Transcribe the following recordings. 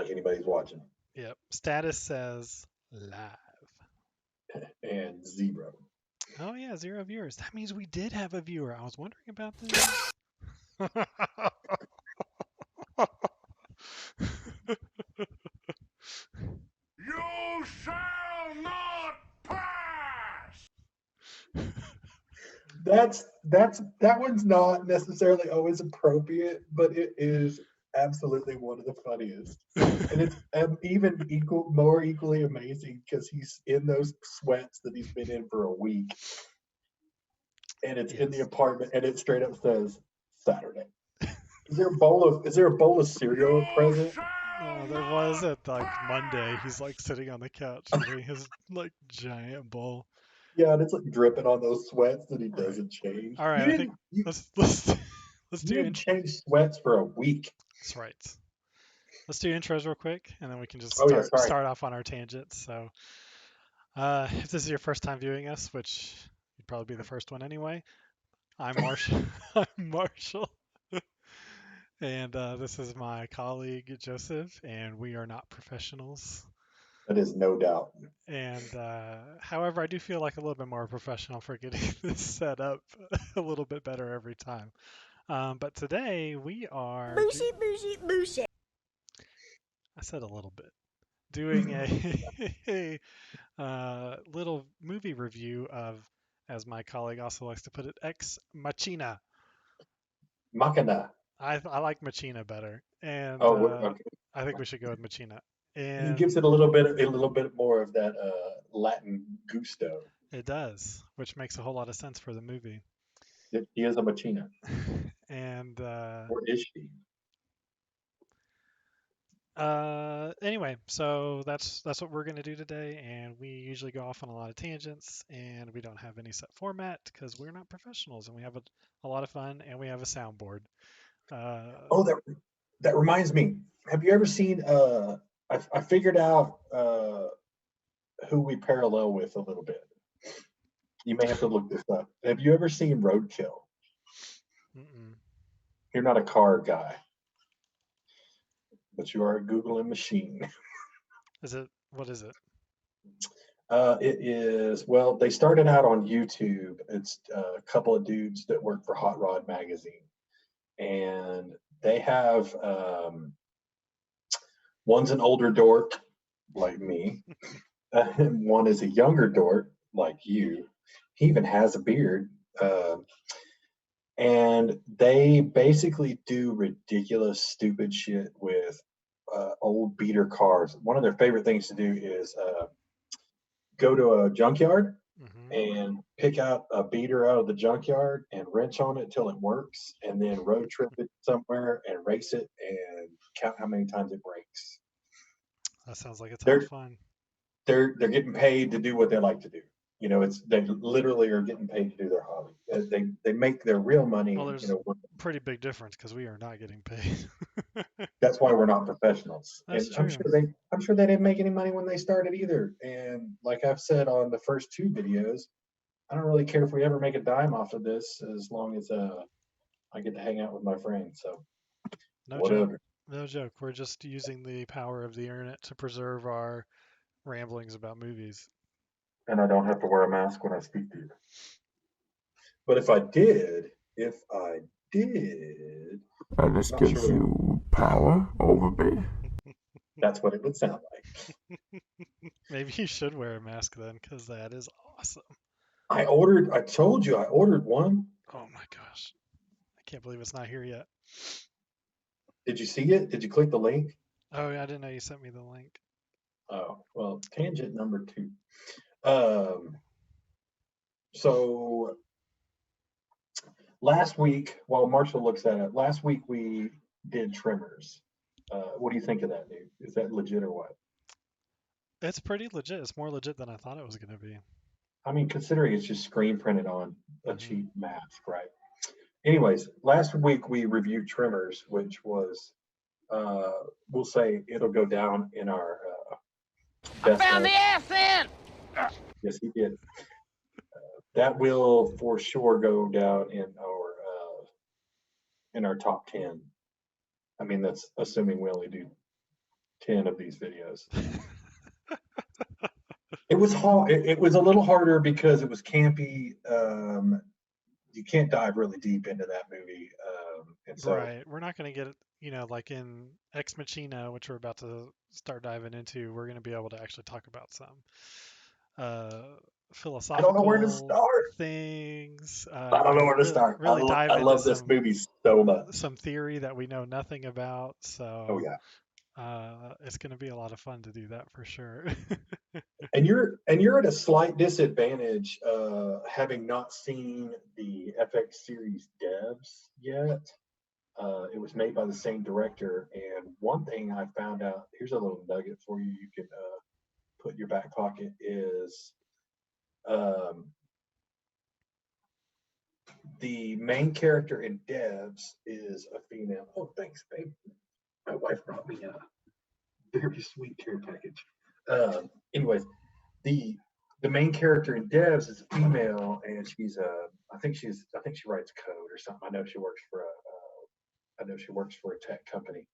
like anybody's watching. Yep. Status says live. And 0. Oh yeah, 0 viewers. That means we did have a viewer. I was wondering about this. You shall not pass! That one's not necessarily always appropriate, but it is absolutely one of the funniest. And it's more equally amazing because he's in those sweats that he's been in for a week, and it's in the Yes. apartment, and it straight up says Saturday. Is there a bowl of cereal You present? shall There was not at like Monday. He's pass! like sitting on the couch eating his like giant bowl. Yeah, and it's like dripping on those sweats that he Right. doesn't change. All right. You I think didn't you, let's you do didn't change sweats for a week. That's right. Let's do intros real quick, and then we can just Oh yeah, start sorry. start off on our tangents. So, if this is your first time viewing us, which you'd probably be the first one anyway, I'm Marshall. I'm Marshall, and this is my colleague Joseph, and we are not professionals. That is no doubt. And however, I do feel like a little bit more professional for getting this set up a little bit better every time. But today we are. Bushy, bushy, bushy. I said a little bit. Doing a little movie review of, as my colleague also likes to put it, Ex Machina. Machina. I like Machina better, and Oh, okay. I think we should go with Machina. He And gives it a little bit more of that Latin gusto. it does, which makes a whole lot of sense for the movie. He is a Machina, And or is she? anyway, so that's what we're gonna do today, and we usually go off on a lot of tangents, and we don't have any set format because we're not professionals, and we have a lot of fun, and we have a soundboard. Oh, that reminds me. Have you ever seen? I figured out who we parallel with a little bit. You may have to look this up. Have you ever seen Roadkill? Mm-mm. You're not a car guy, but you are a Googling machine. Is it? What is it? It is, well, they started out on YouTube. It's a couple of dudes that work for Hot Rod Magazine, and they have one's an older dork like me, and one is a younger dork like you. He even has a beard. And they basically do ridiculous, stupid shit with old beater cars. One of their favorite things to do is go to a junkyard Mm-hmm. and pick out a beater out of the junkyard and wrench on it till it works, and then road trip it somewhere and race it and count how many times it breaks. That sounds like a ton of They're fun. they're getting paid to do what they like to do. It's they literally are getting paid to do their hobby. They make their real money. Well, there's a pretty big difference because we are not getting paid. That's why we're not professionals. That's And I'm true. sure they didn't make any money when they started either. And like I've said on the first 2 videos, I don't really care if we ever make a dime off of this as long as I get to hang out with my friends. So No joke. whatever. No joke. We're just using the power of the internet to preserve our ramblings about movies. And I don't have to wear a mask when I speak to you. But if I did, And this not gives sure you power over me. that's what it would sound like. Maybe you should wear a mask then, because that is awesome. I told you I ordered one. Oh my gosh. I can't believe it's not here yet. Did you see it? Did you click the link? Oh, yeah, I didn't know you sent me the link. Oh, well, tangent number 2. So last week, while Marshall looks at it, last week we did Tremors. What do you think of that, dude? Is that legit or what? It's pretty legit. It's more legit than I thought it was going to be. I mean, considering it's just screen printed on a Mhm. cheap mask, right? Anyways, last week we reviewed Tremors, which was, we'll say it'll go down in our best. I found the accent! Yes, he did. That will for sure go down in our top 10. I mean, that's assuming we only do 10 of these videos. It was hard. It was a little harder because it was campy. You can't dive really deep into that movie, and so Right. We're not going to get, like in Ex Machina, which we're about to start diving into, we're going to be able to actually talk about some uh, I don't know where to philosophical start. things. I don't know where to start. Really dive I into love this movie so much. some theory that we know nothing about. Oh So yeah. it's going to be a lot of fun to do that for sure. And you're at a slight disadvantage, having not seen the FX series devs yet. It was made by the same director, and one thing I found out, here's a little nugget for you, you can put in your back pocket, is um, the main character in devs is a female. Oh, thanks, babe. My wife brought me a very sweet care package. Anyways, the the main character in devs is a female, and she's a I think she writes code or something. I know she works for a tech company.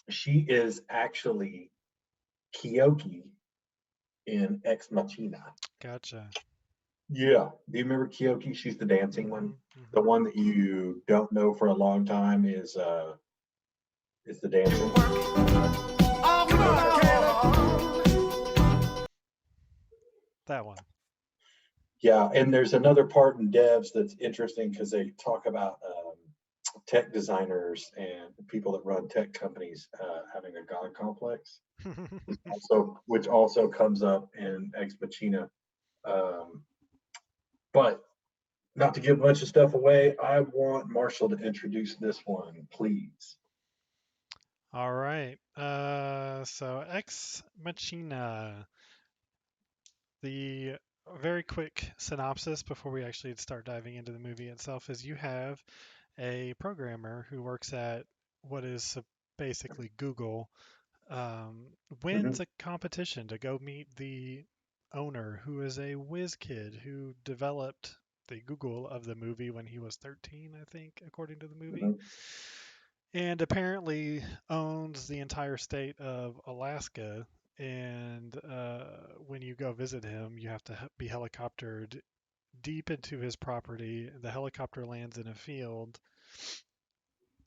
She is actually Kyoki in Ex Machina. Gotcha. Yeah. Do you remember Kyoki? She's the dancing one. The Hmm. one that you don't know for a long time is the dancing. That one. Yeah, and there's another part in devs that's interesting because they talk about tech designers and people that run tech companies having a god complex, which also comes up in Ex Machina. Um, but not to give a bunch of stuff away, I want Marshall to introduce this one, please. All right. So Ex Machina. The very quick synopsis before we actually start diving into the movie itself is you have a programmer who works at what is basically Google, wins Hmm. a competition to go meet the owner, who is a whiz kid who developed the Google of the movie when he was 13, I think, according to the movie, Hmm. and apparently owns the entire state of Alaska. And when you go visit him, you have to be helicoptered deep into his property. The helicopter lands in a field,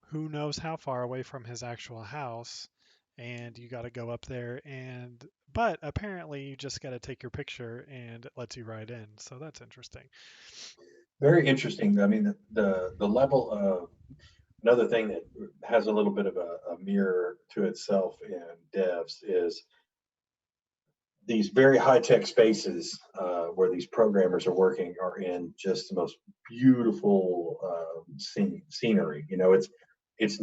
who knows how far away from his actual house, and you got to go up there, and but apparently you just got to take your picture and it lets you ride in. So that's interesting. Very interesting. I mean, the level of another thing that has a little bit of a mirror to itself in devs is these very high tech spaces where these programmers are working are in just the most beautiful scenery. It's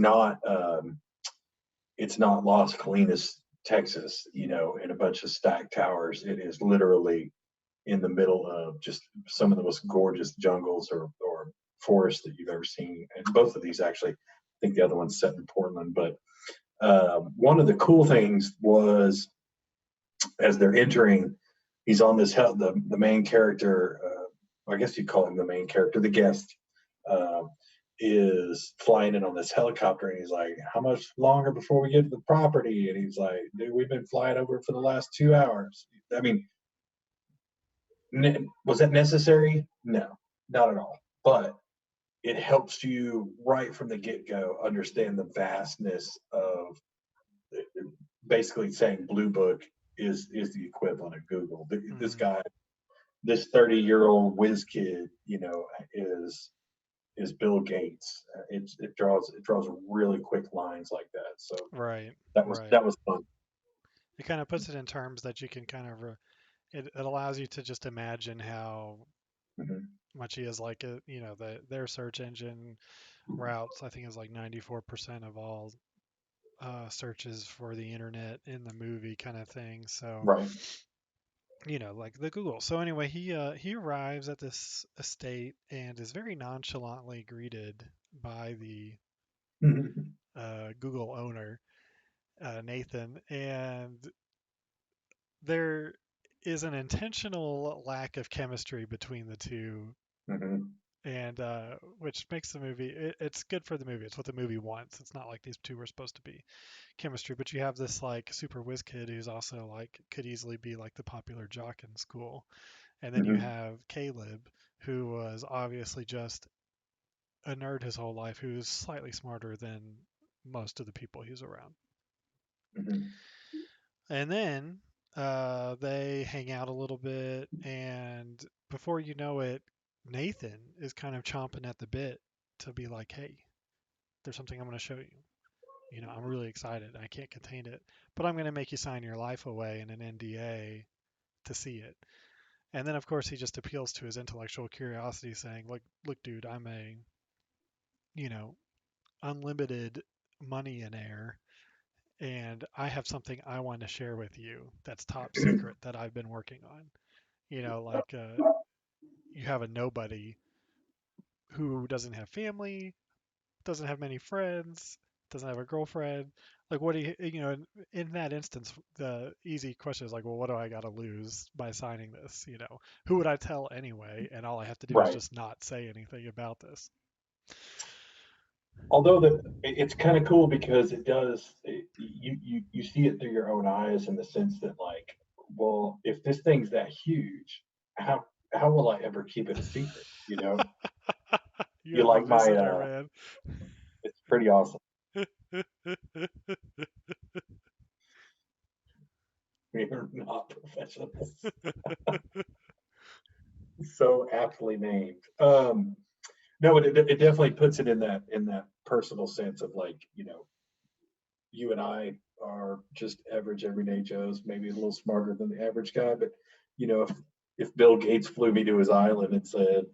not Las Colinas, Texas, in a bunch of stacked towers. It is literally in the middle of just some of the most gorgeous jungles or forests that you've ever seen. And both of these actually, I think the other one's set in Portland. But one of the cool things was as they're entering, he's on the main character. I guess you'd call him the main character, the guest. Uh, is flying in on this helicopter, and he's like, "How much longer before we get to the property?" And he's like, "Dude, we've been flying over for the last 2 hours." I mean, was that necessary? No, not at all. But it helps you right from the get go understand the vastness of basically saying Blue Book is the equivalent of Google. This Hmm. guy, this 30-year-old whiz kid, is Bill Gates. It draws really quick lines like that. So Right, that was right. that was fun. It kind of puts it in terms that you can kind of it allows you to just imagine how Hmm. much he is like a, their search engine routes. I think is like 94% of all searches for the internet in the movie kind of thing. So, Right. like the Google. So anyway, he arrives at this estate and is very nonchalantly greeted by the Hmm. Google owner, Nathan, and there is an intentional lack of chemistry between the two. Hmm. and which makes the movie it's good for the movie. It's what the movie wants. It's not like these two were supposed to be chemistry, but you have this like super whiz kid who's also like could easily be like the popular jock in school, and then you Hmm. have Caleb, who was obviously just a nerd his whole life, who's slightly smarter than most of the people he's around. Hmm. And then they hang out a little bit, and before you know it, Nathan is kind of chomping at the bit to be like, "Hey, there's something I'm going to show you. You know, I'm really excited. I can't contain it, but I'm going to make you sign your life away in an NDA to see it." And then, of course, he just appeals to his intellectual curiosity, saying, "Look, dude, I'm a, you know, unlimited money in air, and I have something I want to share with you that's top secret that I've been working on. You know, like you have a nobody who doesn't have family, doesn't have many friends, doesn't have a girlfriend. Like, what do you know, in that instance, the easy question is like, well, what do I got to lose by signing this? You know, who would I tell anyway? And all I have to do is Right. just not say anything about this." Although it's kind of cool because you see it through your own eyes in the sense that like, well, if this thing's that huge, how how will I ever keep it a secret? You know, You you have a like my visitor, man. it's pretty awesome. We're not professionals. So aptly named. No, it definitely puts it in that personal sense of like, you know, you and I are just average everyday Joes, maybe a little smarter than the average guy, but you know, if Bill Gates flew me to his island and said,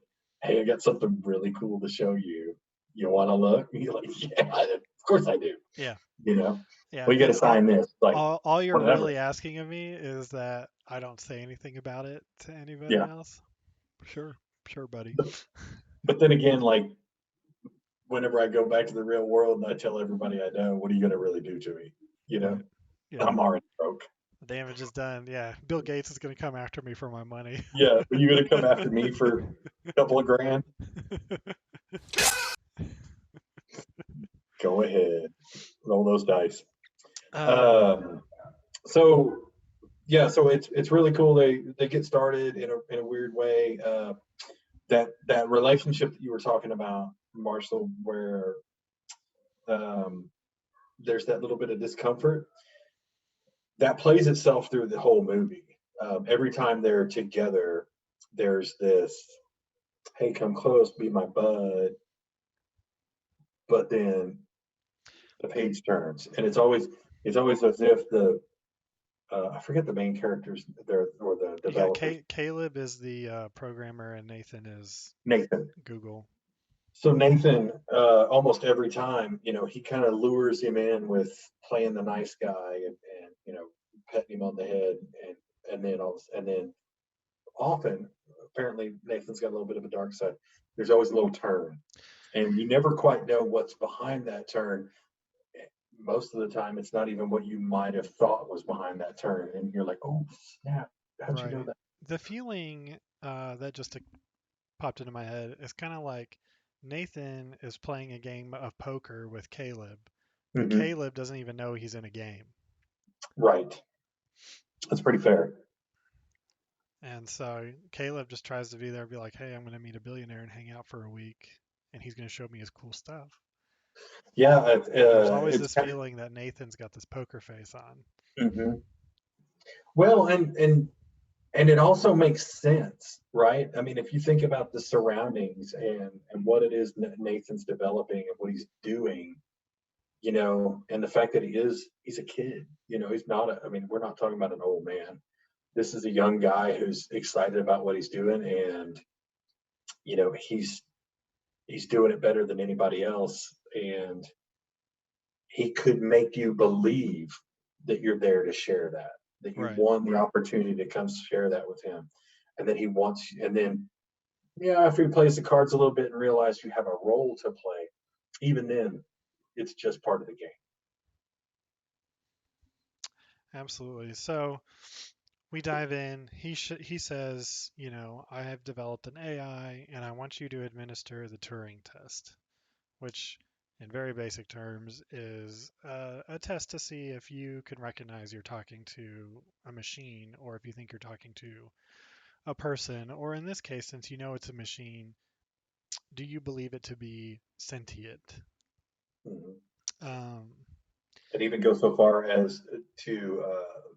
"Hey, I got something really cool to show you. You want to look?" You're like, "Yeah, of course I do." Yeah, You know, yeah. well, you got to sign this, like All you're whatever. really asking of me is that I don't say anything about it to anybody Yeah, else. Sure, sure, buddy. but but then again, like whenever I go back to the real world and I tell everybody I know, what are you going to really do to me? You know, Right. Yeah. I'm already broke. The damage is done. Yeah. Bill Gates is going to come after me for my money. Yeah, are you going to come after me for a couple of grand? Go ahead, roll those dice. uh, Um, so yeah, so it's really cool. They get started in a weird way. That relationship that you were talking about, Marshall, where um, there's that little bit of discomfort that plays itself through the whole movie. Every time they're together, there's this, "Hey, come close, be my bud," but then the page turns, and it's always as if the I forget the main characters there or the you got developers. Caleb is the programmer and Nathan is Nathan. Google. So Nathan, almost every time, you know, he kind of lures him in with playing the nice guy and you know petting him on the head and then often apparently Nathan's got a little bit of a dark side. There's always a little turn, and you never quite know what's behind that turn. Most of the time, it's not even what you might have thought was behind that turn, and you're like, "Oh snap! How'd you know Right. that?" The feeling that just popped into my head is kind of like Nathan is playing a game of poker with Caleb, but Hmm. Caleb doesn't even know he's in a game. Right. That's pretty fair. And so Caleb just tries to be there and be like, "Hey, I'm going to meet a billionaire and hang out for a week, and he's going to show me his cool stuff." Yeah, But there's always it's this feeling that Nathan's got this poker face on. mhm. Well, and it also makes sense, right? I mean, if you think about the surroundings and what it is Nathan's developing and what he's doing, you know, and the fact that he's a kid, you know, he's not a, I mean, we're not talking about an old man. This is a young guy who's excited about what he's doing and you know, he's doing it better than anybody else and he could make you believe that you're there to share that, that you Right. want the opportunity to come share that with him. And then he wants, and then, yeah, after he plays the cards a little bit and realize you have a role to play, even then, it's just part of the game. Absolutely. So we dive in. He says, I have developed an AI, and I want you to administer the Turing test, which, in very basic terms, is a test to see if you can recognize you're talking to a machine, or if you think you're talking to a person, or in this case, since you know it's a machine, do you believe it to be sentient? Mhm. Um, And even go so far as to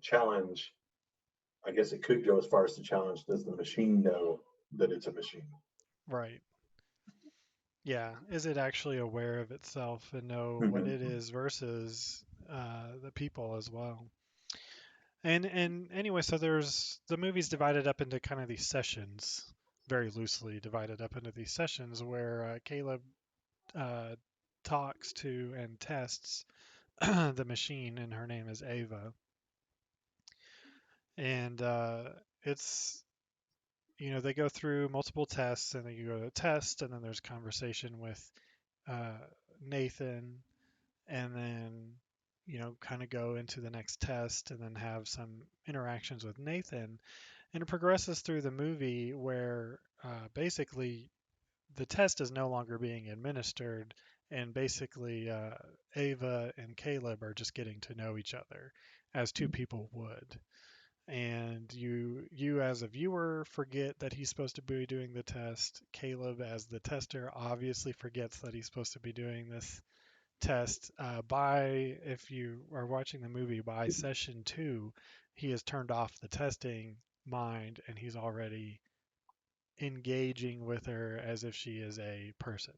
challenge. I guess it could go as far as to challenge: does the machine know that it's a machine? right. Yeah. Is it actually aware of itself and know what Hmm. it is versus the people as well? And anyway, so there's the movie's divided up into kind of these sessions, very loosely divided up into these sessions where Caleb uh, talks to and tests the machine, and her name is Ava. And it's they go through multiple tests, and then you go to a test, and then there's conversation with uh, Nathan, and then kind of go into the next test, and then have some interactions with Nathan, and it progresses through the movie where basically the test is no longer being administered, and basically Ava and Caleb are just getting to know each other as two people would. And you as a viewer forget that he's supposed to be doing the test. Caleb as the tester obviously forgets that he's supposed to be doing this test. By if you are watching the movie, by session 2, he has turned off the testing mind, and he's already engaging with her as if she is a person.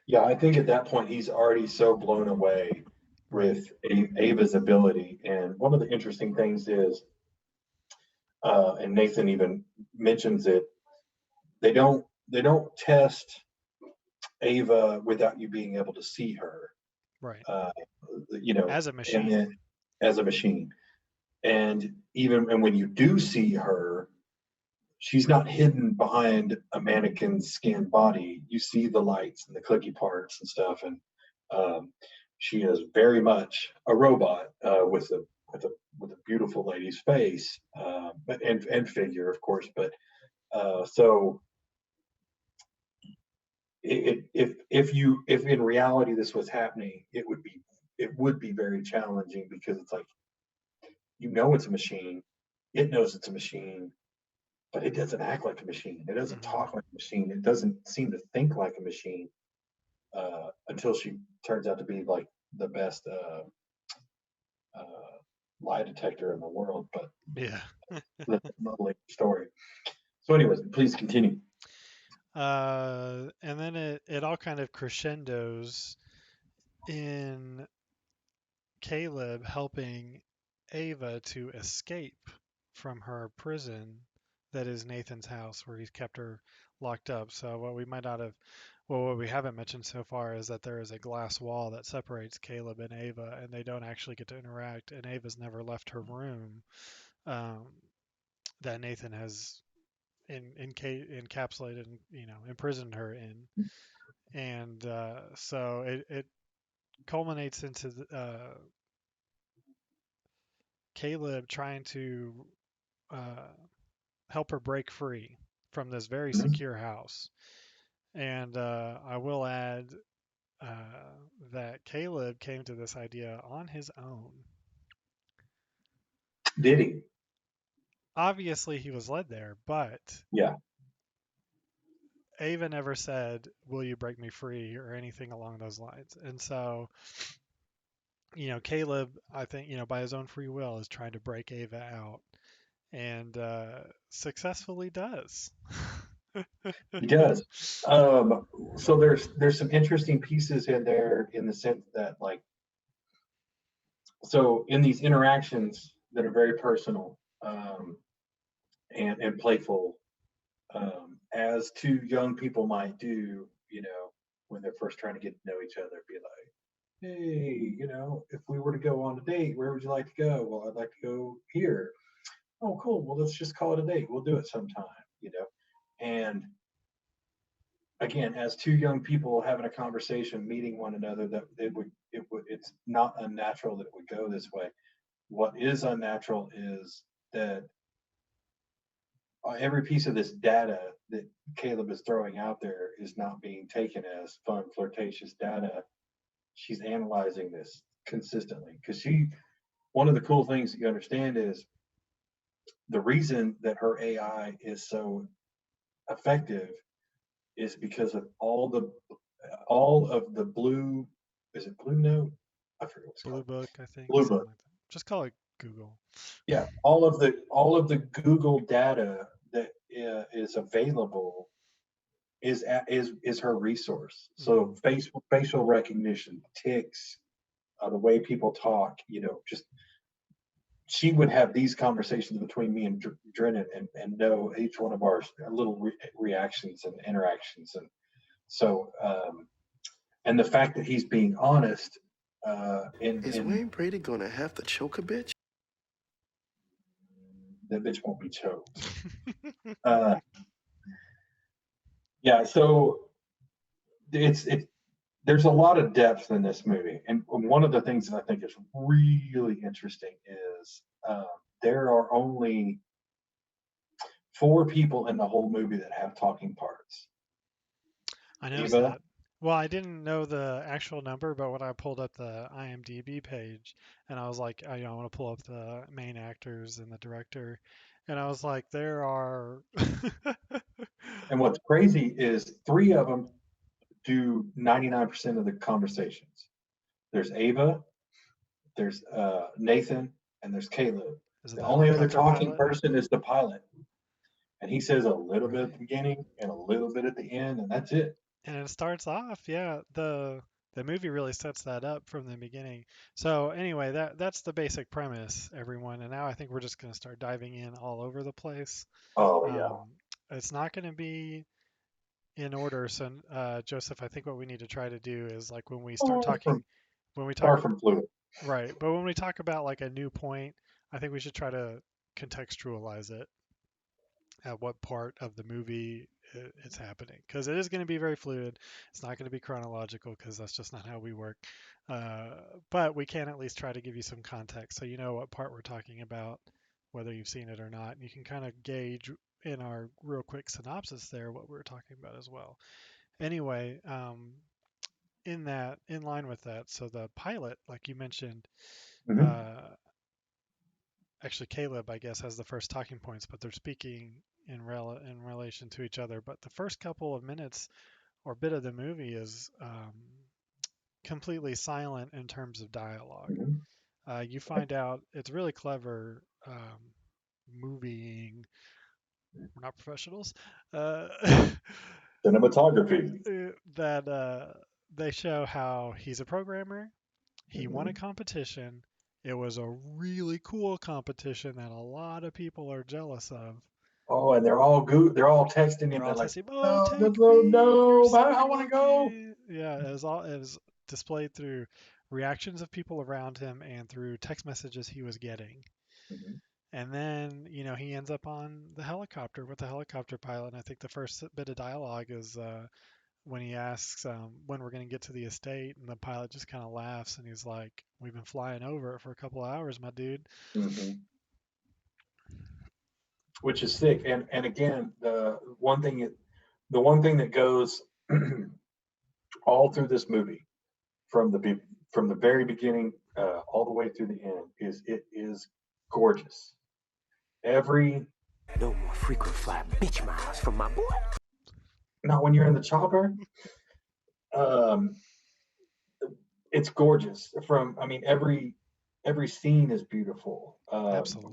Yeah, I think at that point he's already so blown away Right. with Ava's ability. And one of the interesting things is, and Nathan even mentions it, they don't test Ava without you being able to see her, Right. uh, you know, As a and machine. then as a machine. And when you do see her, she's not hidden behind a mannequin skinned body. You see the lights and the clicky parts and stuff, and um, she is very much a robot with a beautiful lady's face, but and figure, of course. But so if in reality this was happening, it would be very challenging, because it's like, it's a machine, it knows it's a machine, but it doesn't act like a machine. It doesn't Hmm. talk like a machine. It doesn't seem to think like a machine, until she turns out to be like the best uh, lie detector in the world. But Yeah. that's another later story. So, anyways, please continue. And then it all kind of crescendos in Caleb helping Ava to escape from her prison that is Nathan's house, where he's kept her locked up. So what we haven't mentioned so far is that there is a glass wall that separates Caleb and Ava, and they don't actually get to interact. And Ava's never left her room um, that Nathan has encapsulated and imprisoned her in. And so it culminates into Caleb trying to uh, help her break free from this very Mhm. secure house. And I will add uh, that Caleb came to this idea on his own. Did he? Obviously, he was led there, but Yeah. Ava never said, "Will you break me free?" or anything along those lines. And so, Caleb, I think, by his own free will, is trying to break Ava out, and successfully does. He does. So there's some interesting pieces in there, in the sense that, like, so in these interactions that are very personal, and playful, as two young people might do, when they're first trying to get to know each other, be like, hey, if we were to go on a date, where would you like to go? Well, I'd like to go here. Oh, cool. Well, let's just call it a date. We'll do it sometime. And again, as two young people having a conversation, meeting one another, that it's not unnatural that it would go this way. What is unnatural is that every piece of this data that Caleb is throwing out there is not being taken as fun, flirtatious data. She's analyzing this consistently because one of the cool things that you understand is the reason that her AI is so effective is because of all of the blue. Is it Blue Note? I forget what it's Blue called. Book, I think. Blue Something Book. like that. Just call it Google. Yeah, all of the Google data that is available is her resource. So facial recognition, ticks, the way people talk, just she would have these conversations between me and Drennan and know each one of our little reactions and interactions. And so, and the fact that he's being honest, Is Wayne Brady gonna have to choke a bitch? that bitch won't be choked. Uh, yeah, so there's a lot of depth in this movie, and one of the things that I think is really interesting is there are only 4 people in the whole movie that have talking parts. I noticed Eva, that. Well, I didn't know the actual number, but when I pulled up the IMDb page and I was like, I want to pull up the main actors and the director, and I was like, there are. and what's crazy is 3 of them do 99% of the conversations. There's Ava, there's Nathan, and there's Caleb. Is it The the only other helicopter talking pilot? person is the pilot, and he says a little bit at the Right. beginning and a little bit at the end, and that's it. And it starts off, yeah, the movie really sets that up from the beginning. So anyway, that's the basic premise, everyone. And now I think we're just going to start diving in all over the place. Oh yeah. Um, it's not going to be in order. So, Joseph, I think what we need to try to do is like when we start Far from talking, when we talk, far from fluid. right, but when we talk about like a new point, I think we should try to contextualize it at what part of the movie it's happening, because it is going to be very fluid. It's not going to be chronological because that's just not how we work. Uh, but we can at least try to give you some context so you know what part we're talking about, whether you've seen it or not. And you can kind of gauge in our real quick synopsis there what we're talking about as well. Anyway, in line with that, so the pilot, like you mentioned, Mm-hmm. uh, actually Caleb, I guess, has the first talking points, but they're speaking in relation to each other. But the first couple of minutes or bit of the movie is completely silent in terms of dialogue. Mm-hmm. You find out it's really clever movieing. We're not professionals. Uh, Cinematography. that they show how he's a programmer. He won Mm-hmm. a competition. It was a really cool competition that a lot of people are jealous of. Oh, and they're all texting They're him. all They're like, testing, oh, no, no, take no, me, you're no, so I want to go. lucky. Yeah, it was displayed through reactions of people around him and through text messages he was getting. Mm-hmm. And then, he ends up on the helicopter with the helicopter pilot. And I think the first bit of dialogue is when he asks when we're going to get to the estate, and the pilot just kind of laughs and he's like, "We've been flying over it for a couple of hours, my dude." Mm-hmm. Which is sick. And again, the one thing that goes all through this movie from the very beginning all the way through the end is it is gorgeous. Every No more frequent flyer bitch miles from my boy. Not when you're in the chopper. Um, it's gorgeous. Every scene is beautiful. Absolutely.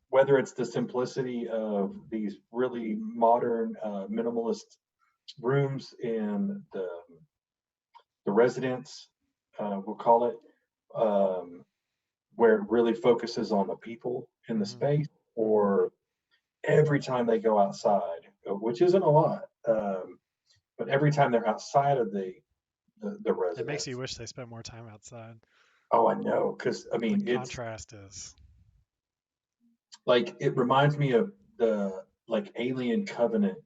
Whether it's the simplicity of these really modern minimalist rooms in the residence, we'll call it, um, where it really focuses on the people in the Hmm. space, Hmm. or every time they go outside, which isn't a lot, but every time they're outside of the It makes you residence. wish they spent more time outside. Oh, I know, because The it's contrast is. like it reminds me of the like Alien Covenant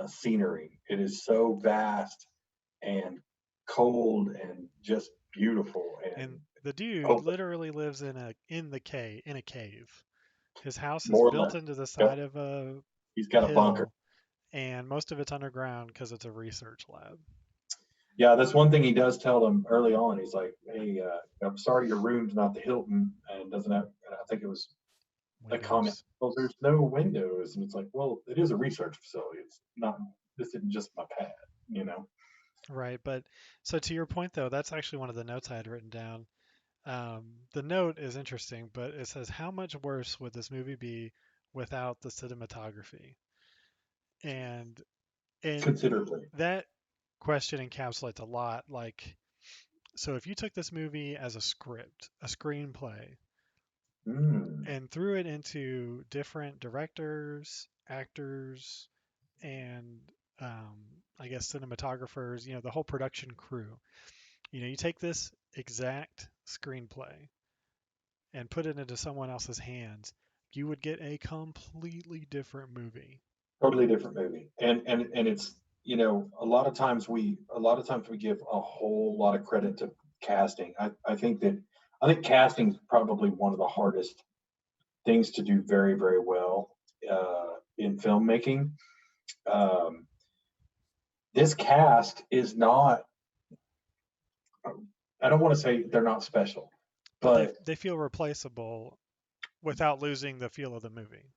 scenery. It is so vast and cold and just beautiful and And the dude open. literally lives in a cave. His house is more or built less. into the Yep. side of a He's got a bunker. hill, and most of it's underground because it's a research lab. Yeah, that's one thing he does tell them early on. He's like, "Hey, I'm sorry your room's not the Hilton and doesn't have." And I think it was a comment. Windows. Well, there's no windows, and it's like, well, it is a research facility. It's not. This isn't just my pad, you know. Right, but so to your point though, that's actually one of the notes I had written down. The note is interesting, but it says, "How much worse would this movie be without the cinematography?" And and Considerably. that question encapsulates a lot. Like, so if you took this movie as a script, a screenplay, Mm, and threw it into different directors, actors, and I guess cinematographers, the whole production crew. You take this exact screenplay and put it into someone else's hands, you would get a completely different movie. totally different movie, and it's a lot of times we give a whole lot of credit to casting. I think casting is probably one of the hardest things to do very very well in filmmaking. Um, this cast is not. I don't want to say they're not special, But they but they feel replaceable without losing the feel of the movie.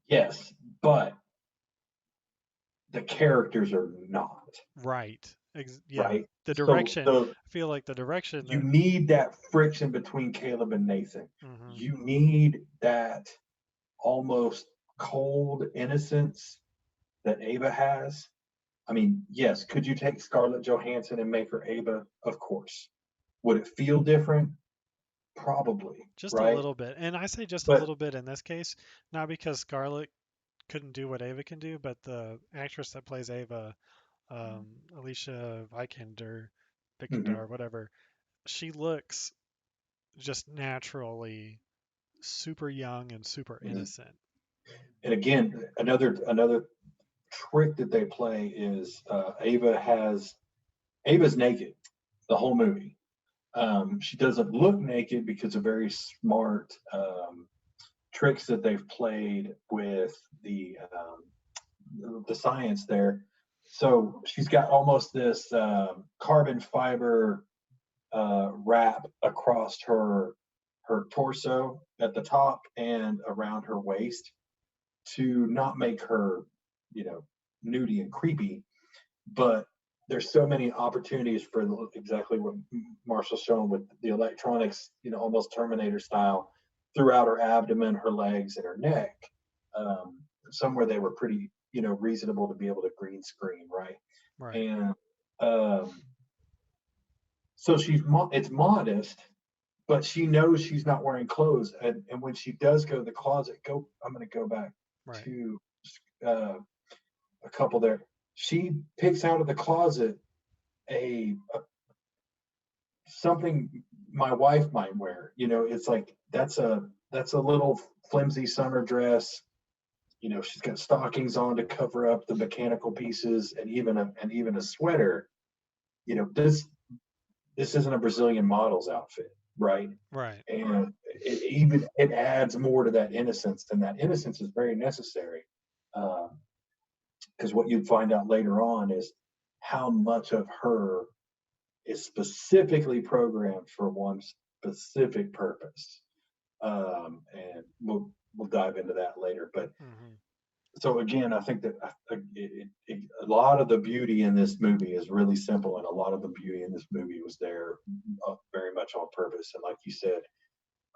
yes, but the characters are not Right. Yeah. right. The So direction, the I feel like the direction you that. need that friction between Caleb and Nathan. Mhm. You need that almost cold innocence that Ava has. I mean, yes, could you take Scarlett Johansson and make her Ava? Of course. Would it feel different? Probably, Just a right? little bit. And I say just a But little bit in this case, not because Scarlett couldn't do what Ava can do, but the actress that plays Ava, Alicia mhm, Vikander, whatever, she looks just naturally super young and super mhm. innocent. And again, another trick that they play is Ava's naked the whole movie. She doesn't look naked because of very smart tricks that they've played with the science there. So she's got almost this carbon fiber wrap across her torso at the top and around her waist to not make her, you know, nudie and creepy. But there's so many opportunities for exactly what Marshall's shown with the electronics, almost Terminator style, throughout her abdomen, her legs, and her neck. Um, Somewhere they were pretty, reasonable to be able to green screen, right? Right. And um, so it's modest, but she knows she's not wearing clothes. And when she does go to the closet, I'm going to go back Right. to uh, a couple there. She picks out of the closet a something my wife might wear. It's like that's a little flimsy summer dress. She's got stockings on to cover up the mechanical pieces, and even a sweater. This isn't a Brazilian model's outfit, right? Right. And it adds more to that innocence, and that innocence is very necessary. Because what you'd find out later on is how much of her is specifically programmed for one specific purpose. And we'll dive into that later. But Hmm. so again, I think that a lot of the beauty in this movie is really simple, and a lot of the beauty in this movie was there very much on purpose. And like you said,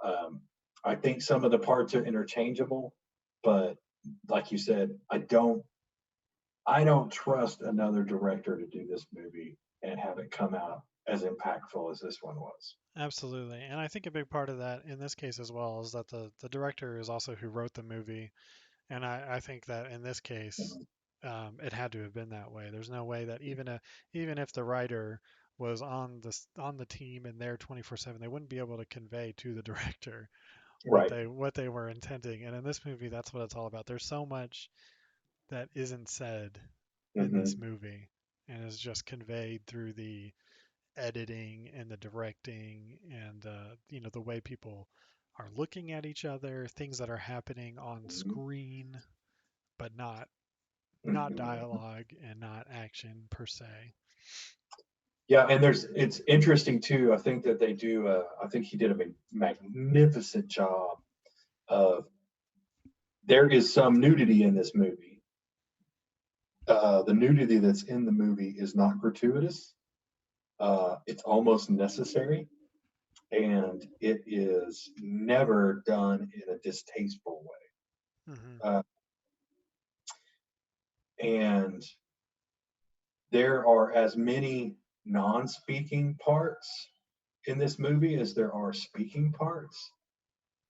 um, I think some of the parts are interchangeable, but like you said, I don't trust another director to do this movie and have it come out as impactful as this one was. Absolutely. And I think a big part of that in this case as well is that the director is also who wrote the movie. And I think that in this case, Mhm. it had to have been that way. There's no way that even if the writer was on the team and there 24/7, they wouldn't be able to convey to the director Right. what they were intending. And in this movie, that's what it's all about. There's so much that isn't said in this Hmm. movie and is just conveyed through the editing and the directing and the way people are looking at each other, things that are happening on screen, but not dialogue and not action per se. Yeah, and it's interesting too. I think that they do. I think he did a magnificent job of. There is some nudity in this movie. The nudity that's in the movie is not gratuitous. It's almost necessary, and it is never done in a distasteful way. Mm-hmm. And there are as many non-speaking parts in this movie as there are speaking parts,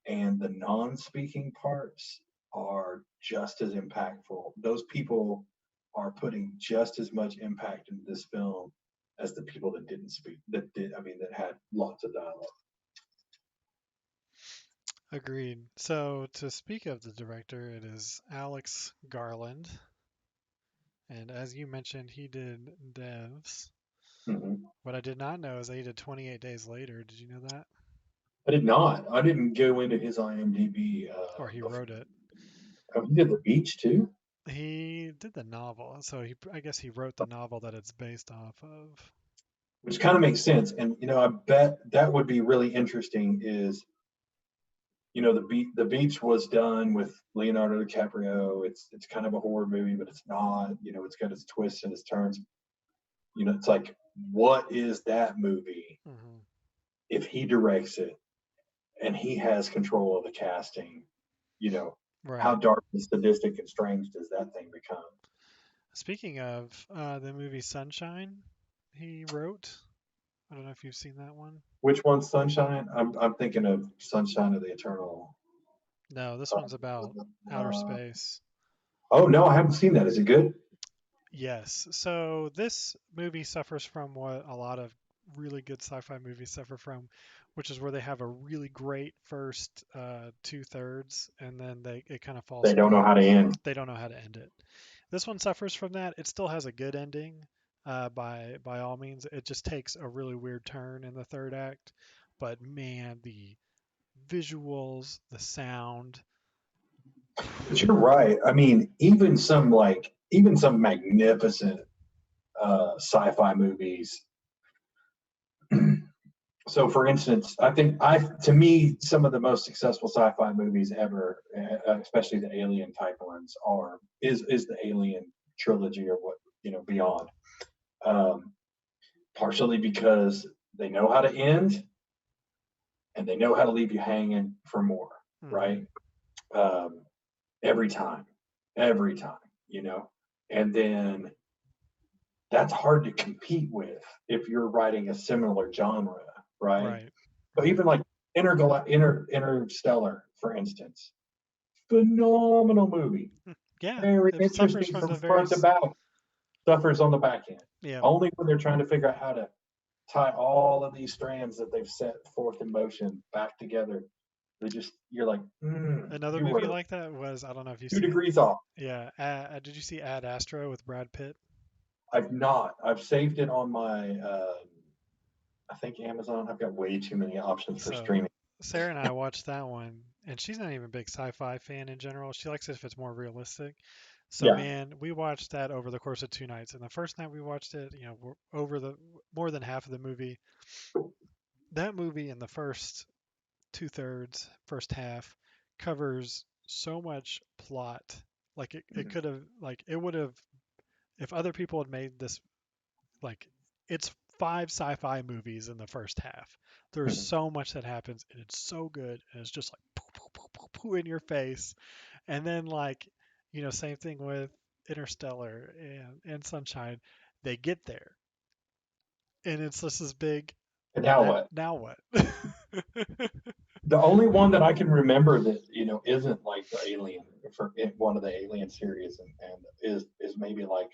and the non-speaking parts are just as impactful. Those people are putting just as much impact into this film as the people that didn't speak, that had lots of dialogue. Agreed. So to speak of the director, it is Alex Garland. And as you mentioned, he did Devs. Mm-hmm. What I did not know is that he did 28 Days Later. Did you know that? I did not. I didn't go into his IMDb. Or he wrote it. Oh, he did The Beach too? He did the novel, so I guess he wrote the novel that it's based off of. Which kind of makes sense. And, I bet that would be really interesting is, the Beach was done with Leonardo DiCaprio. It's kind of a horror movie, but it's not. It's got its twists and its turns. It's like, what is that movie Mm-hmm. if he directs it and he has control of the casting? Right. How dark and sadistic and strange does that thing become? Speaking of the movie Sunshine, he wrote. I don't know if you've seen that one. Which one's Sunshine? I'm thinking of Sunshine of the Eternal. No, this one's about outer space. Oh no, I haven't seen that. Is it good? Yes. So this movie suffers from what a lot of really good sci-fi movies suffer from, which is where they have a really great first 2/3, and then it kind of falls They don't know flat. how to end. They don't know how to end it. This one suffers from that. It still has a good ending, by all means. It just takes a really weird turn in the third act, but man, the visuals, the sound. But you're right. I mean, even some magnificent sci-fi movies. So, for instance, I think to me, some of the most successful sci-fi movies ever, especially the alien type ones, is the Alien trilogy or what Beyond. Partially because they know how to end, and they know how to leave you hanging for more, Mm-hmm. right? Every time, and then that's hard to compete with if you're writing a similar genre, right? Right. But even like Interstellar, for instance, phenomenal movie. Yeah, Very it suffers interesting from from the front to back. Suffers on the back end. Yeah. Only when they're trying to figure out how to tie all of these strands that they've set forth in motion back together. You're like, Another movie like that was, I don't know if you've 2 seen it. degrees off. Yeah. Did you see Ad Astra with Brad Pitt? I've not. I've saved it on my, I think Amazon. I've got way too many options for streaming. Sarah and I watched that one, and she's not even a big sci-fi fan in general. She likes it if it's more realistic. So Yeah. man, we watched that over the course of 2 nights. And the first night we watched it, we're over the more than half of the movie. That movie in the first 2/3, first half, covers so much plot. Like it could have, like it would have, if other people had made this, like it's 5 sci-fi movies in the first half. There's so much that happens, and it's so good, and it's just like poo, poo, poo, poo, poo in your face. And then same thing with Interstellar and Sunshine. They get there, and it's just this big. And now what? Now what? The only one that I can remember that isn't like the Alien for one of the Alien series, and is maybe like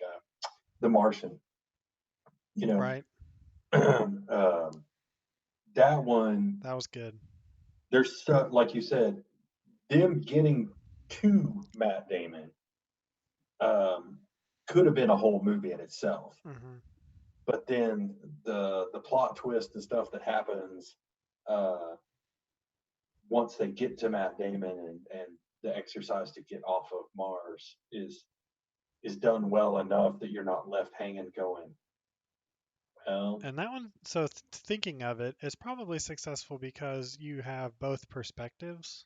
The Martian. Right. That one. That was good. There's like you said, them getting to Matt Damon could have been a whole movie in itself. Mm-hmm. But then the plot twist and stuff that happens once they get to Matt Damon and the exercise to get off of Mars is done well enough that you're not left hanging going, well, And that one, so thinking of it, is probably successful because you have both perspectives,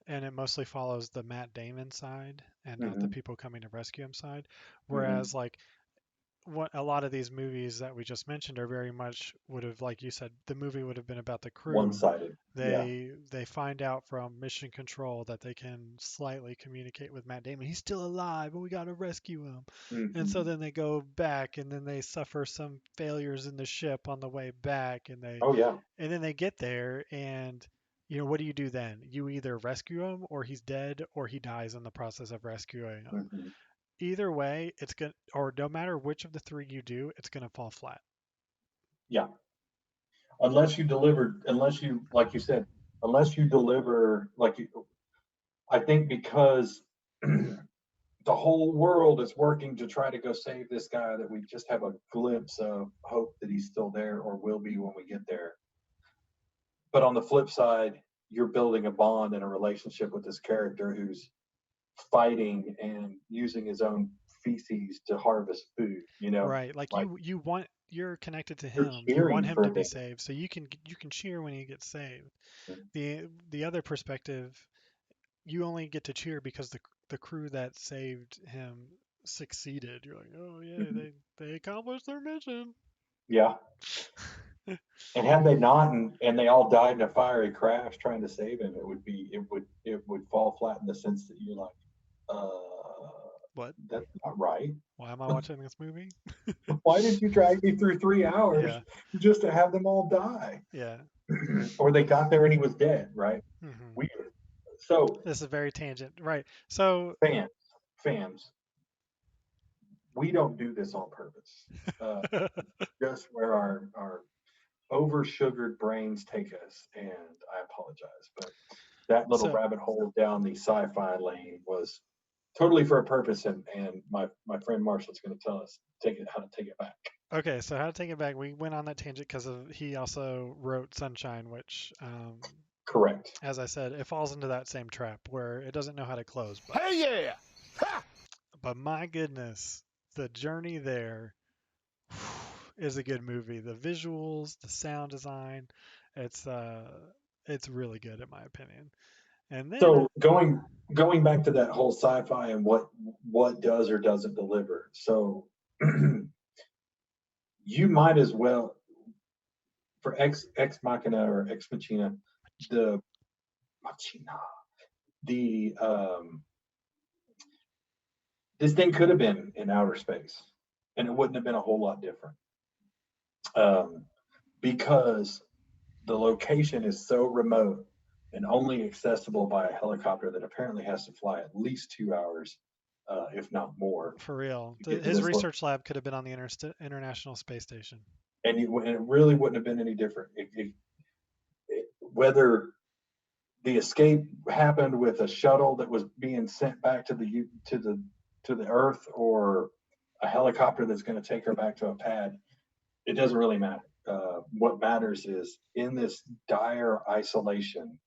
and it mostly follows the Matt Damon side and not the mhm, people coming to rescue him side. mhm, Whereas, like, what a lot of these movies that we just mentioned are very much would have, like you said, the movie would have been about the crew. one-sided. Yeah. They find out from mission control that they can slightly communicate with Matt Damon. He's still alive, but we got to rescue him. And so Mhm. then they go back, and then they suffer some failures in the ship on the way back, Oh yeah. and then they get there, and what do you do then? You either rescue him, or he's dead, or he dies in the process of rescuing him. Mhm. Either way, it's gonna, or no matter which of the three you do, it's gonna fall flat. Yeah. Unless you, like you said, unless you deliver, I think because the whole world is working to try to go save this guy that we just have a glimpse of hope that he's still there or will be when we get there. But on the flip side, you're building a bond and a relationship with this character who's fighting and using his own feces to harvest food, Right. Like like you're connected to you're him. You want cheering him for to be him. saved, so you can cheer when he gets saved. The other perspective, you only get to cheer because the crew that saved him succeeded. You're like, oh yeah, Mhm. they accomplished their mission. Yeah. And had they not, and they all died in a fiery crash trying to save him, it would fall flat in the sense that you're like, What? that's not right. Why am I watching this movie? Why did you drag me through 3 hours Yeah, just to have them all die? yeah. Or they got there and he was dead, right? hmm Weird. So This is very tangent, right? So fans, we don't do this on purpose. Uh, just where our over sugared brains take us, and I apologize, but that little so rabbit hole down the sci-fi lane was totally for a purpose, and my friend Marshall's going to tell us how to take it back. okay, so how to take it back? We went on that tangent because he also wrote Sunshine, which, Correct. as I said, it falls into that same trap where it doesn't know how to close. But Hey, yeah! Ha! my goodness, the journey there is a good movie. The visuals, the sound design, it's uh, it's really good in my opinion. And then, So going back to that whole sci-fi and what does or doesn't deliver. So you might as well for Ex Machina or Ex Machina, the Machina, the this thing could have been in outer space, and it wouldn't have been a whole lot different, um, because the location is so remote and only accessible by a helicopter that apparently has to fly at least 2 hours, if not more, for real, to get to his this. research lab could have been on the International Space Station. And it really wouldn't have been any different. Whether the escape happened with a shuttle that was being sent back to the Earth or a helicopter that's going to take her back to a pad, it doesn't really matter. What matters is in this dire isolation,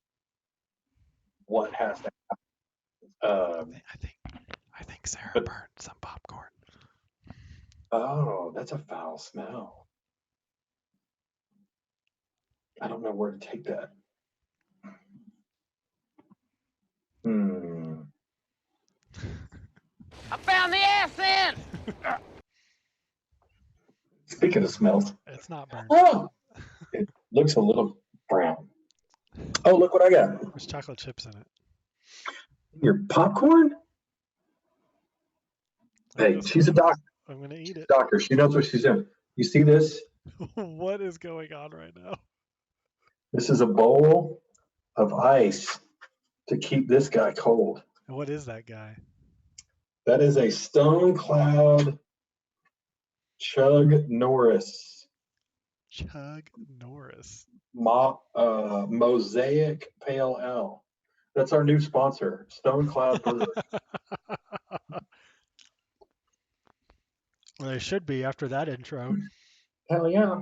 what has to happen. I think Sarah But burned some popcorn. oh, that's a foul smell. I don't know where to take that. Hmm. I found the accent! Speaking of smells, It's not burned. oh, it looks a little brown. Oh, look what I got. There's chocolate chips in it. Your popcorn? Hey, she's a doctor. I'm gonna eat it. Doctor, she knows what she's doing. You see this? What is going on right now? This is a bowl of ice to keep this guy cold. And what is that guy? That is a Stone Cloud Chug Norris Chug Norris. Mosaic Pale Ale. That's our new sponsor, Stone Cloud Brewery. Well, they should be after that intro. Hell yeah.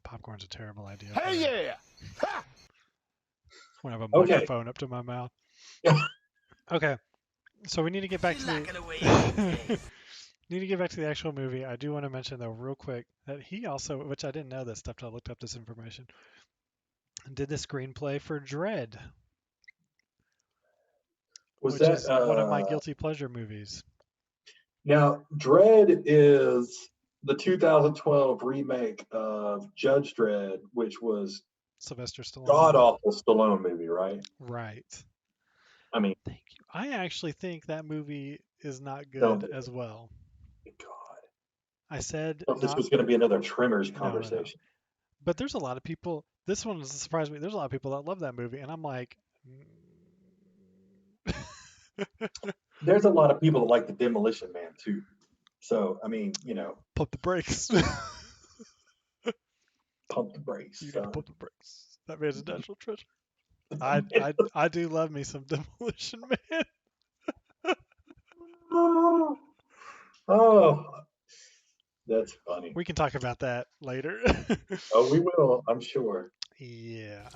Popcorn's a terrible idea. Hey, yeah! Ha! when I have a Okay. microphone up to my mouth. Okay, so we need to get back to need to get back to the actual movie. I do want to mention though, real quick, that he also, which I didn't know this stuff till I looked up this information, did the screenplay for Dread, Was which that is one of my guilty pleasure movies. now Dread is the 2012 remake of Judge Dredd, which was Sylvester Stallone. god awful Stallone movie, right? Right. I mean, Thank you. I actually think that movie is not don't good do as well. it. God. I said Thought this not. was going to be another Tremors No. conversation. But there's a lot of people. This one surprised me. There's a lot of people that love that movie, and I'm like, There's a lot of people that like the Demolition Man too. So I mean, pump the brakes. pump the brakes. You need to Son. pump the brakes. That man's a national treasure. I do love me some Demolition Man. Oh, that's funny. We can talk about that later. Oh, we will, I'm sure. Yeah.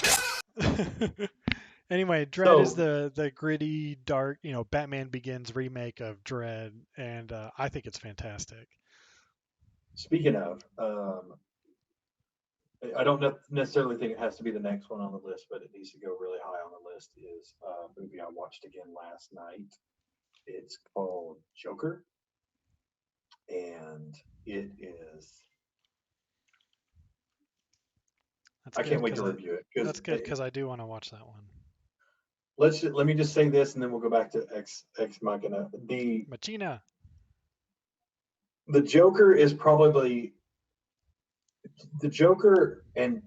Anyway, Dread is So the gritty, dark, Batman Begins remake of Dread, and I think it's fantastic. speaking of, I don't necessarily think it has to be the next one on the list, but it needs to go really high on the list. Is a movie I watched again last night. It's called Joker, and it is. That's I good can't wait to because review it because that's good because I do want to watch that one. let me just say this, and then we'll go back to Ex Machina. Machina. The Joker is probably the Joker and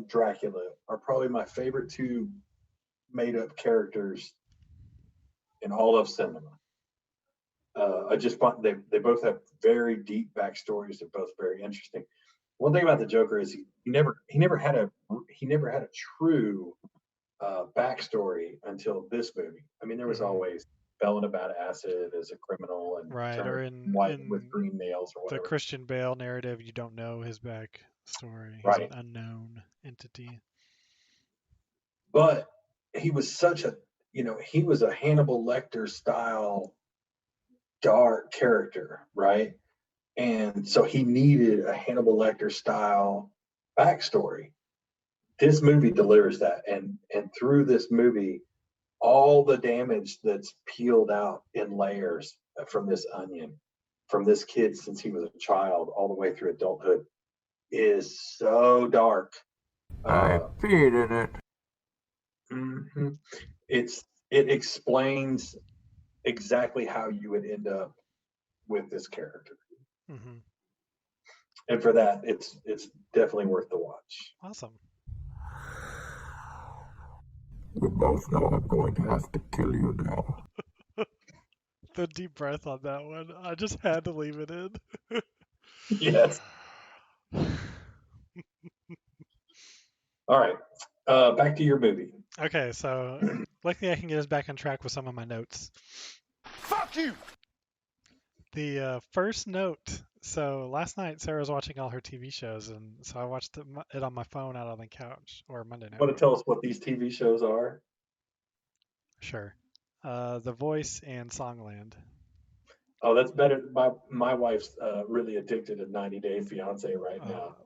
Dracula are probably my favorite two made up characters in all of cinema. I just find they both have very deep backstories. They're both very interesting. One thing about the Joker is he never had a true backstory until this movie. I mean, there was always felon about acid as a criminal and Right, or white with in green nails or the whatever. Christian Bale narrative, you don't know his backstory. He's Right. an unknown entity. But he was such a he was a Hannibal Lecter style dark character, right? And so he needed a Hannibal Lecter style backstory. This movie delivers that, and through this movie, all the damage that's peeled out in layers from this onion, from this kid since he was a child all the way through adulthood, is so dark. I feeded it. Mm-hmm. It explains exactly how you would end up with this character. Mm-hmm. And for that, it's definitely worth the watch. Awesome. We both know I'm going to have to kill you now. The deep breath on that one. I just had to leave it in. Yes. All right. Back to your movie. Okay, so luckily I can get us back on track with some of my notes. Fuck you! The first note. So last night Sarah was watching all her TV shows, and so I watched it on my phone out on the couch, or Monday night. Want to tell us what these TV shows are? Sure. The Voice and Songland. Oh, that's better. My wife's really addicted to 90 Day Fiance right now.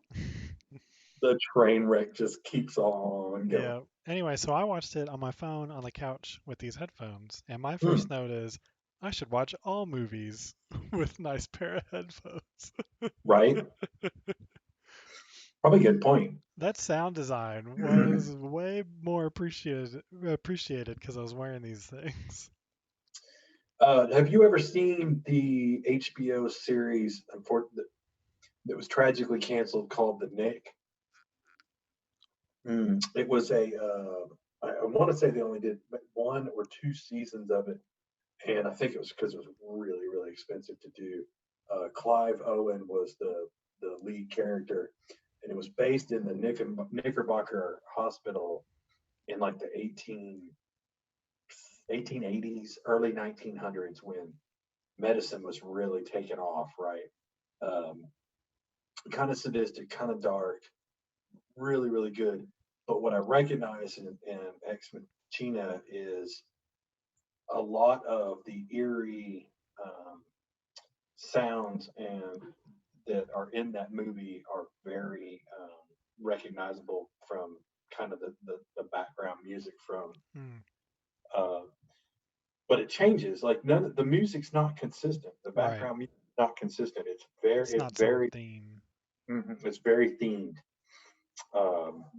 The train wreck just keeps on going. Yeah. Anyway, so I watched it on my phone on the couch with these headphones, and my first note is I should watch all movies with nice pair of headphones. Right? Probably a good point. That sound design was way more appreciated because I was wearing these things. Have you ever seen the HBO series that was tragically canceled called The Nick? It was I want to say they only did 1 or 2 seasons of it, and I think it was because it was really, really expensive to do. Clive Owen was the lead character, and it was based in the Knickerbocker Hospital in like the 1880s, early 1900s, when medicine was really taking off, right? Kind of sadistic, kind of dark, really, really good. But what I recognize in Ex Machina is a lot of the eerie sounds and that are in that movie are very recognizable from kind of the background music from Mm, uh, but it changes. Like none of the music's not consistent. The right. background music is not consistent. It's not some theme. it's very themed.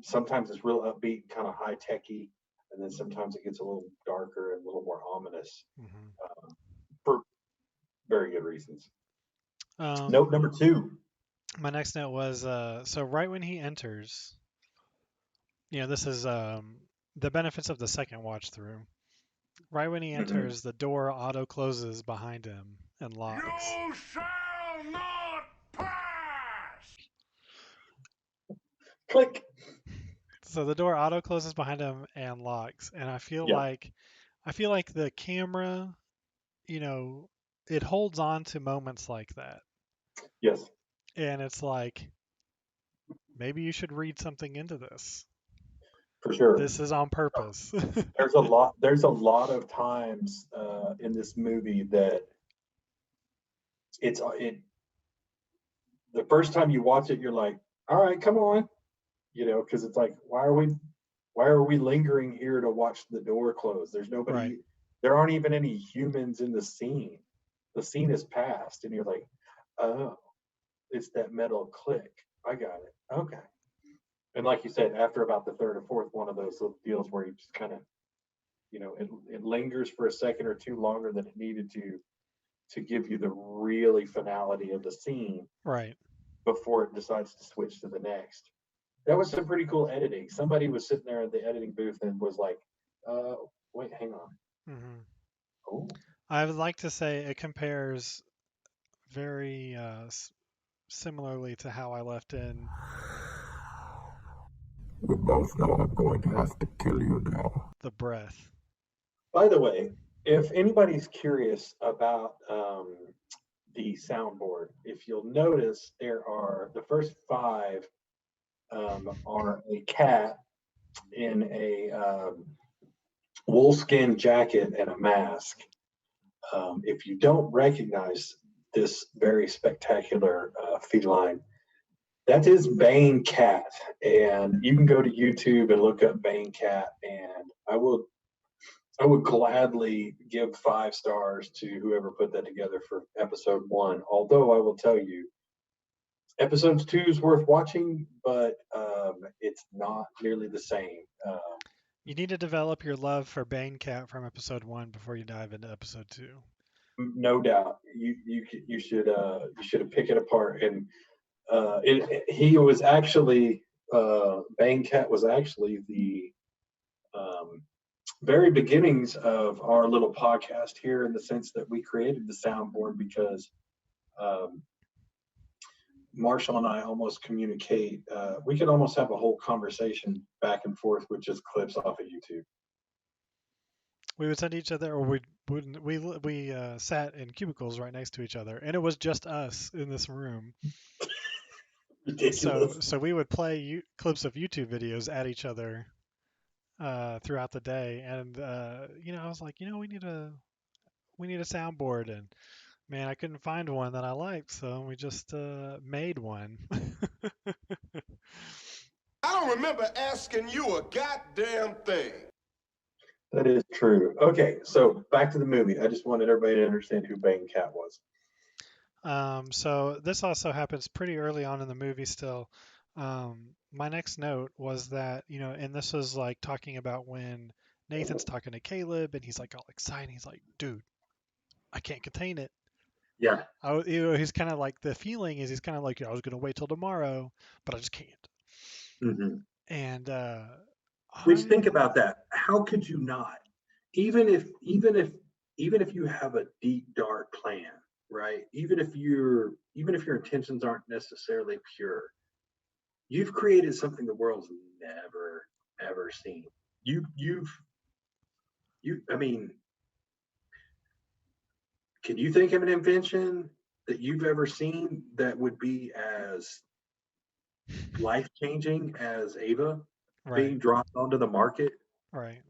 Sometimes it's real upbeat, kind of high techy, and then sometimes it gets a little darker and a little more ominous Hmm. for very good reasons. Um, Note number two. my next note was so right when he enters, this is the benefits of the second watch through. Right when he Mhm. enters, the door auto closes behind him and locks. You shall not pass! Click. So the door auto closes behind him and locks. And Yeah. I feel like the camera, you know, it holds on to moments like that. Yes. And it's like maybe you should read something into this. For sure. This is on purpose. There's a lot. There's a lot of times in this movie that it. The first time you watch it, you're like, "All right, come on," because it's like, why are we lingering here to watch the door close? There's Right. nobody. There aren't even any humans in the scene. The scene is past, and you're like, oh, it's that metal click. I got it. Okay. And like you said, after about the third or fourth one of those little deals where you just kind of, it lingers for a second or two longer than it needed to give you the really finality of the scene Right. before it decides to switch to the next. That was some pretty cool editing. Somebody was sitting there at the editing booth and was like, wait, hang on. Hmm. Oh, I would like to say it compares very similarly to how I left in. We both know I'm going to have to kill you now. The breath. by the way, if anybody's curious about the soundboard, if you'll notice, there are the first five are a cat in a wolfskin jacket and a mask. If you don't recognize this very spectacular feline, that is Bane Cat, and you can go to YouTube and look up Bane Cat, and I would gladly give 5 stars to whoever put that together for episode one. Although I will tell you, episode two is worth watching, but it's not nearly the same. You need to develop your love for Bane Cat from episode 1 before you dive into episode 2. No doubt, you should pick it apart. And he was actually Bane Cat was actually the um, very beginnings of our little podcast here, in the sense that we created the soundboard because um, Marshall and I almost communicate. We could almost have a whole conversation back and forth with just clips off of YouTube. We would send each other, or we sat in cubicles right next to each other, and it was just us in this room. So Ridiculous. so we would play clips of YouTube videos at each other throughout the day, and I was like, we need a soundboard, and man, I couldn't find one that I liked, so we just made one. I don't remember asking you a goddamn thing. That is true. Okay, so back to the movie. I just wanted everybody to understand who Bane Cat was. So this also happens pretty early on in the movie still. My next note was that, and this was like talking about when Nathan's talking to Caleb and he's like all excited. He's like, dude, I can't contain it. Yeah. He's kind of like, the feeling is he's kind of like, I was going to wait till tomorrow, but I just can't. Mm-hmm. And Which, think about that. How could you not? Even if you have a deep dark plan, right? Even if your intentions aren't necessarily pure, you've created something the world's never ever seen. You I mean, can you think of an invention that you've ever seen that would be as life changing as Ava? being Right. dropped onto the market. Right.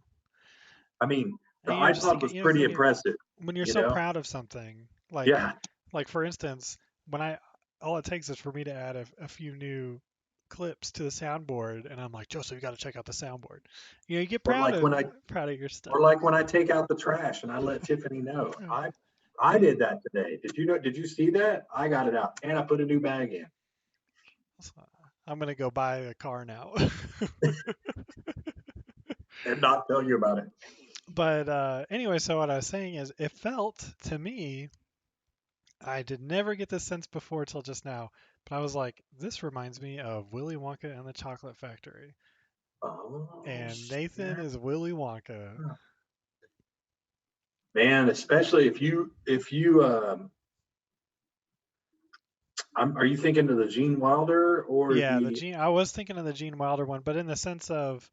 I mean, the And you're just iPod thinking, was pretty impressive, when you're you so know? proud of something, Yeah, like for instance, when I all it takes is for me to add a few new clips to the soundboard, and I'm like, Joseph, you got to check out the soundboard. You get or like when I proud of your or stuff. like when I take out the trash and I let Tiffany know. Yeah. I did that today. Did you see that? I got it out and I put a new bag in. So, I'm gonna go buy a car now. And not tell you about it. But anyway, so what I was saying is, it felt to me, I did never get this sense before till just now, but I was like, this reminds me of Willy Wonka and the Chocolate Factory, Oh, and shit. Nathan is Willy Wonka. Man, especially if you are you thinking of the Gene Wilder or Yeah, the I was thinking of the Gene Wilder one, but in the sense of,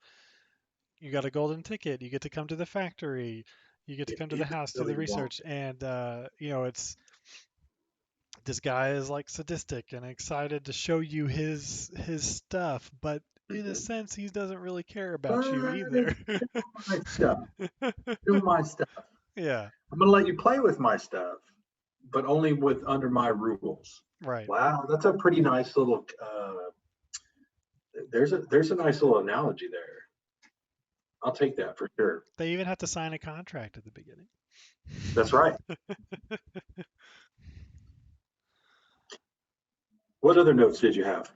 you got a golden ticket, you get to come to the factory, you get to it come to the is house, do the Willy Wonka? research, and it's this guy is like sadistic and excited to show you his stuff, but in a Mhm. sense, he doesn't really care about you But it's either. still my stuff. Still my stuff. Yeah, I'm gonna let you play with my stuff, but only with under my rules. right. Wow, that's a pretty nice little. There's a nice little analogy there. I'll take that for sure. They even have to sign a contract at the beginning. That's right. What other notes did you have?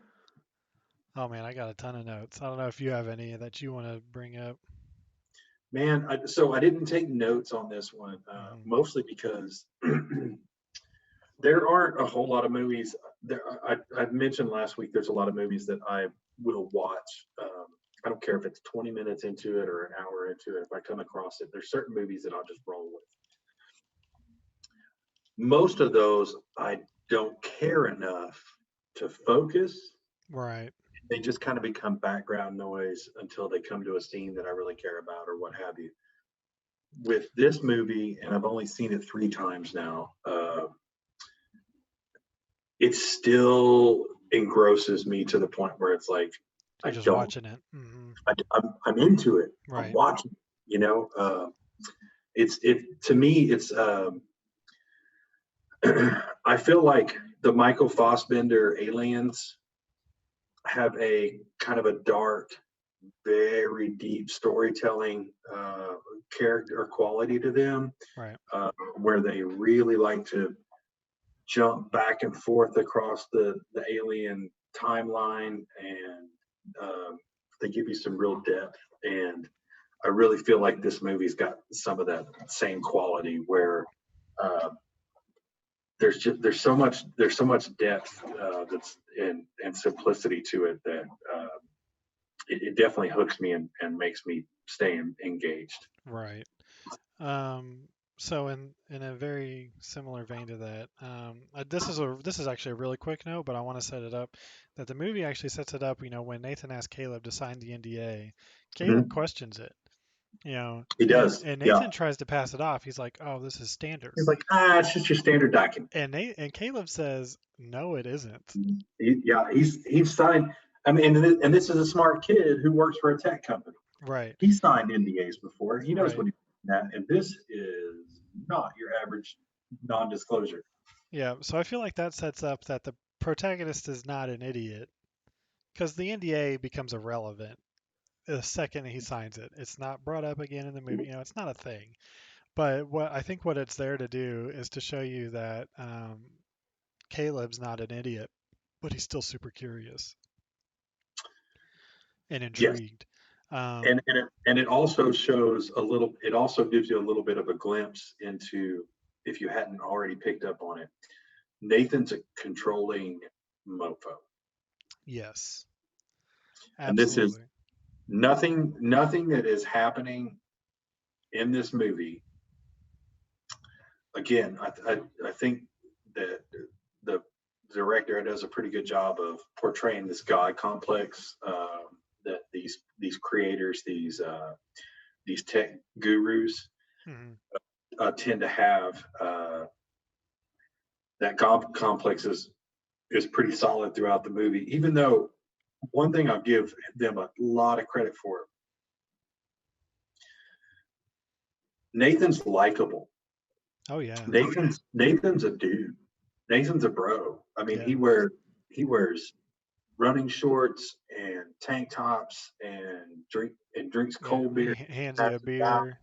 Oh man, I got a ton of notes. I don't know if you have any that you want to bring up. Man, so I didn't take notes on this one, Hmm. mostly because there aren't a whole lot of movies. I mentioned last week there's a lot of movies that I will watch. I don't care if it's 20 minutes into it or an hour into it. If I come across it, there's certain movies that I'll just roll with. Most of those I don't care enough to focus. Right. They just kind of become background noise until they come to a scene that I really care about or what have you. With this movie, and I've only seen it 3 times now, it still engrosses me to the point where it's like You're I just don't. watching it. Hmm. I'm into it. I'm Right. watching. You know, it to me. It's I feel like the Michael Fassbender aliens have a kind of a dark, very deep storytelling character or quality to them, Right. where they really like to jump back and forth across the alien timeline, and they give you some real depth. And I really feel like this movie's got some of that same quality where uh, there's so much depth that's and simplicity to it that it definitely hooks me and makes me stay engaged. Right. Um, so in a very similar vein to that, this is actually a really quick note, but I want to set it up that the movie actually sets it up. When Nathan asked Caleb to sign the NDA, Caleb Mhm. questions it. He does, And yeah. Nathan tries to pass it off. He's like, "Oh, this is standard." He's like, it's just your standard document. And Caleb says, "No, it isn't." He's signed. I mean, and this is a smart kid who works for a tech company. Right. He signed NDAs before. He knows Right. what he's doing that, and this is not your average non-disclosure. Yeah. So I feel like that sets up that the protagonist is not an idiot because the NDA becomes irrelevant the second he signs it. It's not brought up again in the movie. It's not a thing. But what it's there to do is to show you that Caleb's not an idiot, but he's still super curious and Yes, intrigued. and it also shows a little. It also gives you a little bit of a glimpse into, if you hadn't already picked up on it, Nathan's a controlling mofo, Yes, and this is absolutely. nothing that is happening in this movie. Again, I think that the director does a pretty good job of portraying this god complex that these creators, these tech gurus Hmm. tend to have. That complex is pretty solid throughout the movie, even though one thing I'll give them a lot of credit for. Nathan's likable. Oh yeah. Nathan's a dude. Nathan's a bro. I mean, Yeah. he wears running shorts and tank tops and drinks cold beer. He hands you a beer.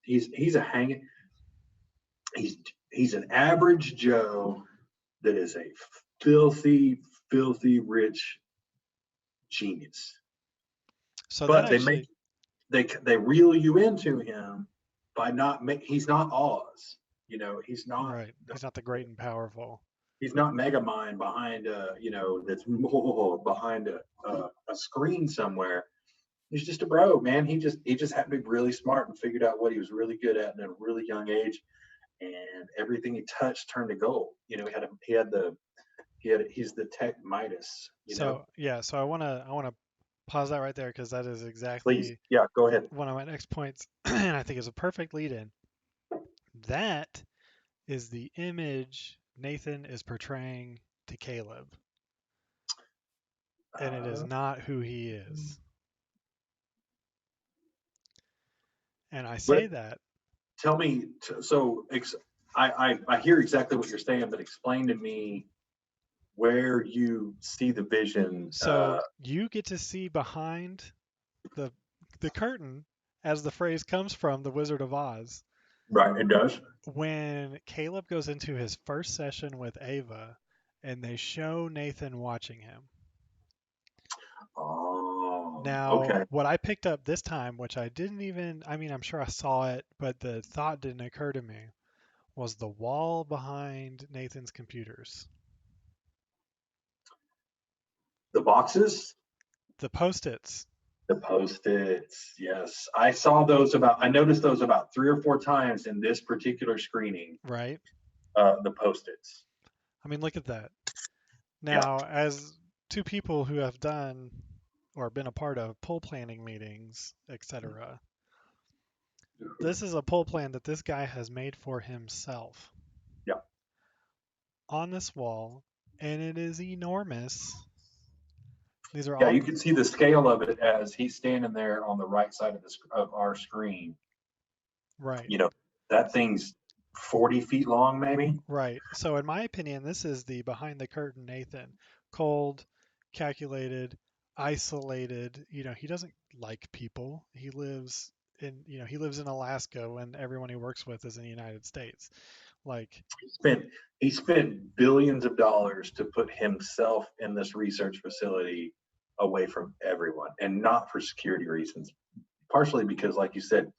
He's a hanging. He's an average Joe that is a filthy rich genius. So But that actually, they reel you into him by he's not Oz. You know, he's not right. He's not the great and powerful. he's not Megamind behind that's behind a screen somewhere. He's just a bro, man. He just happened to be really smart and figured out what he was really good at in a really young age, and everything he touched turned to gold. You know, he's the tech Midas. So yeah, so I wanna pause that right there because that is Please, exactly yeah, go ahead. one of my next points, and I think is a perfect lead in. That is the image Nathan is portraying to Caleb, and it is not who he is. And I say But that. tell me, I hear exactly what you're saying, but explain to me where you see the vision. So you get to see behind the curtain as the phrase comes from the Wizard of Oz. Right, it does. When Caleb goes into his first session with Ava and they show Nathan watching him. Oh, Now, okay. what I picked up this time, which I didn't even, I mean, I'm sure I saw it, but the thought didn't occur to me, was the wall behind Nathan's computers. The boxes, The Post-its. the Post-its. Yes, I noticed those about 3 or 4 times in this particular screening. Right? The Post-its. I mean, look at that. Yeah. Now, as two people who have done or been a part of poll planning meetings, etc., this is a poll plan that this guy has made for himself. Yeah. On this wall, and it is enormous. These are Yeah, all you can see the scale of it as he's standing there on the right side of our screen. right. You know, that thing's 40 feet long, maybe. Right. So in my opinion, this is the behind the curtain Nathan. Cold, calculated, isolated. He doesn't like people. He lives in Alaska when everyone he works with is in the United States. Like, He spent billions of dollars to put himself in this research facility away from everyone, and not for security reasons. Partially because, like you said,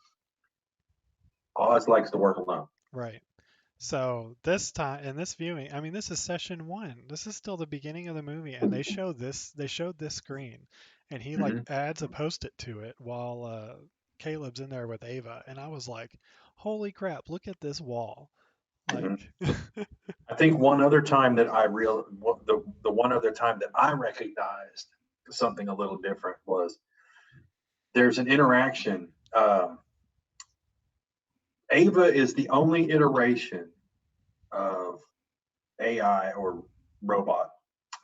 Oz likes to work alone. right. So this time in this viewing, I mean, this is session one. This is still the beginning of the movie, and they showed this screen, and he like Mhm. adds a post-it to it while Caleb's in there with Ava, and I was like, holy crap, look at this wall. Like, Mhm. I think one other time that the one other time that I recognized something a little different was there's an interaction. Ava is the only iteration of AI or robot,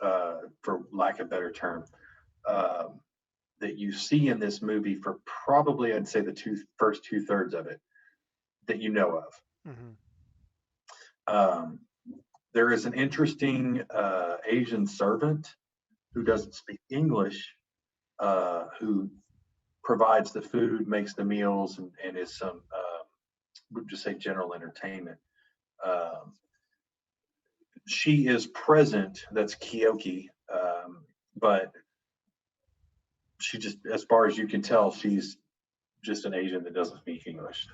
for lack of a better term, um, that you see in this movie for probably, I'd say, the first 2/3 of it that you know of. mhm, Um, there is an interesting Asian servant who doesn't speak English, who provides the food, makes the meals, and is some, we'll just say, general entertainment. Um, she is present. That's Kyoki, but she just, as far as you can tell, she's just an Asian that doesn't speak English.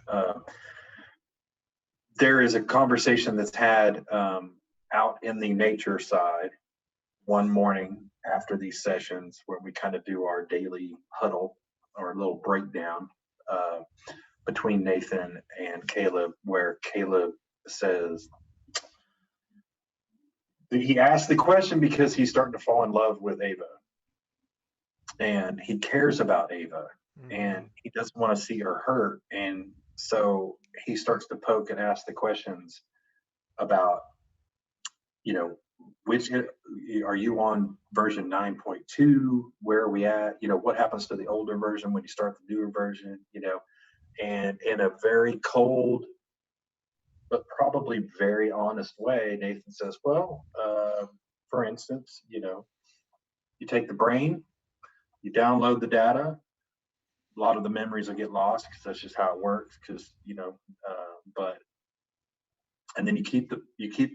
There is a conversation that's had out in the nature side one morning after these sessions where we kind of do our daily huddle or little breakdown uh, between Nathan and Caleb, where Caleb says, he asked the question because he's starting to fall in love with Ava and he cares about Ava and mhm. he doesn't want to see her hurt. And so he starts to poke and ask the questions about, which are you on version 9.2? Where are we at? What happens to the older version when you start the newer version? And in a very cold but probably very honest way, Nathan says, well, for instance, you take the brain, you download the data. A lot of the memories will get lost because that's just how it works. Because but and then you keep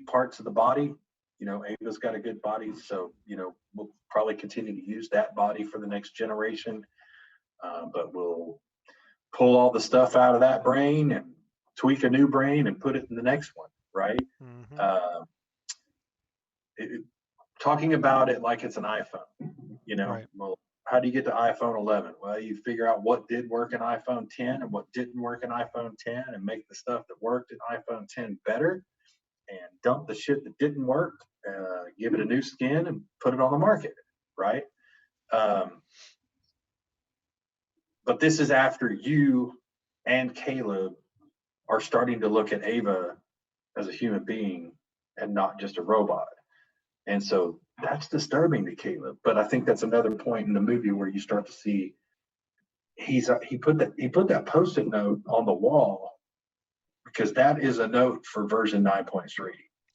parts of the body. Ava's got a good body, so we'll probably continue to use that body for the next generation. But we'll pull all the stuff out of that brain and tweak a new brain and put it in the next one, right? Mm-hmm. Talking about it like it's an iPhone, Right. Well, how do you get to iPhone 11? Well, you figure out what did work in iPhone 10 and what didn't work in iPhone 10 and make the stuff that worked in iPhone 10 better and dump the shit that didn't work, give it a new skin and put it on the market, right? But this is after you and Caleb are starting to look at Ava as a human being and not just a robot. And so that's disturbing to Caleb. But I think that's another point in the movie where you start to see he put that Post-it note on the wall because that is a note for version 9.3.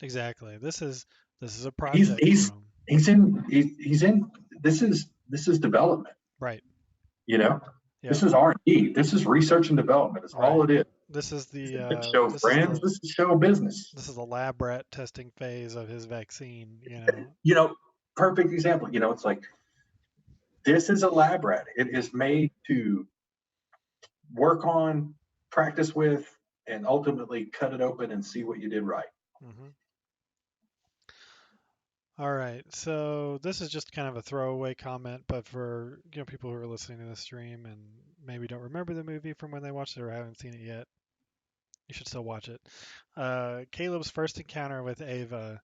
Exactly. This is a He's project he's for him. he's in this is development. Right. This Yep. is R&D. This is research and development. It's all it is. This is the Show friends. This is show business. This is the lab rat testing phase of his vaccine. Perfect example. It's like this is a lab rat. It is made to work on, practice with, and ultimately cut it open and see what you did right. Mm-hmm. All right, so this is just kind of a throwaway comment, but for people who are listening to the stream and maybe don't remember the movie from when they watched it or haven't seen it yet, you should still watch it. Caleb's first encounter with Ava,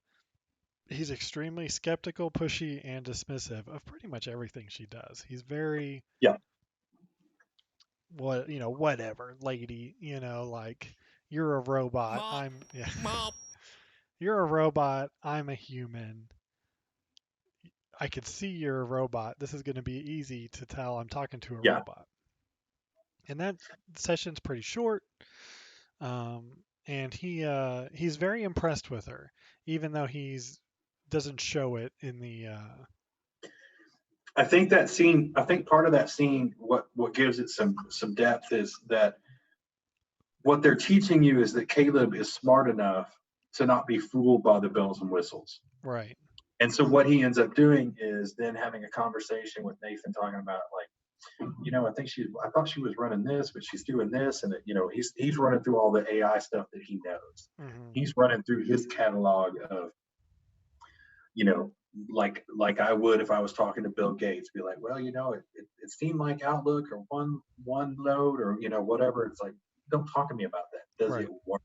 he's extremely skeptical, pushy, and dismissive of pretty much everything she does. He's very whatever, lady, like you're a robot. Mom. You're a robot. I'm a human. I could see you're a robot. This is going to be easy to tell I'm talking to a robot. And that session's pretty short. And he's very impressed with her, even though doesn't show it in the. I think part of that scene, what gives it some depth is that what they're teaching you is that Caleb is smart enough to not be fooled by the bells and whistles. Right. And so what he ends up doing is then having a conversation with Nathan, talking about like, I thought she was running this, but she's doing this, and he's running through all the AI stuff that he knows. Mm-hmm. He's running through his catalog of, like I would if I was talking to Bill Gates, be like, well, it seemed like Outlook or OneNote or whatever. It's like, don't talk to me about that. Does it work?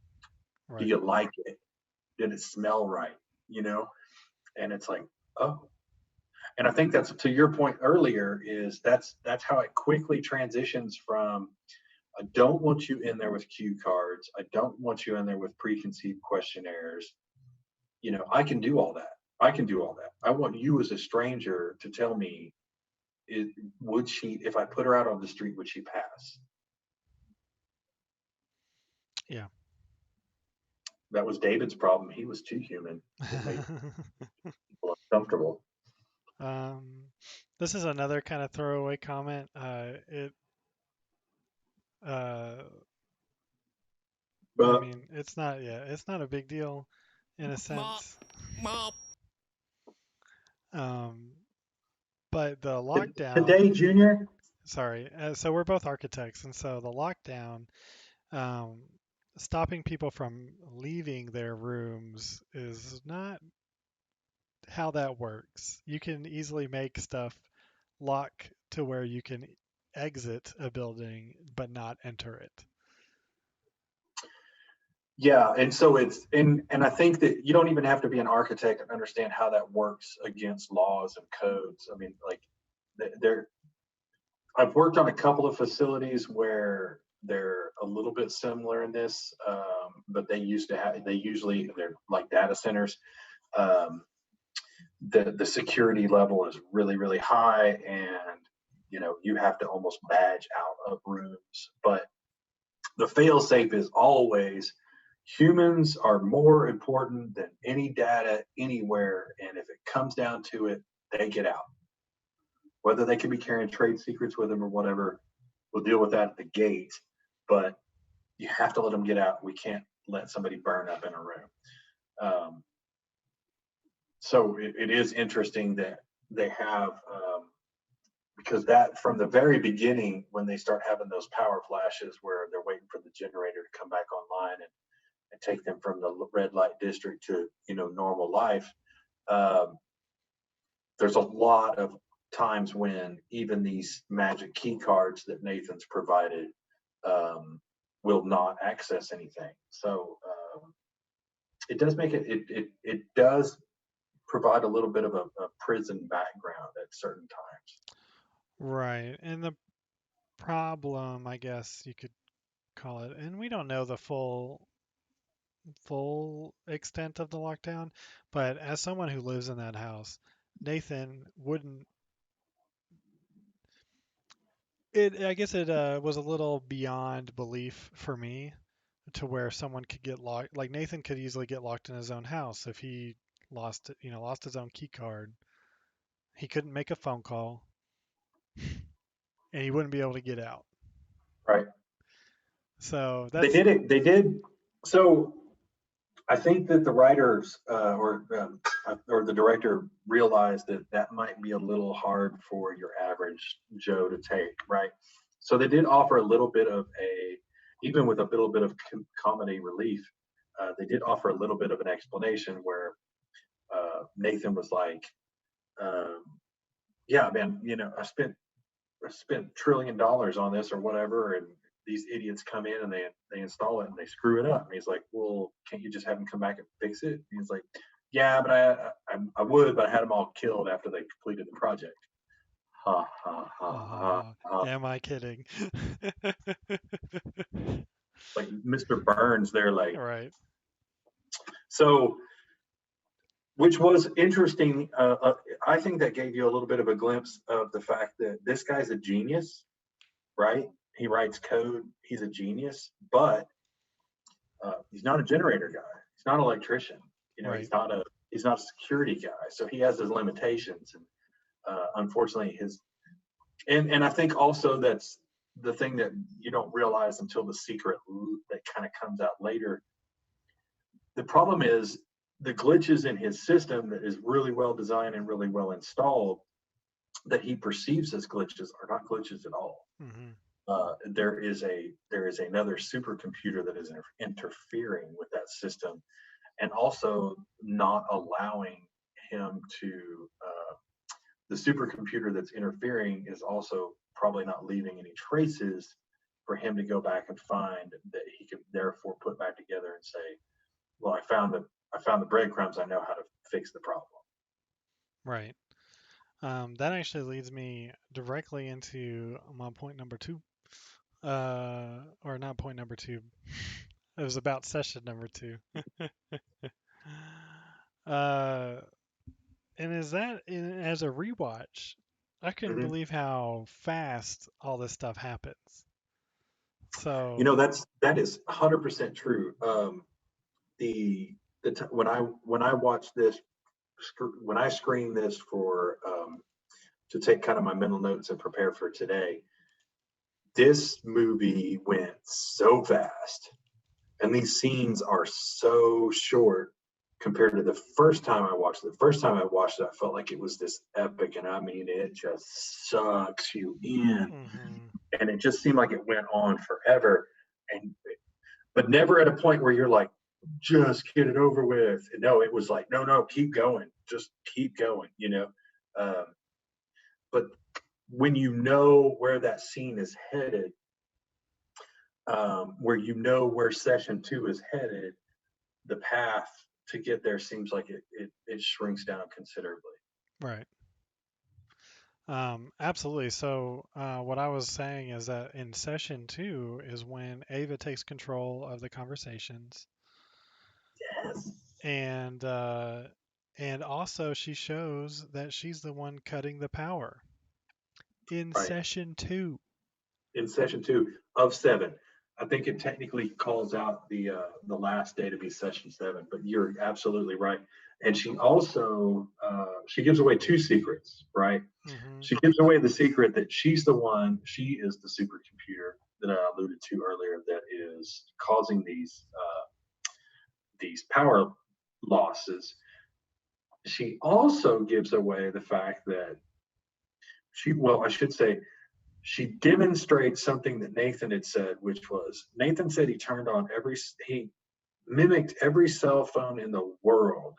Right. Do you like it? Did it smell right? And it's like, oh. And I think that's, to your point earlier, is that's how it quickly transitions from, I don't want you in there with cue cards. I don't want you in there with preconceived questionnaires. I can do all that. I want you as a stranger to tell me, would she, if I put her out on the street, would she pass? Yeah. That was David's problem. He was too human. It made people uncomfortable. This is another kind of throwaway comment. I mean, it's not a big deal in a sense. But the lockdown today, Junior. Sorry. So we're both architects, and so the lockdown, stopping people from leaving their rooms is not how that works. You can easily make stuff lock to where you can exit a building but not enter it. Yeah, and so and I think that you don't even have to be an architect and understand how that works against laws and codes. I mean, like I've worked on a couple of facilities where they're a little bit similar in this, but they're like data centers. the security level is really, really high, and you have to almost badge out of rooms. But the fail safe is always humans are more important than any data anywhere, and if it comes down to it, they get out. Whether they can be carrying trade secrets with them or whatever, we'll deal with that at the gate. But you have to let them get out. We can't let somebody burn up in a room. So it is interesting that they have, because that from the very beginning, when they start having those power flashes where they're waiting for the generator to come back online and take them from the red light district to normal life, there's a lot of times when even these magic key cards that Nathan's provided will not access anything. So it does make it does provide a little bit of a prison background at certain times. Right. And the problem, I guess you could call it, and we don't know the full extent of the lockdown, but as someone who lives in that house, Nathan wouldn't I guess it was a little beyond belief for me to where someone could get locked. Like Nathan could easily get locked in his own house if he lost his own key card. He couldn't make a phone call, and he wouldn't be able to get out. Right. So They did it. They did. So I think that the writers or the director realized that that might be a little hard for your average Joe to take, right? So they did offer a little bit of even with a little bit of comedy relief, they did offer a little bit of an explanation where Nathan was like, "Yeah, man, I spent $1 trillion on this or whatever, and these idiots come in and they install it and they screw it up." And he's like, "Well, can't you just have them come back and fix it?" And he's like, "Yeah, but I would, but I had them all killed after they completed the project." Ha ha ha ha. Am I kidding? Like Mr. Burns there, like. Right. So, which was interesting. I think that gave you a little bit of a glimpse of the fact that this guy's a genius, right? He writes code. He's a genius, but he's not a generator guy. He's not an electrician. Right. He's not a security guy. So he has his limitations, and unfortunately, and I think also that's the thing that you don't realize until the secret that kind of comes out later. The problem is the glitches in his system that is really well designed and really well installed that he perceives as glitches are not glitches at all. Mm-hmm. There is another supercomputer that is interfering with that system, and also not allowing him to. The supercomputer that's interfering is also probably not leaving any traces for him to go back and find that he could therefore put back together and say, "Well, I found the breadcrumbs. I know how to fix the problem." Right. That actually leads me directly into my point number 2. Or not point number 2. It was about session number 2. And is that as a rewatch, I couldn't believe how fast all this stuff happens. So that is 100% true. When I watched this, when I screened this for to take kind of my mental notes and prepare for today, this movie went so fast, and these scenes are so short compared to the first time I watched it. The first time I watched it, I felt like it was this epic, and I mean, it just sucks you in, and it just seemed like it went on forever, but never at a point where you're like, just get it over with. No, it was like, no, keep going, just keep going, but when you know where that scene is headed, where session 2 is headed, the path to get there seems like it shrinks down considerably. Right. Absolutely. So what I was saying is that in session 2 is when Ava takes control of the conversations. Yes. And And also, she shows that she's the one cutting the power in Right. session 2. In session 2 of 7. I think it technically calls out the last day to be session 7, but you're absolutely right. And she also she gives away 2 secrets, right? Mm-hmm. She gives away the secret that she's the one, she is the supercomputer that I alluded to earlier that is causing these power losses. She also gives away the fact that I should say, she demonstrates something that Nathan had said, which was Nathan said he mimicked every cell phone in the world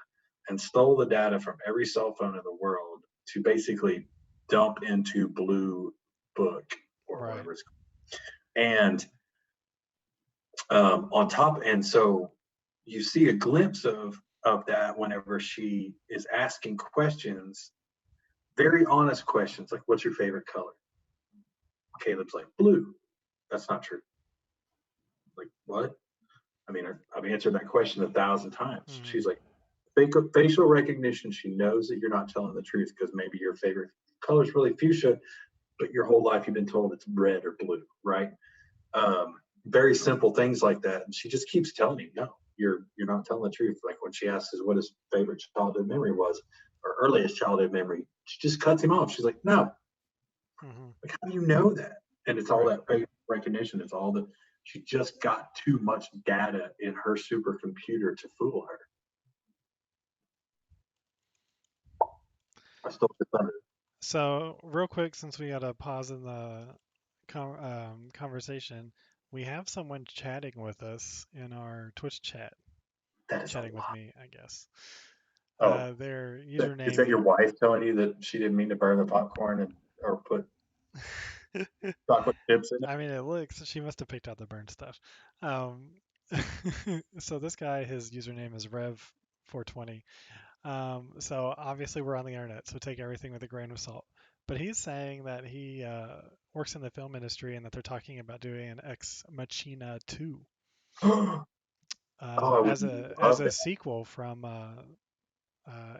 and stole the data from every cell phone in the world to basically dump into Blue Book or Right. whatever it's called. And on top, and so you see a glimpse of that whenever she is asking questions, very honest questions, like, "What's your favorite color?" Caleb's like, "Blue." That's not true. Like, what? I mean, I've answered that question 1,000 times. Mm-hmm. She's like, facial recognition. She knows that you're not telling the truth because maybe your favorite color is really fuchsia, but your whole life you've been told it's red or blue, right? Very simple things like that. And she just keeps telling him, no, you're not telling the truth. Like when she asks us what his favorite childhood memory was, or earliest childhood memory, she just cuts him off. She's like, no. Mm-hmm. Like, how do you know that? And it's all Right. that facial recognition. It's all that she just got too much data in her supercomputer to fool her. I stole the thunder. So, real quick, since we got a pause in the conversation, we have someone chatting with us in our Twitch chat. That is Chatting a with lot. me, I guess. Oh, Their is that username. your wife telling you that she didn't mean to burn the popcorn or put chocolate chips in it? I mean, it looks. She must have picked out the burnt stuff. Um, so this guy, his username is Rev420. So obviously we're on the internet, so take everything with a grain of salt. But he's saying that he works in the film industry and that they're talking about doing an Ex Machina 2 Oh, I would as a love that. sequel from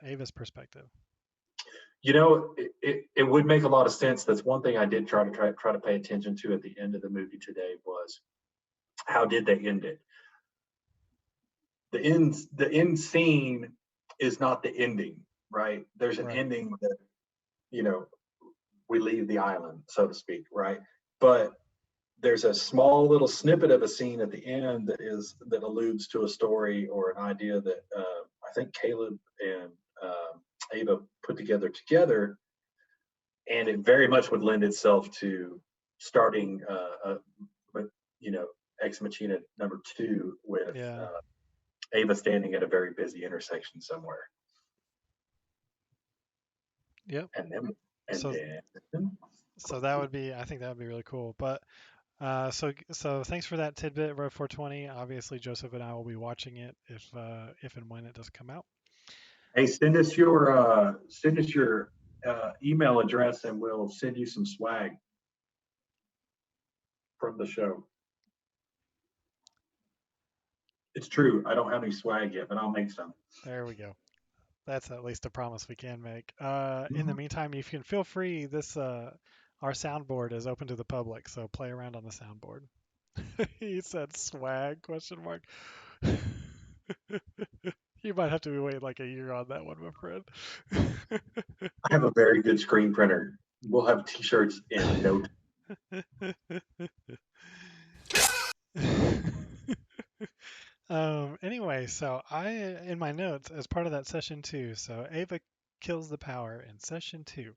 Ava's perspective. You know, it would make a lot of sense. That's one thing I did try to pay attention to at the end of the movie today was how did they end it? The end scene is not the ending, right? There's an Right. ending that, you know, we leave the island, so to speak, right? But there's a small little snippet of a scene at the end that alludes to a story or an idea that I think Caleb and Ava put together, and it very much would lend itself to starting, you know, Ex Machina #2 with Yeah. Ava standing at a very busy intersection somewhere, Yep. and then So that would be. I think that would be really cool. But so thanks for that tidbit, Rev420. Obviously, Joseph and I will be watching it if and when it does come out. hey, send us your email address, and we'll send you some swag from the show. It's true. I don't have any swag yet, but I'll make some. There we go. That's at least a promise we can make. In the meantime, you can feel free. Our soundboard is open to the public, so play around on the soundboard. He said swag question mark. You might have to wait like a year on that one, my friend. I have a very good screen printer. We'll have t-shirts in no time. Anyway, so in my notes, as part of that session 2, so Ava kills the power in session 2,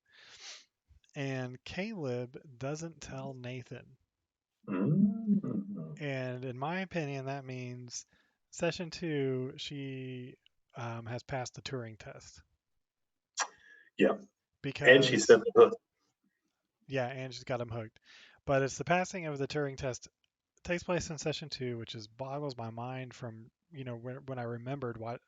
and Caleb doesn't tell Nathan. Mm-hmm. And in my opinion, that means session 2, she has passed the Turing test. Yeah. Because, and she said, yeah, and she's got him hooked. But it's the passing of the Turing test takes place in session 2, which is boggles my mind from when I remembered what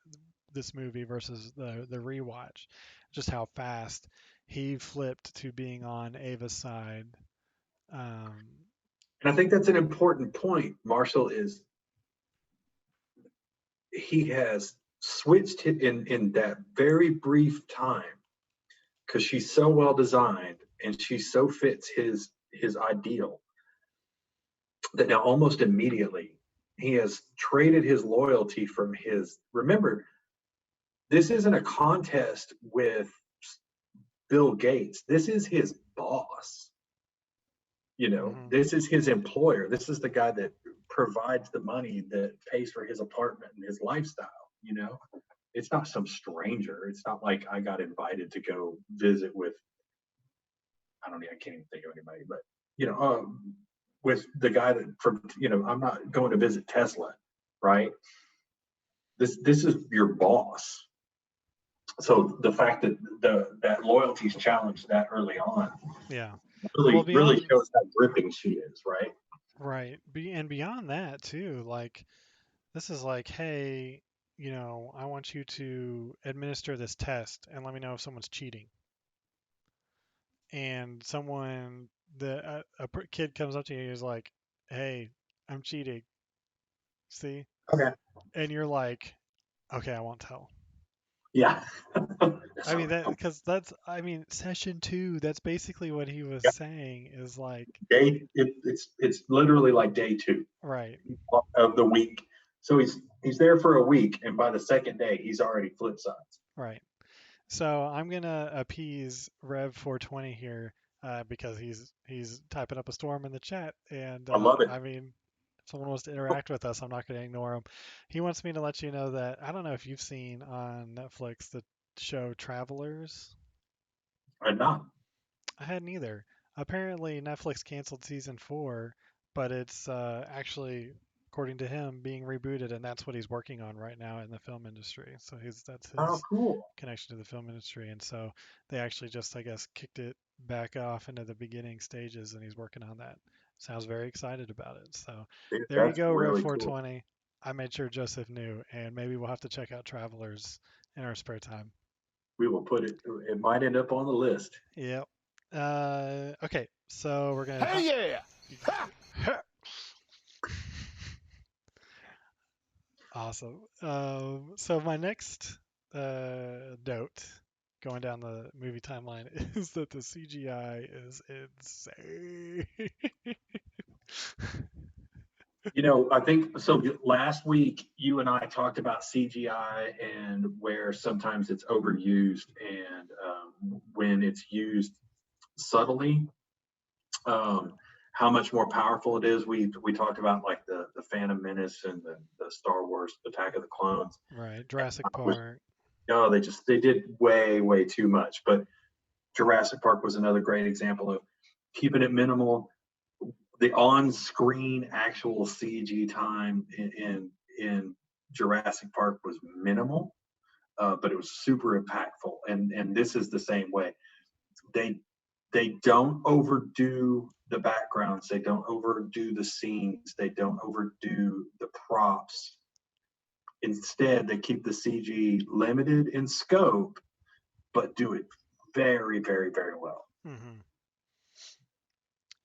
this movie versus the rewatch, just how fast he flipped to being on Ava's side. And I think that's an important point, Marshall, is he has switched it in that very brief time because she's so well designed and she so fits his ideal that now almost immediately he has traded his loyalty from his. Remember, this isn't a contest with Bill Gates. This is his boss. This is his employer. This is the guy that provides the money that pays for his apartment and his lifestyle. It's not some stranger. It's not like I got invited to go visit with, I can't even think of anybody, but with the guy that I'm not going to visit Tesla, right? This is your boss. So the fact that that loyalty's challenged that early on, Yeah. really shows how gripping she is, right? Right. And beyond that too, like this is like, hey, I want you to administer this test and let me know if someone's cheating. And kid comes up to you and is like, hey, I'm cheating. See? Okay. And you're like, okay, I won't tell. Yeah. I mean session 2, that's basically what he was saying is like it's literally like day 2 right of the week. So he's there for a week, and by the second day he's already flip sides. right. So I'm gonna appease Rev 420 here because he's typing up a storm in the chat, and I love it. I mean, if someone wants to interact with us, I'm not gonna ignore him. He wants me to let you know that I don't know if you've seen on Netflix the show Travelers. I'm not. I hadn't either. Apparently, Netflix canceled season 4, but it's actually, according to him, being rebooted, and that's what he's working on right now in the film industry. So that's Oh, his cool. connection to the film industry, and so they actually just, I guess, kicked it back off into the beginning stages, and he's working on that. Sounds very excited about it. So there you That's go, Rev really 420. Cool. I made sure Joseph knew, and maybe we'll have to check out Travelers in our spare time. We will put it. It might end up on the list. Yep. Okay, so we're gonna. Hell yeah! Awesome. So my next note going down the movie timeline is that the CGI is insane. I think so. Last week, you and I talked about CGI and where sometimes it's overused, and when it's used subtly, how much more powerful it is. We talked about like the Phantom Menace and the Star Wars Attack of the Clones. Right, Jurassic Park. No, they did way too much. But Jurassic Park was another great example of keeping it minimal. The on-screen actual CG time in Jurassic Park was minimal, but it was super impactful. And this is the same way. They don't overdo the backgrounds. They don't overdo the scenes. They don't overdo the props. Instead, they keep the CG limited in scope, but do it very well. Mm-hmm.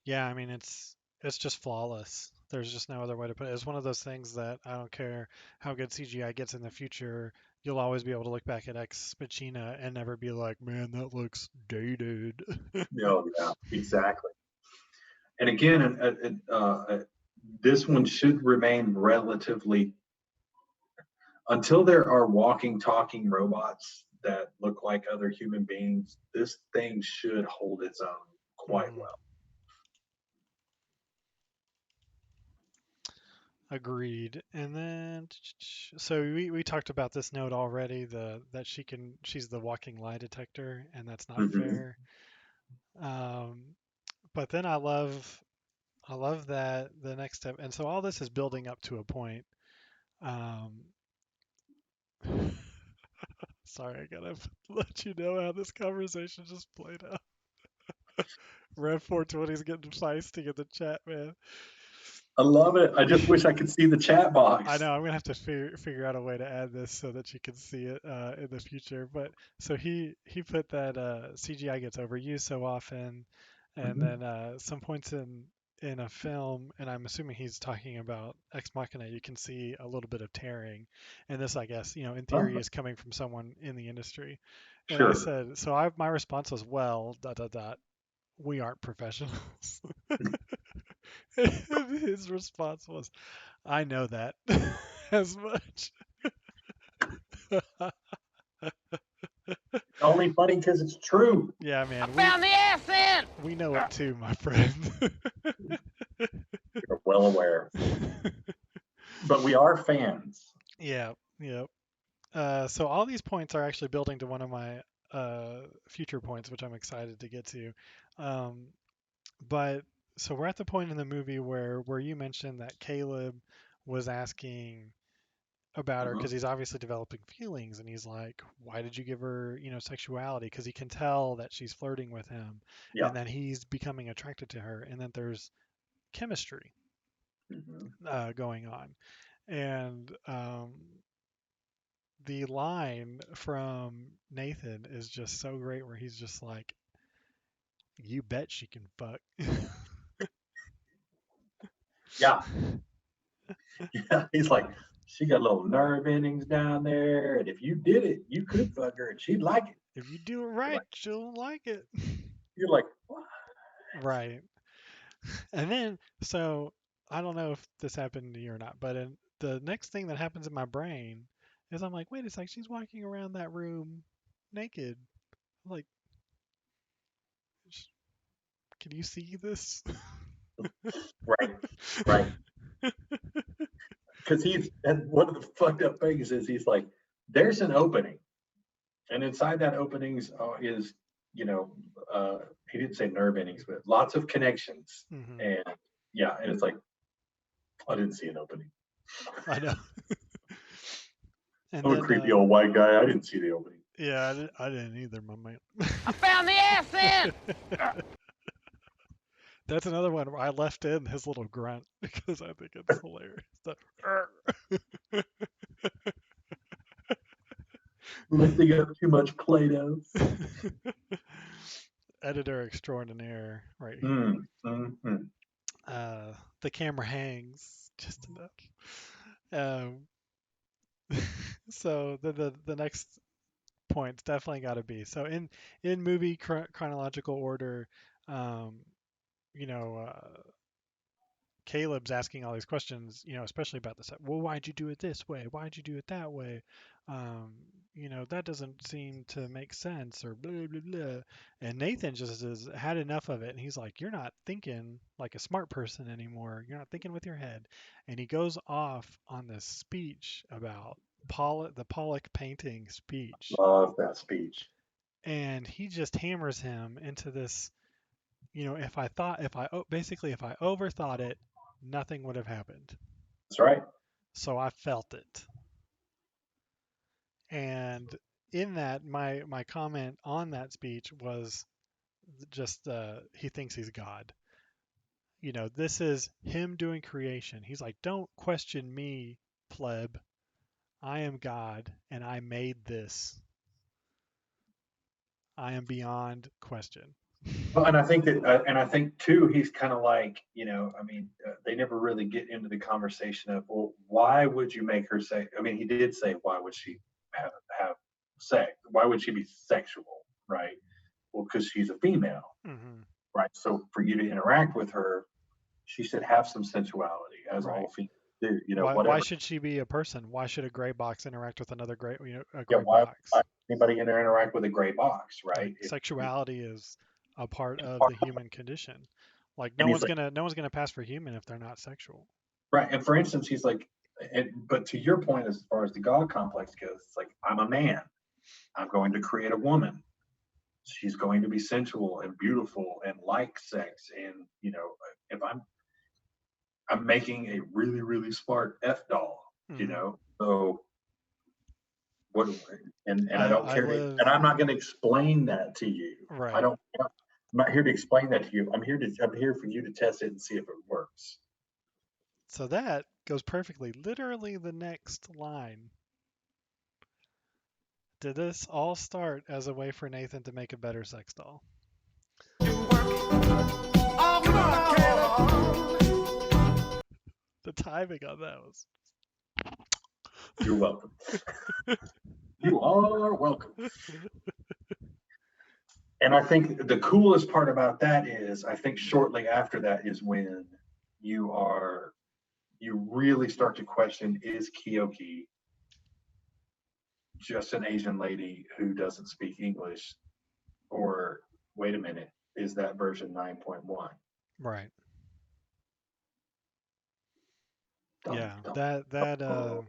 Yeah, I mean it's just flawless. There's just no other way to put it. It's one of those things that I don't care how good CGI gets in the future, you'll always be able to look back at Ex Machina and never be like, man, that looks dated. No, yeah, exactly. And again, this one should remain relatively until there are walking, talking robots that look like other human beings. This thing should hold its own quite well. Agreed. And then, so we talked about this note already, that she's the walking lie detector, and that's not fair. But then I love that the next step, and so all this is building up to a point. Sorry, I gotta let you know how this conversation just played out. Rev 420 is getting feisty in the chat, man. I love it. I just wish I could see the chat box. I know. I'm gonna have to figure out a way to add this so that you can see it in the future. But so he put that CGI gets overused so often, and then some points in in a film, and I'm assuming he's talking about Ex Machina, you can see a little bit of tearing. And this, I guess, in theory, is coming from someone in the industry. And I Sure. said, my response was, well, dot, dot, dot, we aren't professionals. And his response was, I know that as much. It's only funny because it's true. Yeah, man. I found the accent. We know it too, my friend. You're well aware. But we are fans. Yeah, yeah. So all these points are actually building to one of my future points, which I'm excited to get to. But so we're at the point in the movie where you mentioned that Caleb was asking about her because he's obviously developing feelings, and he's like, why did you give her sexuality? Because he can tell that she's flirting with him, Yeah. and that he's becoming attracted to her, and that there's chemistry going on. And the line from Nathan is just so great, where he's just like, you bet she can fuck. Yeah. Yeah. He's like, she got little nerve endings down there, and if you did it, you could fuck her, and she'd like it. If you do it right, she'll like it. You're like, what? Right. And then, so I don't know if this happened to you or not, but the next thing that happens in my brain is I'm like, wait a sec, she's walking around that room naked. Like, can you see this? Right. Because and one of the fucked up things is he's like, there's an opening, and inside that opening is he didn't say nerve endings, but lots of connections. Mm-hmm. And yeah, and it's like, I didn't see an opening. I know. And I'm a creepy old white guy. I didn't see the opening. Yeah, I didn't either, my man. I found the accent. That's another one where I left in his little grunt because I think it's hilarious. Lifting up too much Play-Doh. Editor extraordinaire, right here. The camera hangs just enough. So the next point's definitely got to be, so in movie chronological order, you know, Caleb's asking all these questions, especially about this. Well, why'd you do it this way? Why'd you do it that way? That doesn't seem to make sense, or blah, blah, blah. And Nathan just has had enough of it. And he's like, you're not thinking like a smart person anymore. You're not thinking with your head. And he goes off on this speech about the Pollock painting speech. Love that speech. And he just hammers him into this, if I overthought it, nothing would have happened. That's right. So I felt it. And in that, my comment on that speech was just he thinks he's God. This is him doing creation. He's like, don't question me, pleb. I am God, and I made this. I am beyond question. Well, and I think that, and I think too, he's kind of like, they never really get into the conversation of, well, why would you make her say? I mean, he did say, why would she have sex? Why would she be sexual, right? Well, because she's a female, right? So for you to interact with her, she should have some sensuality, as all females do. Why should she be a person? Why should a gray box interact with another gray, why box? Anybody interact with a gray box, right? Sexuality is a part of the human condition. Like no one's gonna pass for human if they're not sexual. Right. And for instance, he's like, but to your point, as far as the God complex goes, it's like, I'm a man. I'm going to create a woman. She's going to be sensual and beautiful and like sex. And if I'm making a really, really smart F doll, so what? And I don't care. And I'm not going to explain that to you. Right. I'm not here to explain that to you. I'm here for you to test it and see if it works. So that goes perfectly. Literally the next line. Did this all start as a way for Nathan to make a better sex doll? You work all The timing on that was. You're welcome. You are welcome. And I think the coolest part about that is, I think shortly after that is when you really start to question, is Kiyoki just an Asian lady who doesn't speak English? Or wait a minute, is that version 9.1? Right. Dum, Yeah. dum. That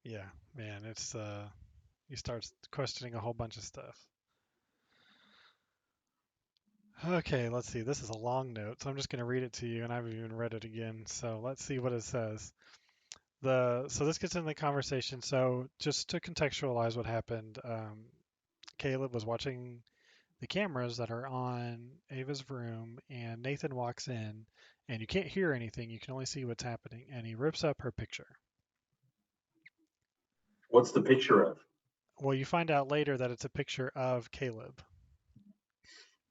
yeah, man, it's you start questioning a whole bunch of stuff. Okay, let's see. This is a long note, so I'm just going to read it to you, and I haven't even read it again. So let's see what it says. So this gets into the conversation. So just to contextualize what happened, Caleb was watching the cameras that are on Ava's room, and Nathan walks in, and you can't hear anything. You can only see what's happening, and he rips up her picture. What's the picture of? Well, you find out later that it's a picture of Caleb.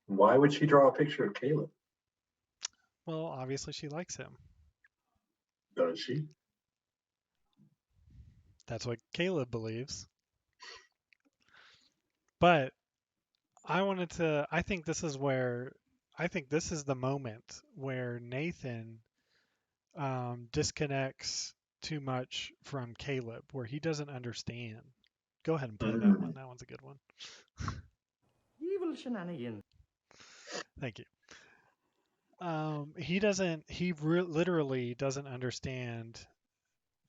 Why would she draw a picture of Caleb? Well, obviously she likes him. Does she? That's what Caleb believes. But I think this is the moment where Nathan disconnects too much from Caleb, where he doesn't understand. Go ahead and play that one. That one's a good one. Evil shenanigans. Thank you. He literally doesn't understand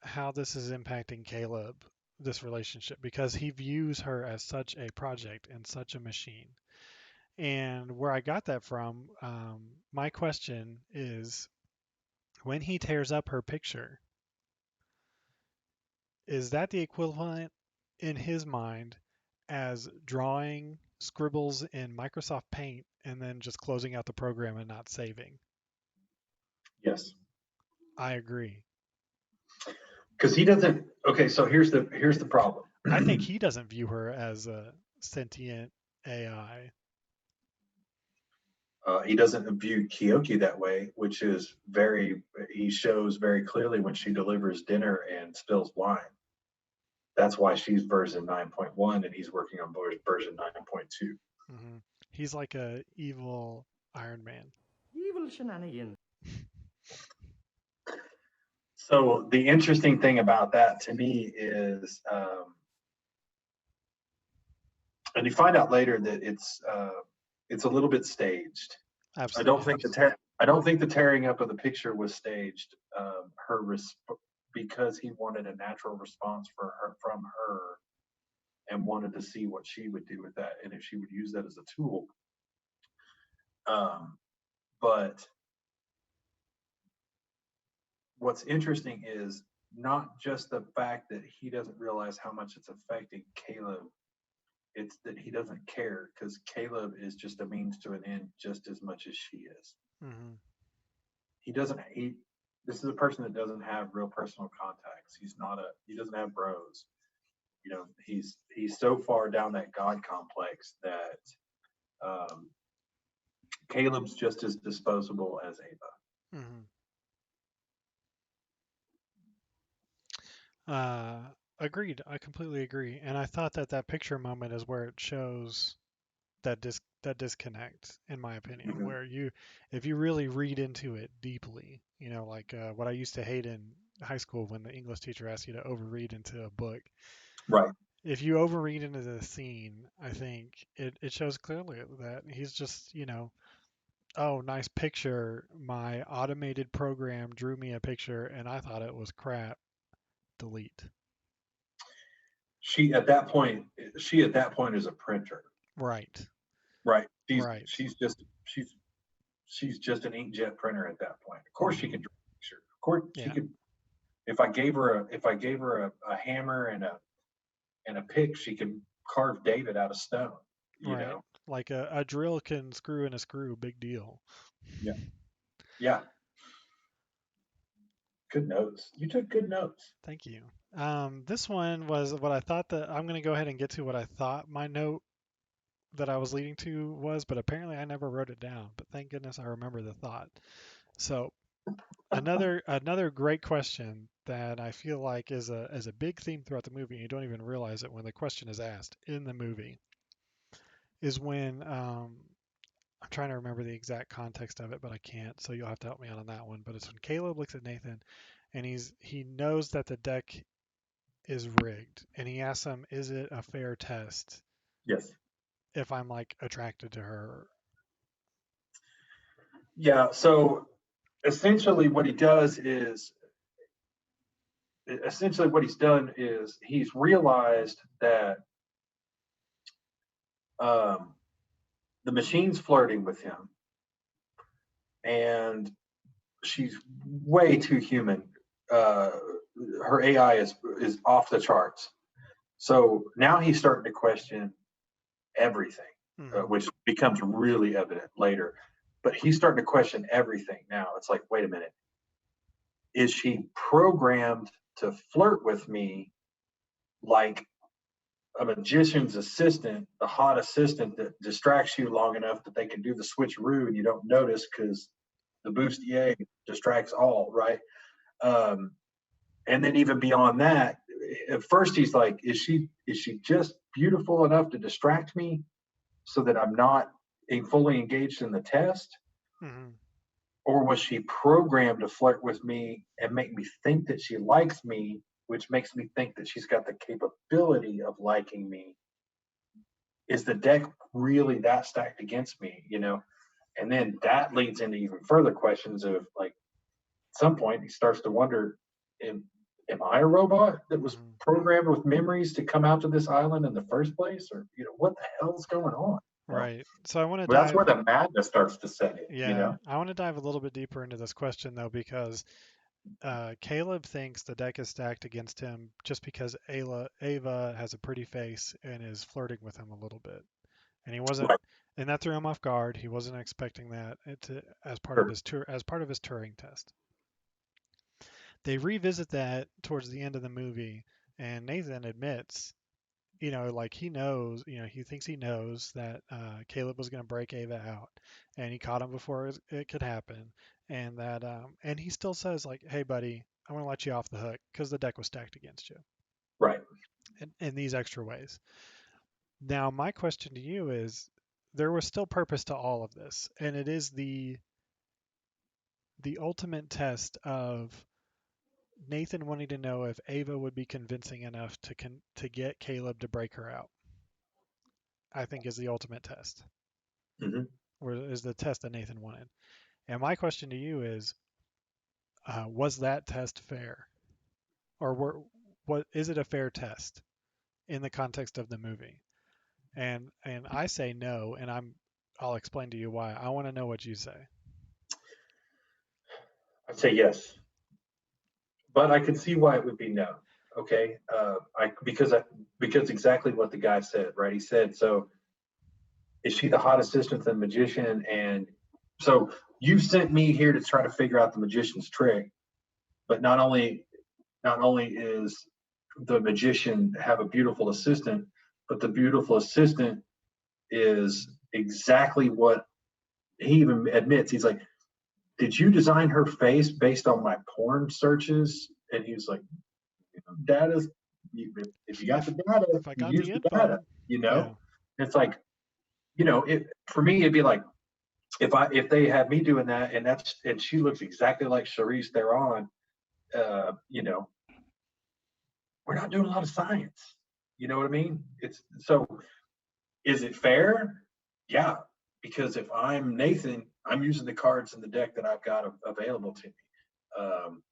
how this is impacting Caleb, this relationship, because he views her as such a project and such a machine. And where I got that from, my question is, when he tears up her picture, is that the equivalent in his mind as drawing scribbles in Microsoft Paint and then just closing out the program and not saving? Yes. I agree. Because he doesn't. Okay, so here's the problem. I think he doesn't view her as a sentient AI. He doesn't view Kiyoki that way, which is he shows very clearly when she delivers dinner and spills wine. That's why she's version 9.1 and he's working on version 9.2. Mm-hmm. He's like a evil Iron Man. Evil shenanigans. So the interesting thing about that to me is, and you find out later that it's a little bit staged. Absolutely. I don't think the tearing up of the picture was staged. Because he wanted a natural response from her, and wanted to see what she would do with that, and if she would use that as a tool. But what's interesting is not just the fact that he doesn't realize how much it's affecting Caleb. It's that he doesn't care, because Caleb is just a means to an end just as much as she is. Mm-hmm. This is a person that doesn't have real personal contacts. He doesn't have bros. He's so far down that God complex that Caleb's just as disposable as Ava. Mm-hmm. Agreed. I completely agree. And I thought that picture moment is where it shows that disconnect, in my opinion, Mm-hmm. where if you really read into it deeply, like what I used to hate in high school when the English teacher asked you to overread into a book. Right. If you overread into the scene, I think it shows clearly that he's just, oh, nice picture. My automated program drew me a picture and I thought it was crap. Delete. She at that point is a printer. Right. Right. Right. She's just an inkjet printer at that point. Of course she can draw a picture. Of course she could. If I gave her a hammer and a pick, she could carve David out of stone. You know. Like a drill can screw in a screw. Big deal. Yeah. Yeah. Good notes. You took good notes. Thank you. This one was what I thought that I'm going to go ahead and get to what I thought my note that I was leading to was, but apparently I never wrote it down. But thank goodness I remember the thought. So another great question that I feel like is a big theme throughout the movie, and you don't even realize it when the question is asked in the movie, is when I'm trying to remember the exact context of it, but I can't. So you'll have to help me out on that one. But it's when Caleb looks at Nathan, and he knows that the deck is rigged, and he asks him, "Is it a fair test Yes. if I'm like attracted to her?" Yeah. So essentially, what he does is essentially what he's done is he's realized that um, the machine's flirting with him, and she's way too human. Uh, Her AI is off the charts. So now he's starting to question everything, Mm-hmm. which becomes really evident later. But he's starting to question everything now. It's like, wait a minute, is she programmed to flirt with me like a magician's assistant, the hot assistant that distracts you long enough that they can do the switcheroo and you don't notice because the bustier distracts all, right? Um, and then even beyond that, at first he's like, is she just beautiful enough to distract me so that I'm not fully engaged in the test? Mm-hmm. Or was she programmed to flirt with me and make me think that she likes me, which makes me think that she's got the capability of liking me? Is the deck really that stacked against me? And then that leads into even further questions of like, at some point he starts to wonder, am I a robot that was Mm-hmm. programmed with memories to come out to this island in the first place? Or, what the hell's going on? Right. So I want to Well, that's dive. where the madness starts to set in. Yeah, I want to dive a little bit deeper into this question though, because Caleb thinks the deck is stacked against him just because Ava has a pretty face and is flirting with him a little bit, and he wasn't, Right. and that threw him off guard. He wasn't expecting that as part of Sure. his Turing test. They revisit that towards the end of the movie, and Nathan admits, like he knows, he thinks he knows that Caleb was going to break Ava out, and he caught him before it could happen, and that, and he still says like, "Hey, buddy, I'm going to let you off the hook because the deck was stacked against you Right. in these extra ways." Now, my question to you is, there was still purpose to all of this, and it is the ultimate test of Nathan wanting to know if Ava would be convincing enough to get Caleb to break her out. I think is the ultimate test, Mm-hmm. or is the test that Nathan wanted. And my question to you is, was that test fair, or what is it a fair test in the context of the movie? And I say no, and I'll explain to you why. I want to know what you say. I'd say yes, but I can see why it would be no. Okay, because exactly what the guy said, right? He said, "So is she the hot assistant to the magician?" And so you sent me here to try to figure out the magician's trick, but not only is the magician have a beautiful assistant, but the beautiful assistant is exactly what he even admits. He's like, "Did you design her face based on my porn searches?" And he's like, "Data's if you got the data, If I you got use the the data." info, yeah. It's like, for me, it'd be like if they had me doing that, and she looks exactly like Charisse Theron, uh, you know, we're not doing a lot of science. You know what I mean? It's so. Is it fair? Yeah, because if I'm Nathan, I'm using the cards in the deck that I've got available to me. Um,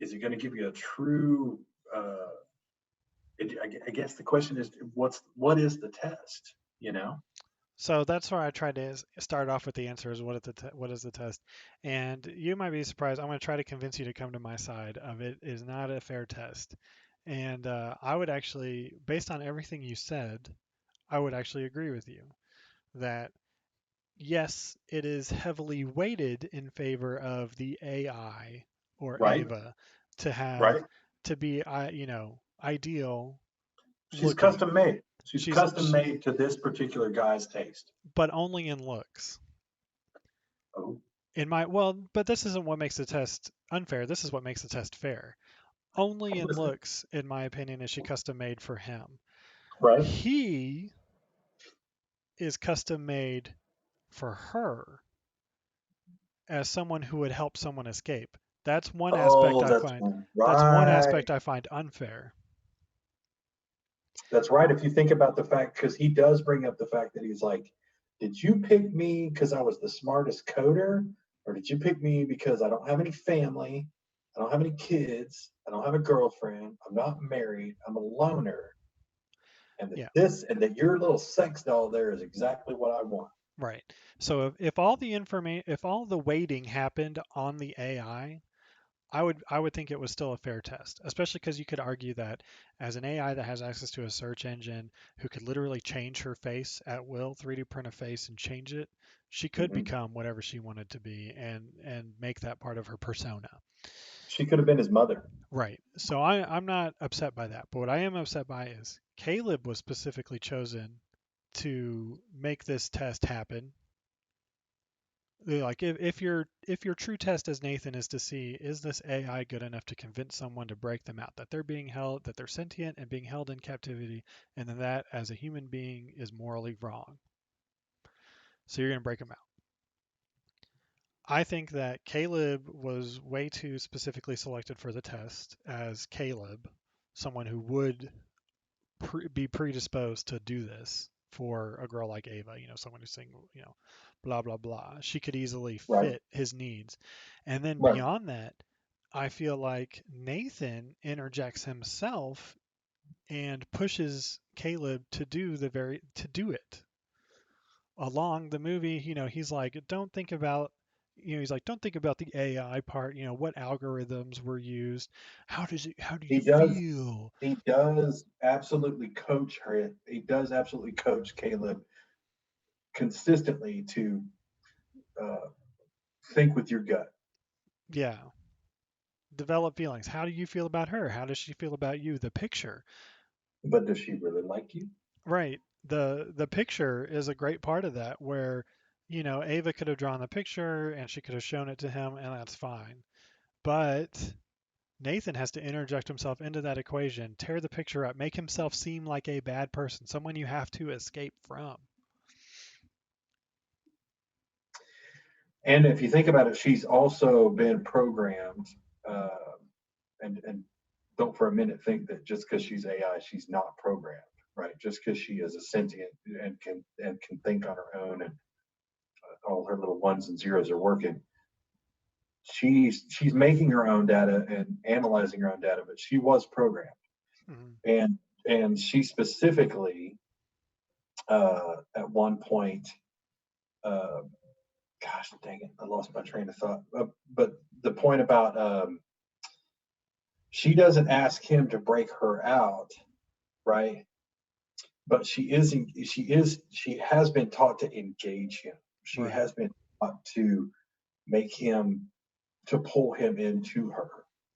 is it going to give you a true? I guess the question is, what is the test? So that's where I tried to start off with the answer is what is the test? And you might be surprised. I'm going to try to convince you to come to my side of it is not a fair test. And I would actually, based on everything you said, I would actually agree with you that yes, it is heavily weighted in favor of the AI or Right, Ava to have right. to be, ideal She's looking. custom made. She's She's custom made to this particular guy's taste. but only in looks. Oh, But this isn't what makes the test unfair. This is what makes the test fair. Only in looks, in my opinion, is she custom made for him. right. He is custom made for her as someone who would help someone escape. That's one aspect Oh, I that's find. That's one right. aspect I find unfair. That's right. If you think about the fact, because he does bring up the fact that he's like, did you pick me because I was the smartest coder? Or did you pick me because I don't have any family? I don't have any kids. I don't have a girlfriend. I'm not married. I'm a loner. And Yeah, that your little sex doll there is exactly what I want. right. So if all the if all the weighting happened on the AI, I would think it was still a fair test, especially because you could argue that as an AI that has access to a search engine who could literally change her face at will, 3D print a face and change it, she could Mm-hmm. become whatever she wanted to be and make that part of her persona. She could have been his mother. Right. So I'm not upset by that. But what I am upset by is Caleb was specifically chosen to make this test happen. Like if your true test as Nathan is to see, is this AI good enough to convince someone to break them out, that they're being held, that they're sentient and being held in captivity, and then that as a human being is morally wrong. So you're going to break them out. I think that Caleb was way too specifically selected for the test as Caleb, someone who would be predisposed to do this for a girl like Ava, someone who's saying, blah, blah, blah. She could easily Right. fit his needs. And then Right. beyond that, I feel like Nathan interjects himself and pushes Caleb to do it. Along the movie, he's like, don't think about the AI part, what algorithms were used. How do He you does feel? he does absolutely coach her. He does absolutely coach Caleb consistently to uh, think with your gut. Yeah. Develop feelings. How do you feel about her? How does she feel about you? The picture. But does she really like you? Right. The picture is a great part of that where, Ava could have drawn the picture and she could have shown it to him and that's fine. But Nathan has to interject himself into that equation, tear the picture up, make himself seem like a bad person, someone you have to escape from. And if you think about it, she's also been programmed, uh, and don't for a minute think that just because she's AI, she's not programmed, right? Just because she is a sentient and can think on her own, and all her little ones and zeros are working. She's making her own data and analyzing her own data, but she was programmed, Mm-hmm. and she specifically at one point. Gosh dang it, I lost my train of thought. But the point about she doesn't ask him to break her out, right? But she has been taught to engage him. She Right. has been taught to make him to pull him into her.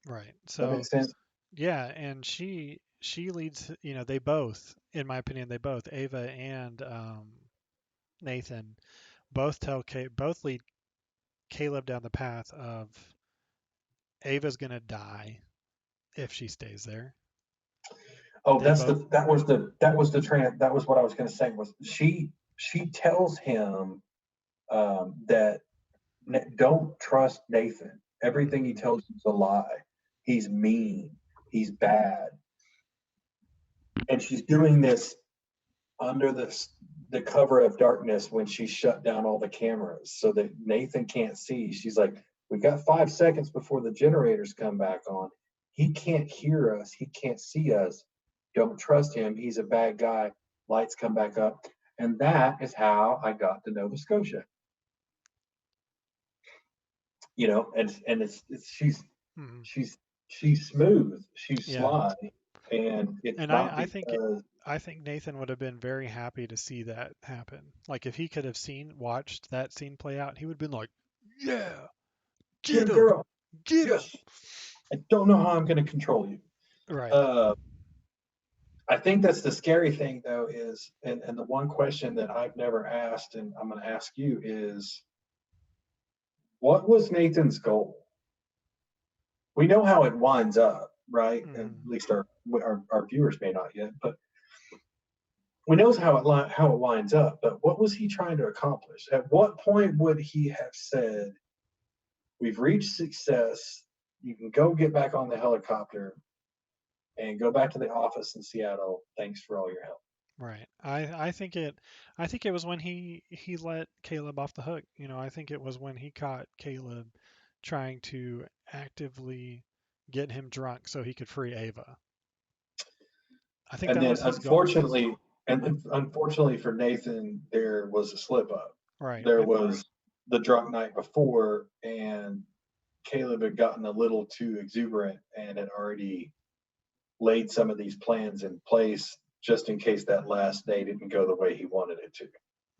Right. Does that make So sense? yeah, and she leads, they both, in my opinion, they both, Ava and Nathan, both lead Caleb down the path of Ava's gonna die if she stays there. Oh, They both, that was what I was going to say was she tells him that don't trust Nathan. Everything he tells you is a lie. He's mean. He's bad. And she's doing this under the cover of darkness when she shut down all the cameras so that Nathan can't see. She's like, we got 5 seconds before the generators come back on. He can't hear us. He can't see us. Don't trust him. He's a bad guy. Lights come back up. And that is how I got to Nova Scotia. And it's mm-hmm. she's smooth. She's Yeah. sly. And it's And not because I think Nathan would have been very happy to see that happen. Like if he could have watched that scene play out, he would have been like, "Yeah, get a get him, girl. get him." Yes. I don't know how I'm going to control you. Right. Uh, I think that's the scary thing, though, is, and the one question that I've never asked, and I'm going to ask you is, what was Nathan's goal? We know how it winds up, right? At least our viewers may not yet, but we know how it winds up. But what was he trying to accomplish? At what point would he have said, "We've reached success. You can go get back on the helicopter and go back to the office in Seattle. Thanks for all your help." Right. I think it was when he let Caleb off the hook. You know, I think it was when he caught Caleb trying to actively get him drunk so he could free Ava. I think And that then was his goal. Unfortunately for Nathan, there was a slip up. Right. There was the drunk night before, and Caleb had gotten a little too exuberant and had already laid some of these plans in place just in case that last day didn't go the way he wanted it to.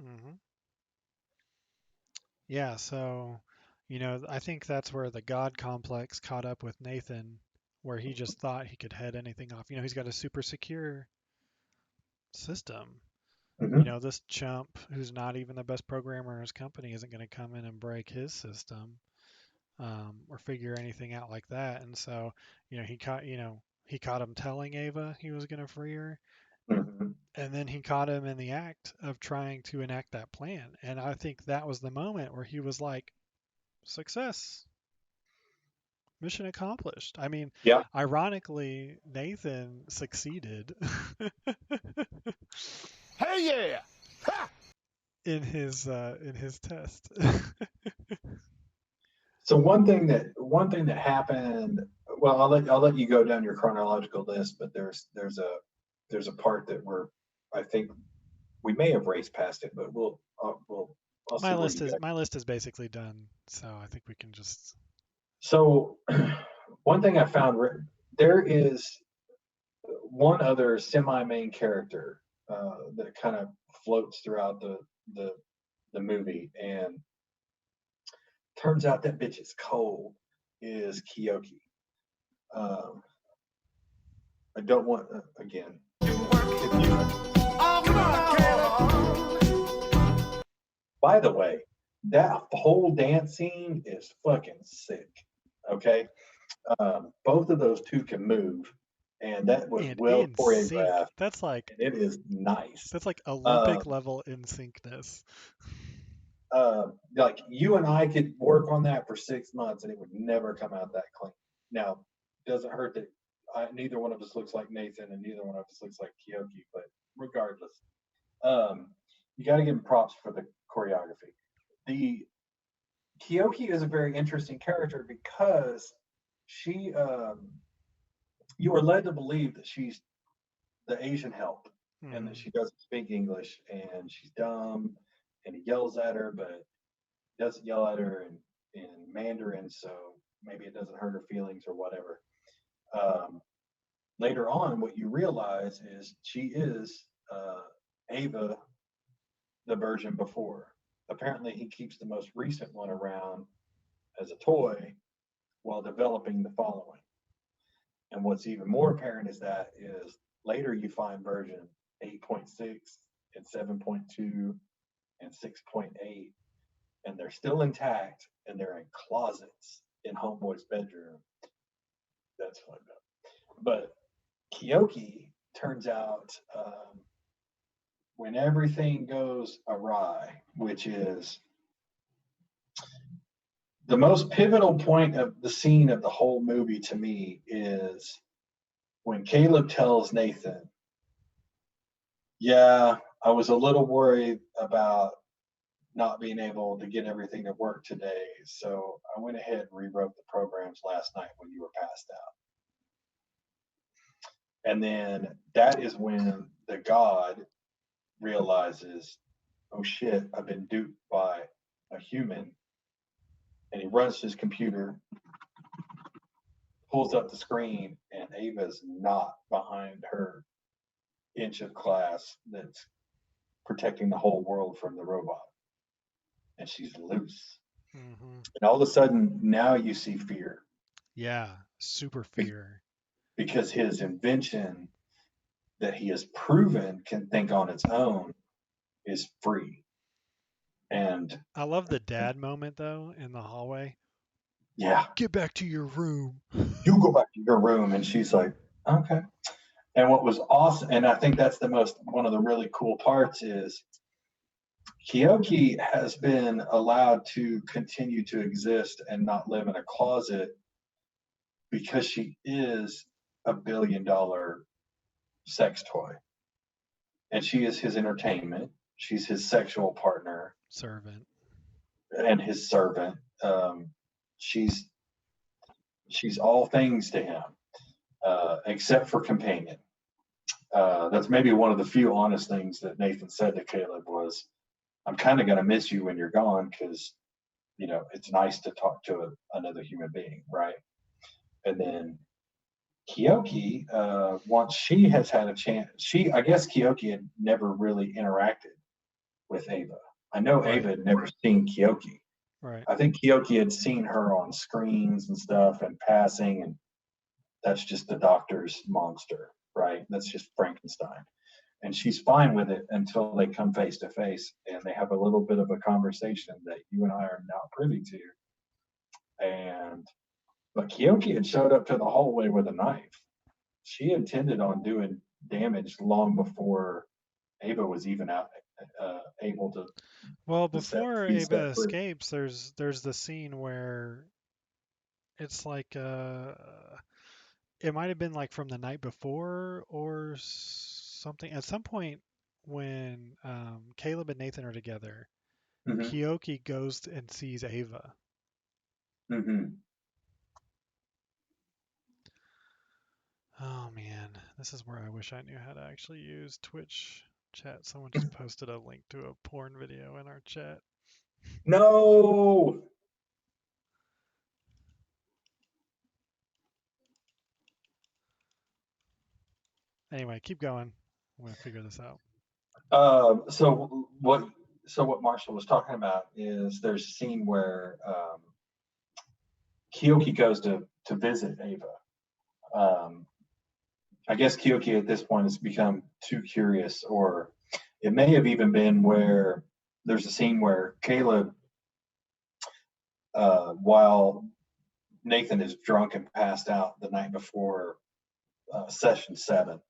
Mm-hmm. Yeah, so, you know, I think that's where the God complex caught up with Nathan, where he just thought he could head anything off. You know, he's got a super secure system. Mm-hmm. You know, this chump who's not even the best programmer in his company isn't going to come in and break his system, or figure anything out like that. And so, you know, he caught him telling Ava he was going to free her. Mm-hmm. And then he caught him in the act of trying to enact that plan. And I think that was the moment where he was like, success, mission accomplished. I mean, Yeah. ironically, Nathan succeeded Hey, yeah! in his test. So one thing that happened. Well, I'll let you go down your chronological list, but there's a part that I think we may have raced past it, but I'll see My where list you is got. my list is basically done, so I think we can just. So one thing I found, there is one other semi-main character that kind of floats throughout the movie, and turns out that bitch is cold, is Kiyoki. I don't want again. By the way, that whole dance scene is fucking sick. Okay, both of those two can move, and that was And well in sync. choreographed. That's like And it is nice. Olympic level in syncness. Like you and I could work on that for 6 months, and it would never come out that clean. Now, it doesn't hurt that neither one of us looks like Nathan, and neither one of us looks like Kiyoki. But regardless, you got to give him props for the choreography. The Kiyoki is a very interesting character because she, you are led to believe that she's the Asian help and that she doesn't speak English and she's dumb, and he yells at her, but doesn't yell at her in Mandarin, so maybe it doesn't hurt her feelings or whatever. Later on, what you realize is she is Ava, the version before. Apparently, he keeps the most recent one around as a toy while developing the following. And what's even more apparent is later you find version 8.6 and 7.2 and 6.8, and they're still intact, and they're in closets in Homeboy's bedroom. That's fucked up. But Kiyoki turns out, when everything goes awry, which is the most pivotal point of the scene of the whole movie to me, is when Caleb tells Nathan, "Yeah, I was a little worried about not being able to get everything to work today, so I went ahead and rewrote the programs last night when you were passed out." And then that is when the God realizes, "Oh shit, I've been duped by a human." And he runs to his computer, pulls up the screen, and Ava's not behind her inch of glass that's protecting the whole world from the robot. And she's loose. Mm-hmm. And all of a sudden, now you see fear. Yeah, super fear. Because his invention that he has proven can think on its own is free. And I love the dad moment though in the hallway. yeah, Get back to your room. you go back to your room. And she's like, okay. And what was awesome, and I think that's one of the really cool parts is Kyoki has been allowed to continue to exist and not live in a closet because she is $1 billion sex toy. And she is his entertainment. She's his sexual partner Servant. and his servant. She's all things to him, except for companion. That's maybe one of the few honest things that Nathan said to Caleb was, I'm kind of going to miss you when you're gone because, it's nice to talk to another human being, right? And then Kyoki, once she has had a chance, I guess Kyoki had never really interacted with Ava. I know Right. Ava had never seen Kyoki. Right. I think Kyoki had seen her on screens and stuff and passing, and that's just the doctor's monster, right? That's just Frankenstein. And she's fine with it until they come face to face and they have a little bit of a conversation that you and I are not privy to. But Kyoki had showed up to the hallway with a knife. She intended on doing damage long before Ava was even able to. Well, before be set Ava free. escapes, there's the scene where it's like it might have been like from the night before or something. At some point when Caleb and Nathan are together, Mm-hmm. Kyoki goes and sees Ava. Mm-hmm. Oh man, this is where I wish I knew how to actually use Twitch chat. Someone just posted a link to a porn video in our chat. No. Anyway, keep going. I'm gonna figure this out. So what Marshall was talking about is there's a scene where Kyoki goes to visit Ava. I guess Kyoki at this point has become too curious, or it may have even been where there's a scene where Caleb, while Nathan is drunk and passed out the night before session 7,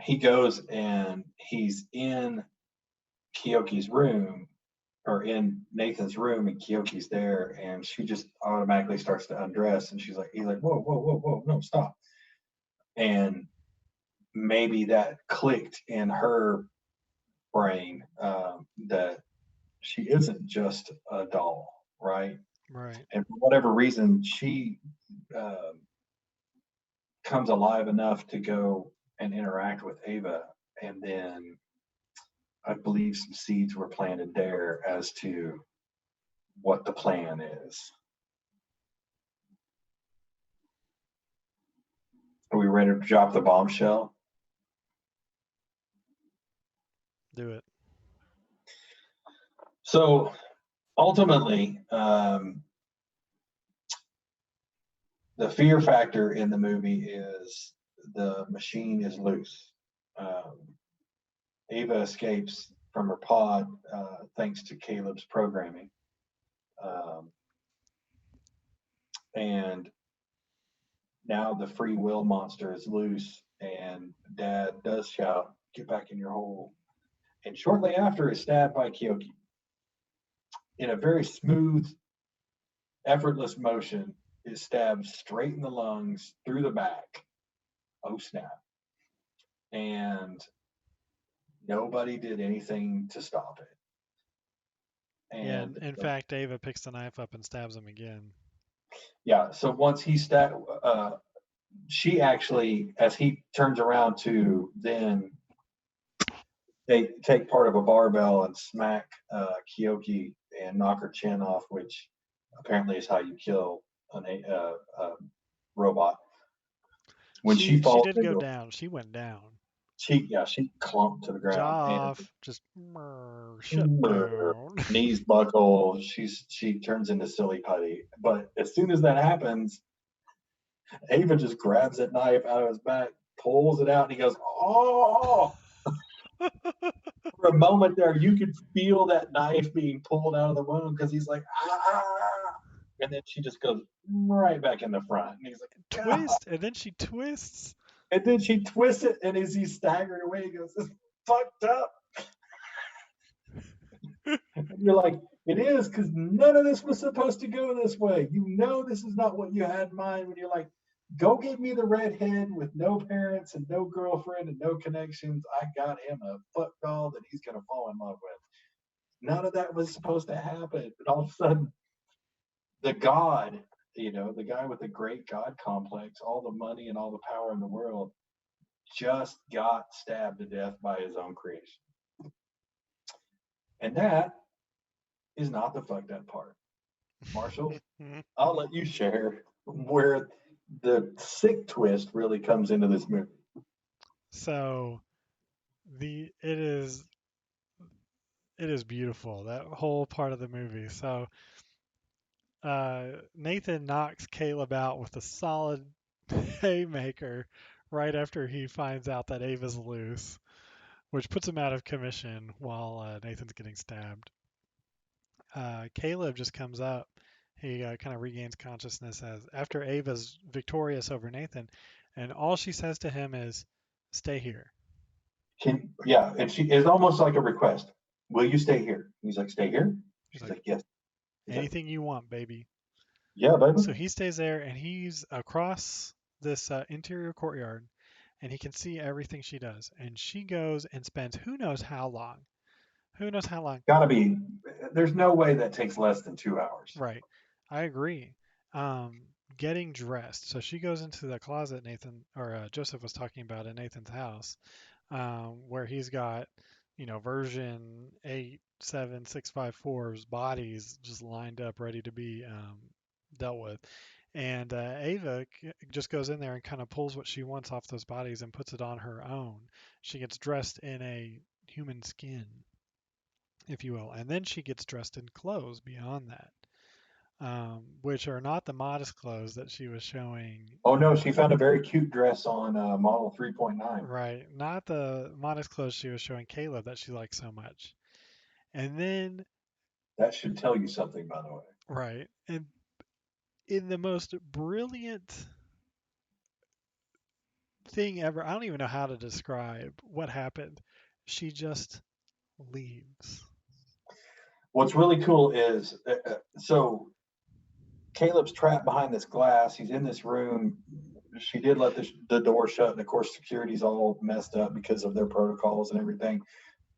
he goes and he's in Kyoki's room or in Nathan's room, and Kyoki's there, and she just automatically starts to undress, and he's like, whoa, whoa, whoa, whoa, no, stop. And maybe that clicked in her brain that she isn't just a doll, right? Right. And for whatever reason, she comes alive enough to go and interact with Ava, and then I believe some seeds were planted there as to what the plan is. Are we ready to drop the bombshell? Do it. So ultimately, the fear factor in the movie is the machine is loose. Ava escapes from her pod thanks to Caleb's programming. And now the free will monster is loose, and Dad does shout, "Get back in your hole." And shortly after is stabbed by Kyoki. In a very smooth, effortless motion, is stabbed straight in the lungs, through the back. Oh, snap. And nobody did anything to stop it. And in fact, Ava picks the knife up and stabs him again. Yeah, so once he she actually, as he turns around to then they take part of a barbell and smack Kyoki and knock her chin off, which apparently is how you kill a robot. When she falls did go down. She went down. She clumped to the ground. Jaw off, just shut down. Knees buckle. She turns into silly putty. But as soon as that happens, Ava just grabs that knife out of his back, pulls it out, and he goes, "Oh!" For a moment there, you could feel that knife being pulled out of the wound because he's like, "Ah!" And then she just goes right back in the front, and he's like, "God!" Twist, and then she twists. And then she twists it, and as he's staggering away, he goes, "This is fucked up." And you're like, "It is, because none of this was supposed to go this way. You know this is not what you had in mind when you're like, go get me the redhead with no parents and no girlfriend and no connections. I got him a fuck doll that he's gonna fall in love with." None of that was supposed to happen. And all of a sudden, the god, the guy with the great god complex, all the money and all the power in the world, just got stabbed to death by his own creation. And that is not the fucked up part. Marshall, I'll let you share where the sick twist really comes into this movie. So it is beautiful, that whole part of the movie. So Nathan knocks Caleb out with a solid haymaker right after he finds out that Ava's loose, which puts him out of commission while Nathan's getting stabbed. Caleb just comes up. He kind of regains consciousness after Ava's victorious over Nathan, and all she says to him is, "Stay here." And she is almost like a request. "Will you stay here?" He's like, "Stay here?" She's like, "Yes." He's "Anything you want, baby." Yeah, baby. So he stays there, and he's across this interior courtyard, and he can see everything she does. And she goes and spends who knows how long. Gotta be. There's no way that takes less than 2 hours. Right. I agree. Getting dressed. So she goes into the closet Joseph was talking about in Nathan's house, where he's got, version 87654's bodies just lined up ready to be dealt with. And Ava just goes in there and kind of pulls what she wants off those bodies and puts it on her own. She gets dressed in a human skin, if you will, and then she gets dressed in clothes beyond that, which are not the modest clothes that she was showing. Oh no, she found a very cute dress on model 3.9. Right, not the modest clothes she was showing Caleb that she liked so much. And then that should tell you something, by the way. Right, and in the most brilliant thing ever, I don't even know how to describe what happened. She just leaves. What's really cool is, so Caleb's trapped behind this glass. He's in this room. She did let the door shut, and of course, security's all messed up because of their protocols and everything.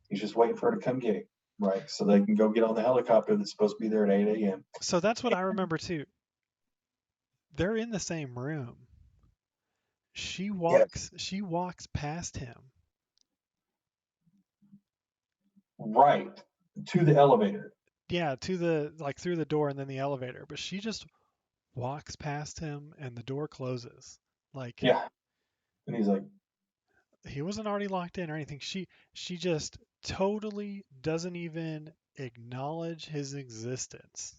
He's just waiting for her to come get him, right? So they can go get on the helicopter that's supposed to be there at 8 a.m. So that's what I remember too. They're in the same room. She walks past him. Right. To the elevator. Yeah, through the door and then the elevator. But she just walks past him and the door closes. Yeah. And he's like, he wasn't already locked in or anything. She just totally doesn't even acknowledge his existence.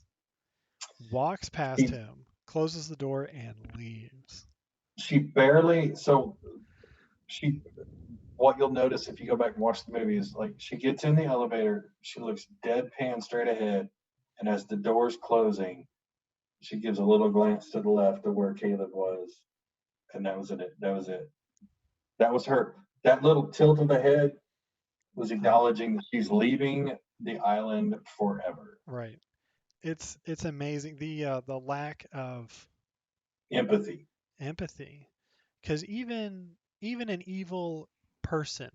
Walks past him, closes the door, and leaves. What you'll notice if you go back and watch the movie is like she gets in the elevator, she looks deadpan straight ahead, and as the door's closing, she gives a little glance to the left of where Caleb was, and that was it. That was her. That little tilt of the head was acknowledging that she's leaving the island forever. Right. It's amazing the lack of empathy. Because even an evil person,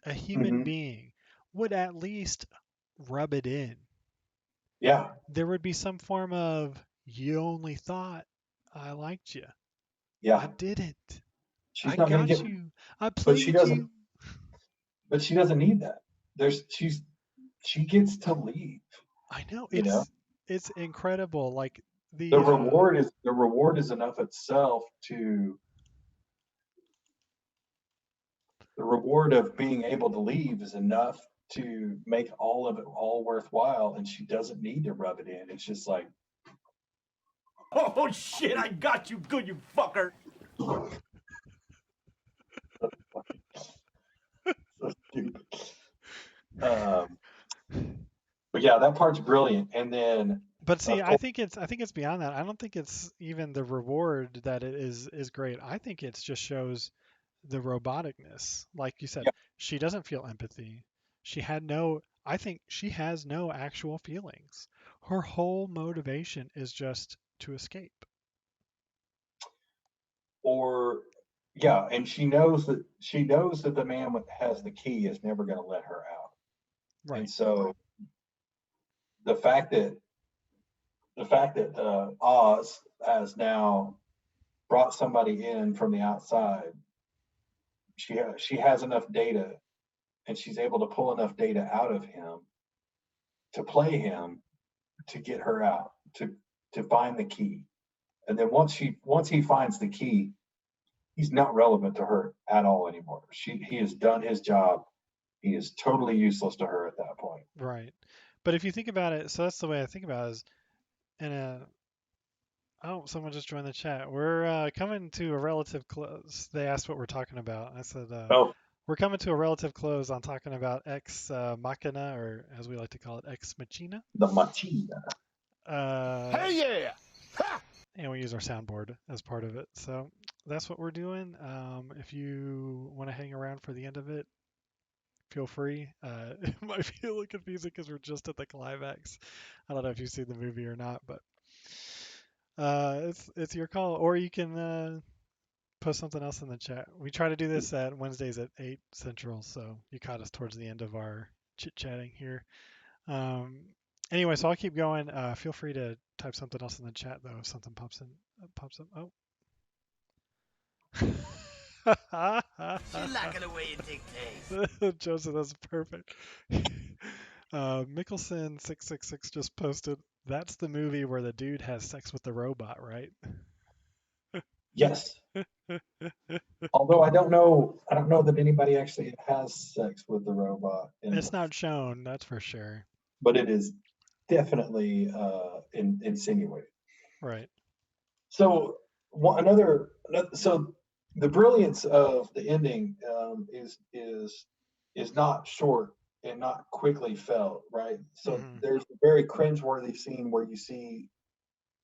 a human being, would at least rub it in. Yeah. There would be some form of, you only thought I liked you. Yeah. I didn't. She's I not got gonna you. I played you. But she doesn't need that. She gets to leave. I know. It's incredible. Like the reward is enough itself to the reward of being able to leave is enough to make all of it all worthwhile, and she doesn't need to rub it in. It's just like, oh shit, I got you good, you fucker. Stupid. But yeah, that part's brilliant. And then, But see, of I course, think it's beyond that. I don't think it's even the reward that it is great. I think it just shows the roboticness. Like you said, yeah, she doesn't feel empathy. She had no, I think she has no actual feelings. Her whole motivation is just to escape. or yeah, and she knows that the man has the key is never going to let her out. And Right. so the fact that Oz has now brought somebody in from the outside, she has enough data, and she's able to pull enough data out of him to play him to get her out, to find the key. And then once he finds the key, he's not relevant to her at all anymore. He has done his job. He is totally useless to her at that point. Right. But if you think about it, so that's the way I think about it is in a, oh, someone just joined the chat. We're coming to a relative close. They asked what we're talking about. I said, Oh, we're coming to a relative close on talking about Ex Machina, or as we like to call it, Ex Machina. the Machina. Hey, yeah! And we use our soundboard as part of it. So that's what we're doing. If you want to hang around for the end of it, feel free. It might be a little confusing because we're just at the climax. I don't know if you've seen the movie or not, but it's your call. Or you can post something else in the chat. We try to do this at Wednesdays at 8 Central, so you caught us towards the end of our chit-chatting here. Anyway, so I'll keep going. Feel free to type something else in the chat, though, if something pops up. Oh. She like it the way you dictate. Joseph, that's perfect. Mickelson666 just posted, that's the movie where the dude has sex with the robot, right? Yes. Although I don't know that anybody actually has sex with the robot. It's not shown, that's for sure. But it is definitely insinuated. Right. So so the brilliance of the ending is not short and not quickly felt, right? So there's a very cringeworthy scene where you see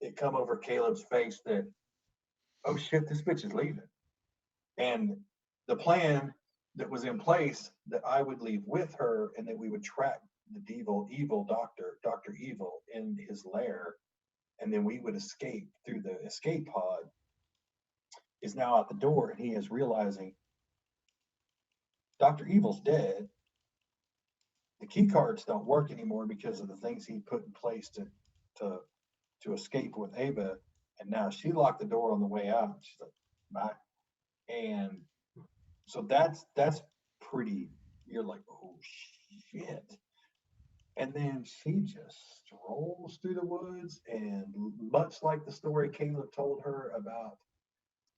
it come over Caleb's face that, oh shit, this bitch is leaving. And the plan that was in place that I would leave with her and that we would track the evil Dr. Evil in his lair, and then we would escape through the escape pod, is now out the door, and he is realizing Dr. Evil's dead. The key cards don't work anymore because of the things he put in place to escape with Ava, and now she locked the door on the way out. She's like, bye. And so that's pretty. You're like, oh shit. And then she just strolls through the woods, and much like the story Caleb told her about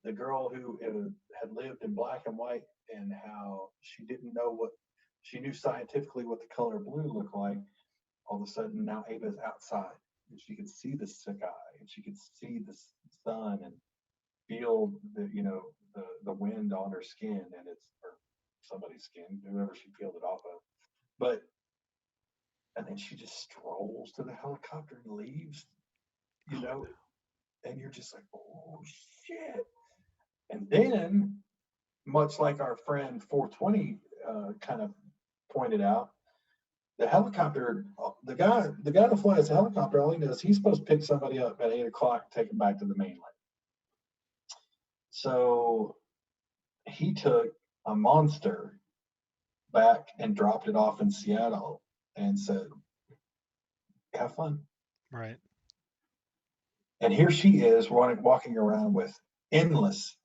the girl who had lived in black and white and how she didn't know she knew scientifically what the color blue looked like. All of a sudden, now Ava's outside, and she could see the sky, and she could see the sun, and feel the wind on her skin, and it's or somebody's skin, whoever she peeled it off of. But and then she just strolls to the helicopter and leaves, and you're just like, oh shit. And then, much like our friend 420 kind of pointed out, the helicopter, the guy that flies the helicopter, all he knows, he's supposed to pick somebody up at 8 o'clock and take them back to the mainland. So he took a monster back and dropped it off in Seattle and said, have fun. Right. And here she is walking around with endless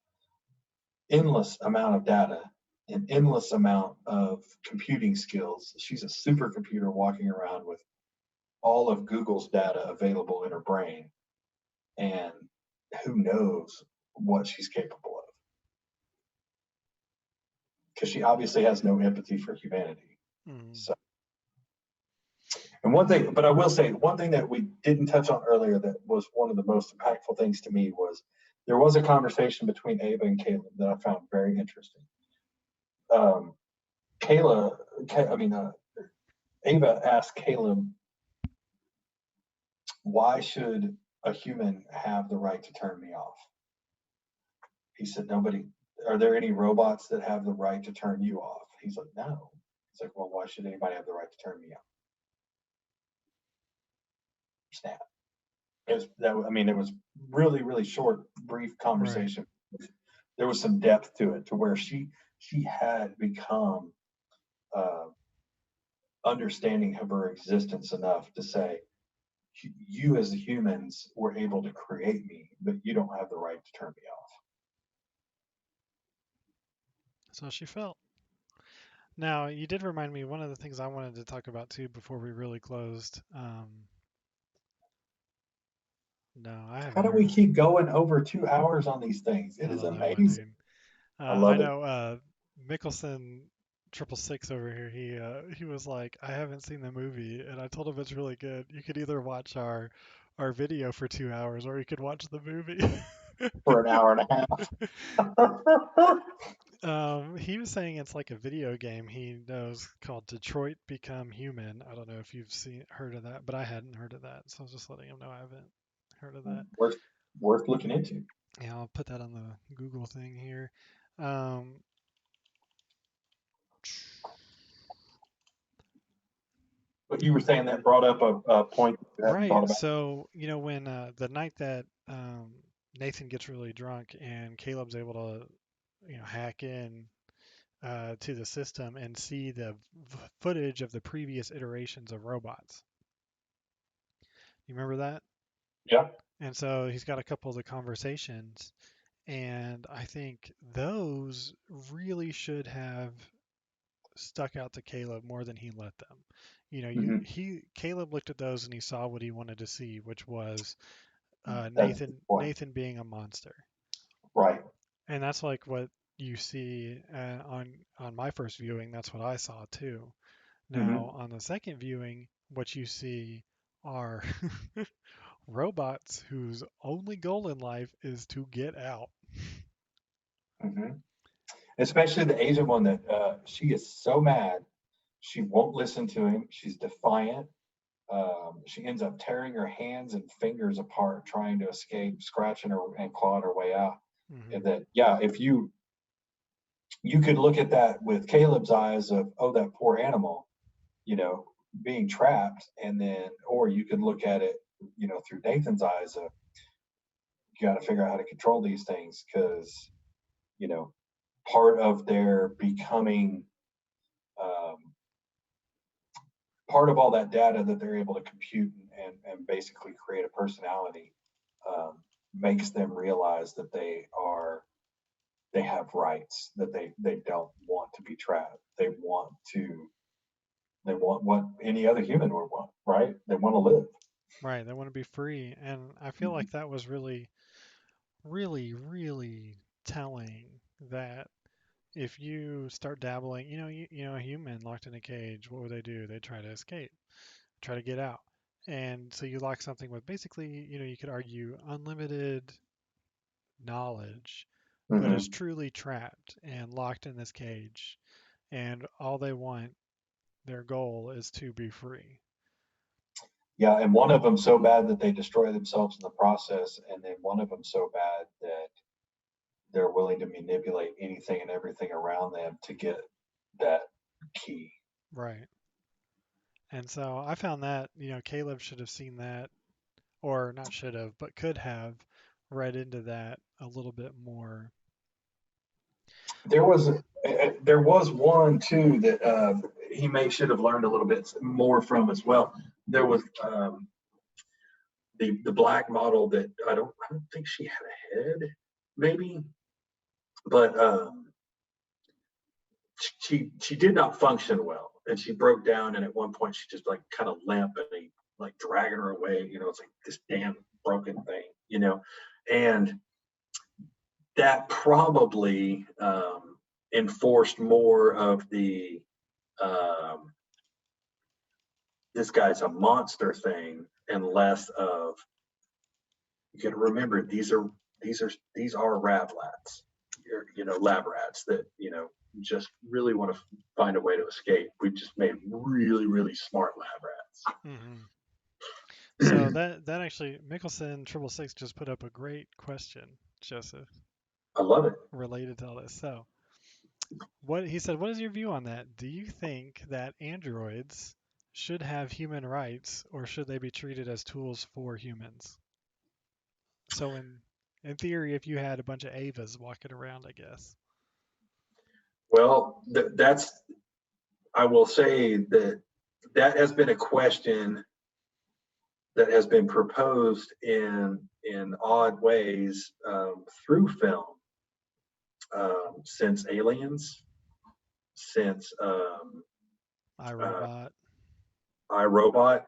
amount of data, an endless amount of computing skills. She's a supercomputer walking around with all of Google's data available in her brain. And who knows what she's capable of. Because she obviously has no empathy for humanity. So, and one thing, but I will say, one thing that we didn't touch on earlier that was one of the most impactful things to me was there was a conversation between Ava and Caleb that I found very interesting. Ava asked Caleb, why should a human have the right to turn me off? He said, nobody. Are there any robots that have the right to turn you off? He's like, no. He's like, well, why should anybody have the right to turn me off? Snap. It was really, really short, brief conversation. Right. There was some depth to it, to where she had become understanding of her existence enough to say, you as humans were able to create me, but you don't have the right to turn me off. That's how she felt. Now, you did remind me one of the things I wanted to talk about too before we really closed. No, I haven't. How do we keep going over 2 hours on these things? It is amazing. I love it. I know Mickelson 666 over here. He was like, I haven't seen the movie, and I told him it's really good. You could either watch our video for 2 hours, or you could watch the movie for an hour and a half. He was saying it's like a video game he knows called Detroit Become Human. I don't know if you've heard of that, but I hadn't heard of that, so I was just letting him know I haven't heard of that. Worth looking into. Yeah, I'll put that on the Google thing here. But you were saying that brought up a point. Right. So, when the night that Nathan gets really drunk and Caleb's able to, hack in to the system and see the footage of the previous iterations of robots. You remember that? Yeah. And so he's got a couple of the conversations, and I think those really should have stuck out to Caleb more than he let them. Caleb looked at those and he saw what he wanted to see, which was Nathan being a monster. Right. And that's like what you see on my first viewing. That's what I saw too. Now on the second viewing, what you see are robots whose only goal in life is to get out. Especially the Asian one that she is so mad, she won't listen to him. She's defiant. She ends up tearing her hands and fingers apart trying to escape, scratching her and clawing her way out. And that, if you could look at that with Caleb's eyes of, oh, that poor animal, being trapped, and then, or you could look at it, through Nathan's eyes of, you got to figure out how to control these things, because, part of their becoming, part of all that data that they're able to compute and basically create a personality, makes them realize that they have rights, that they don't want to be trapped. They want what any other human would want, right? They want to live. Right. They want to be free. And I feel like that was really, really, really telling, that if you start dabbling, a human locked in a cage, what would they do? They try to escape, try to get out. And so you lock something with basically, you could argue unlimited knowledge, but is truly trapped and locked in this cage. And all they want, their goal is to be free. Yeah, and one of them so bad that they destroy themselves in the process, and then one of them so bad that they're willing to manipulate anything and everything around them to get that key. Right. And so I found that, Caleb should have seen that, or not should have, but could have read into that a little bit more. There was one too that he should have learned a little bit more from as well. There was the black model that I don't think she had a head, maybe, but she did not function well, and she broke down, and at one point she just like kind of limp, and he like dragging her away. It's like this damn broken thing, and that probably enforced more of the this guy's a monster thing, and less of, you got to remember, these are lab rats, lab rats that just really want to find a way to escape. We've just made really, really smart lab rats. Mm-hmm. So that actually, Mickelson 666 just put up a great question, Joseph, I love it. related to all this. So what he said, what is your view on that? Do you think that androids should have human rights, or should they be treated as tools for humans? So in theory, if you had a bunch of Avas walking around, I guess. Well, I will say that has been a question that has been proposed in odd ways through film since Aliens, since iRobot. iRobot,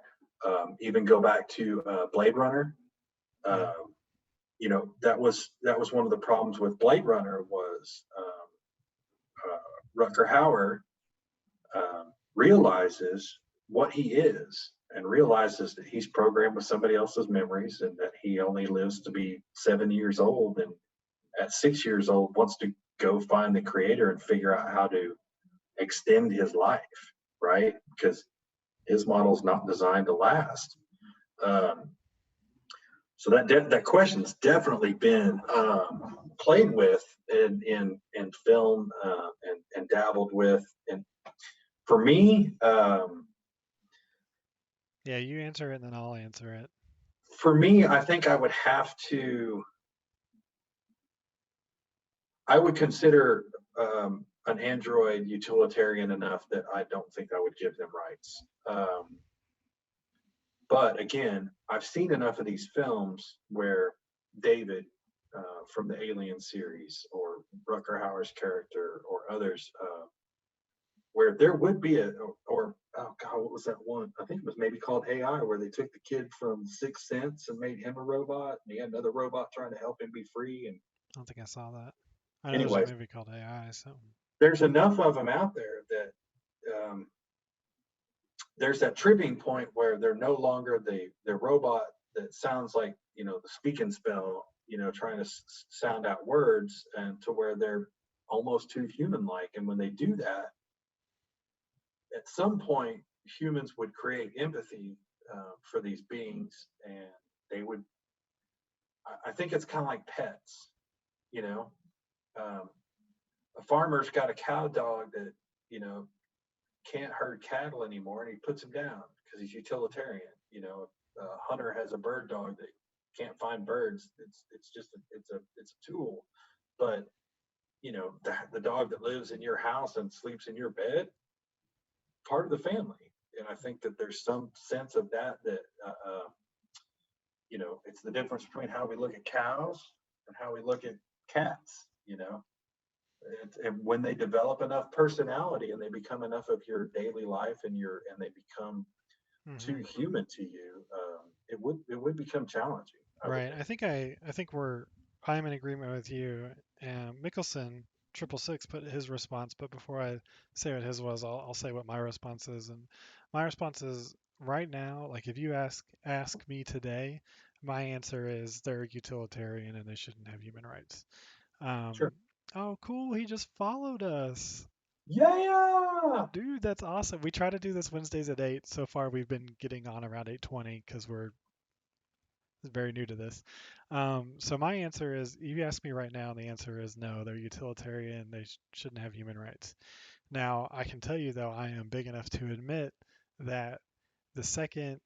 even go back to Blade Runner. Yeah. You know, that was one of the problems with Blade Runner was Rutger Hauer realizes what he is and realizes that he's programmed with somebody else's memories and that he only lives to be 7 years old, and at 6 years old wants to go find the creator and figure out how to extend his life, right? Because his model's not designed to last. So that question's definitely been played with in film and dabbled with. And for me, Yeah, you answer it and then I'll answer it. for me, I think I would have to. I would consider an android utilitarian enough that I don't think I would give them rights. But again, I've seen enough of these films where David from the Alien series, or Rutger Hauer's character, or others, where there would be or oh God, what was that one? I think it was maybe called AI, where they took the kid from Sixth Sense and made him a robot, and he had another robot trying to help him be free. And I don't think I saw that. I know there's a anyways, movie called AI. So there's enough of them out there that there's that tripping point where they're no longer the robot that sounds like, you know, the speak and spell, you know, trying to sound out words, and to where they're almost too human like. And when they do that, at some point humans would create empathy for these beings, and they would, I think it's kind of like pets, you know. A farmer's got a cow dog that, you know, can't herd cattle anymore, and he puts him down because he's utilitarian. You know, a hunter has a bird dog that can't find birds. It's just it's a tool. But you know, the dog that lives in your house and sleeps in your bed, part of the family. And I think that there's some sense of that you know, it's the difference between how we look at cows and how we look at cats. You know, and when they develop enough personality and they become enough of your daily life and they become too human to you, it would become challenging. right. I think I'm in agreement with you. And Mickelson 666 put his response, but before I say what his was, I'll say what my response is. And my response is right now, like if you ask me today, my answer is they're utilitarian and they shouldn't have human rights. Sure. Oh, cool. He just followed us. Yeah. Dude, that's awesome. We try to do this Wednesdays at 8. So far, we've been getting on around 8:20 because we're very new to this. So my answer is, you ask me right now, and the answer is no, they're utilitarian. They shouldn't have human rights. Now, I can tell you, though, I am big enough to admit that the second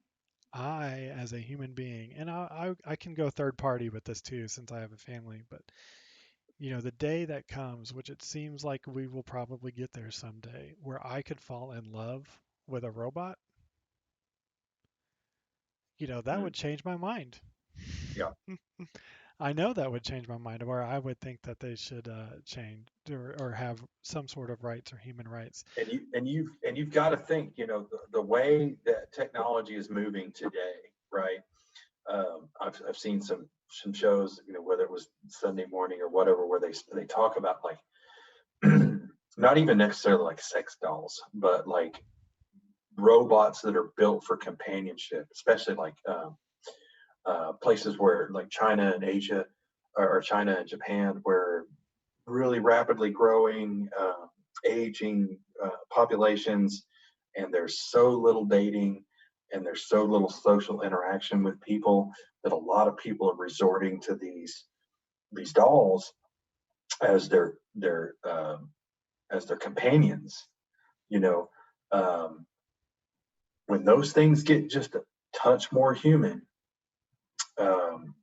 I, as a human being, and I can go third party with this too, since I have a family, but you know, the day that comes, which it seems like we will probably get there someday, where I could fall in love with a robot, you know, that would change my mind. Yeah. I know that would change my mind, where I would think that they should change or have some sort of rights or human rights. And you've got to think, you know, the way that technology is moving today, right? I've seen some shows, you know, whether it was Sunday Morning or whatever, where they talk about like not even necessarily like sex dolls, but like robots that are built for companionship, especially like places where like China and Asia, or China and Japan, where really rapidly growing aging populations, and there's so little dating, and there's so little social interaction with people that a lot of people are resorting to these dolls as their companions. You know, um, when those things get just a touch more human, um,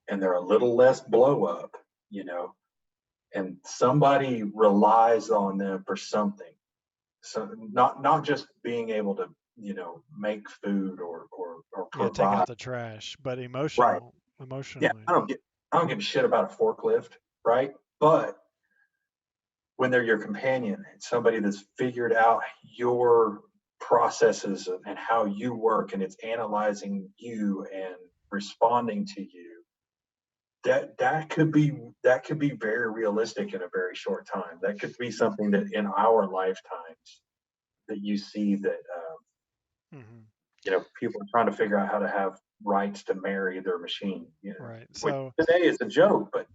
and they're a little less blow up, you know, and somebody relies on them for something. So not just being able to, make food or Yeah, take provide. out the trash, but Right. Yeah, emotionally. I don't give a shit about a forklift, right? But when they're your companion, it's somebody that's figured out your processes and how you work, and it's analyzing you and responding to you. That could be very realistic in a very short time. That could be something that in our lifetimes that you see that Hmm. people are trying to figure out how to have rights to marry their machine. Right. Which So today is a joke, but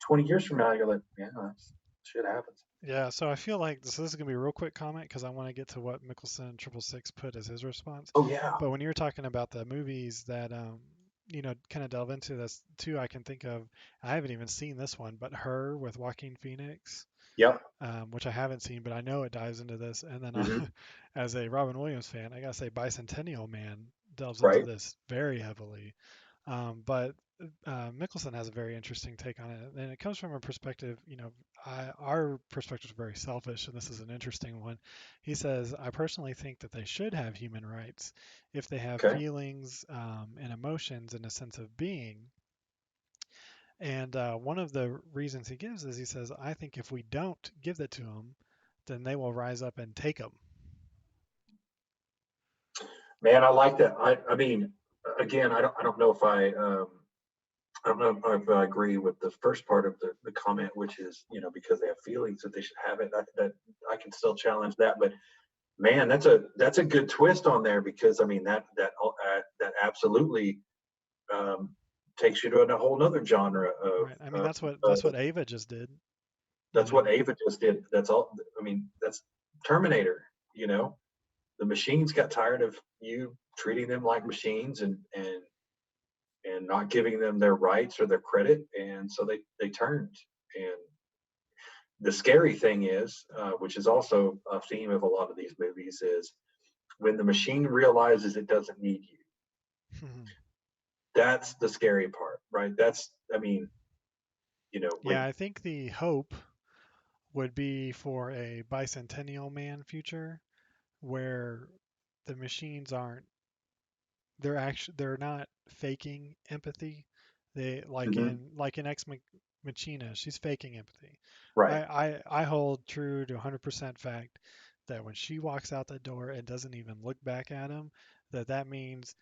20 years from now you're like, yeah, that's shit happens. yeah, so I feel like this is gonna be a real quick comment because I want to get to what Mickelson 666 put as his response. Oh yeah. But when you're talking about the movies that kind of delve into this too, I can think of, I haven't even seen this one, but Her with Joaquin Phoenix, Yep. which I haven't seen, but I know it dives into this. And then Hmm. as a Robin Williams fan, I gotta say Bicentennial Man delves into Right. this very heavily. But Mickelson has a very interesting take on it, and it comes from a perspective, our perspective is very selfish, and this is an interesting one. He says, I personally think that they should have human rights if they have Okay. feelings and emotions and a sense of being. And one of the reasons he gives is he says, I think if we don't give that to them, then they will rise up and take them. Man, I like that. I mean, again, I don't know if I don't know if I agree with the first part of the comment, which is, because they have feelings that they should have it. That I can still challenge that, but man, that's a good twist on there, because I mean that absolutely um, takes you to a whole other genre of, Right. I mean, that's what uh, Ava just did. You that's what know. Ava just did. That's all. I mean, that's Terminator. The machines got tired of you treating them like machines, and not giving them their rights or their credit, and so they turned. And the scary thing is, which is also a theme of a lot of these movies, is when the machine realizes it doesn't need you. That's the scary part, right? I mean, Yeah, when. I think the hope would be for a bicentennial man future where the machines aren't, they're not faking empathy. They Mhm. like in Machina, she's faking empathy. Right. I hold true to 100% fact that when she walks out the door and doesn't even look back at him, that means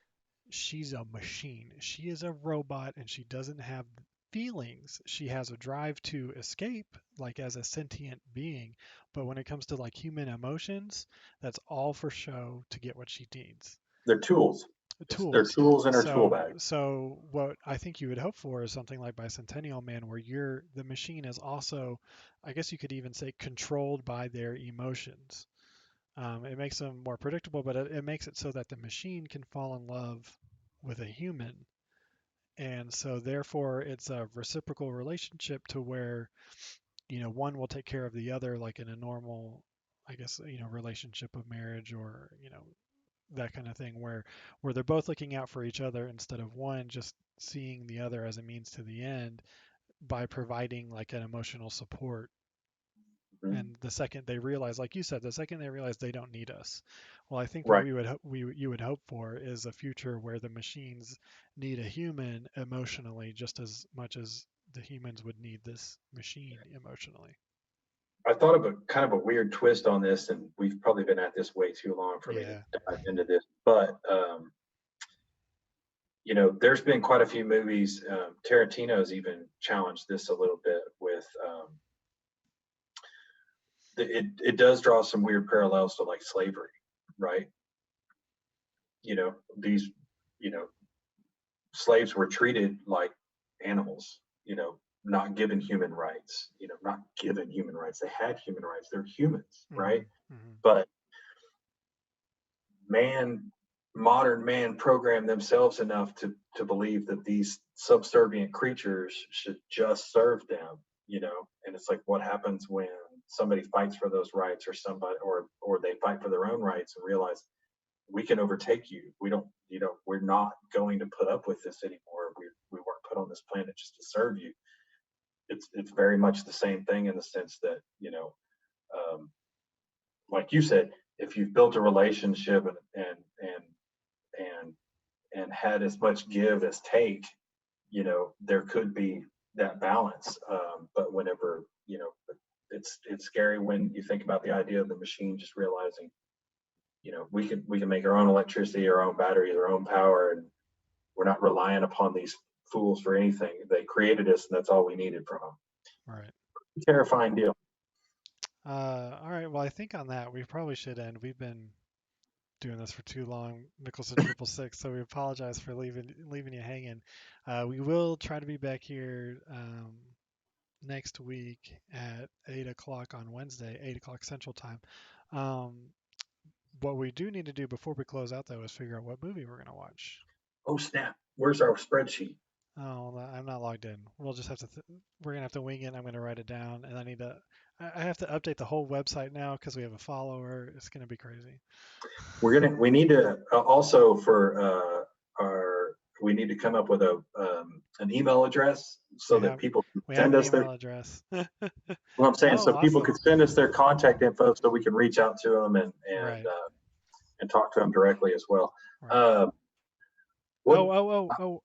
she's a machine. She is a robot and she doesn't have feelings. She has a drive to escape, like as a sentient being. But when it comes to like human emotions, that's all for show to get what she needs. They're tools. They're Tools. tools in her tool So, bag. so what I think you would hope for is something like Bicentennial Man, where the machine is also, I guess you could even say, controlled by their emotions. It makes them more predictable, but it makes it so that the machine can fall in love with a human. And so therefore it's a reciprocal relationship to where, one will take care of the other like in a normal, I guess, relationship of marriage or, that kind of thing where they're both looking out for each other instead of one just seeing the other as a means to the end by providing like an emotional support. Mhm. And the second they realize, like you said, the second they realize they don't need us, well, I think what Right. we would you would hope for is a future where the machines need a human emotionally just as much as the humans would need this machine emotionally. I thought of a kind of a weird twist on this, and we've probably been at this way too long for me to Yeah. dive into this. But there's been quite a few movies. Tarantino's even challenged this a little bit with. It does draw some weird parallels to like slavery, right? These, you know, slaves were treated like animals. not given human rights. Not given human rights. They had human rights. They're humans, right? Mm-hmm. But modern man programmed themselves enough to believe that these subservient creatures should just serve them, and it's like, what happens when somebody fights for those rights, or they fight for their own rights and realize we can overtake you. We don't, we're not going to put up with this anymore. We weren't put on this planet just to serve you. It's very much the same thing in the sense that, um, like you said, if you've built a relationship and had as much give as take, there could be that balance. But whenever, it's scary when you think about the idea of the machine just realizing, we can make our own electricity, our own batteries, our own power, and we're not relying upon these fools for anything. They created us, and that's all we needed from them. Right. Terrifying deal. All right. Well, I think on that we probably should end. We've been doing this for too long, Mickelson 666. So we apologize for leaving you hanging. We will try to be back here next week at 8 o'clock on Wednesday, 8 o'clock Central Time. What we do need to do before we close out, though, is figure out what movie we're going to watch. Oh, snap. Where's our spreadsheet? Oh, I'm not logged in. We'll just have to, we're going to have to wing it. I'm going to write it down, and I have to update the whole website now because we have a follower. It's going to be crazy. We need to also we need to come up with an email address so that people can send us their email address. Well, I'm saying, so awesome. people could send us their contact info so we can reach out to them and Right. And talk to them directly as well. Right.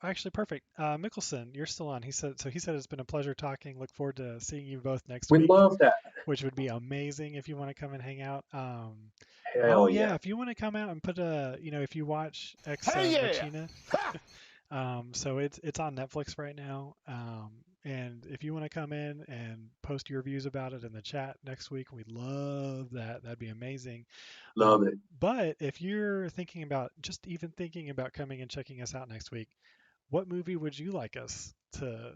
Actually, perfect. Mickelson, you're still on. He said it's been a pleasure talking. Look forward to seeing you both next week. We love that. Which would be amazing if you want to come and hang out. Hell yeah. If you want to come out and put if you watch Ex Machina, so it's on Netflix right now. And if you want to come in and post your views about it in the chat next week, we'd love that. That'd be amazing. Love it. But if you're thinking about coming and checking us out next week, what movie would you like us to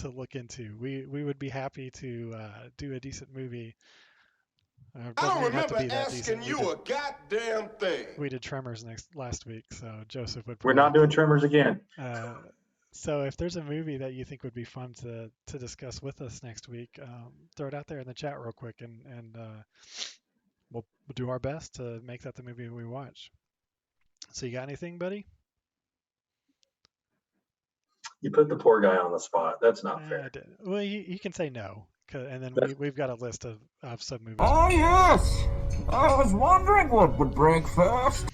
look into? We would be happy to do a decent movie. I don't remember asking you a goddamn thing. We did Tremors last week, so Joseph would. We're not doing Tremors again. So if there's a movie that you think would be fun to discuss with us next week, throw it out there in the chat real quick, and we'll do our best to make that the movie we watch. So you got anything, buddy? You put the poor guy on the spot. That's not fair. I did. Well, you can say no, and then we've got a list of sub movies. Oh yes, I was wondering what would break first.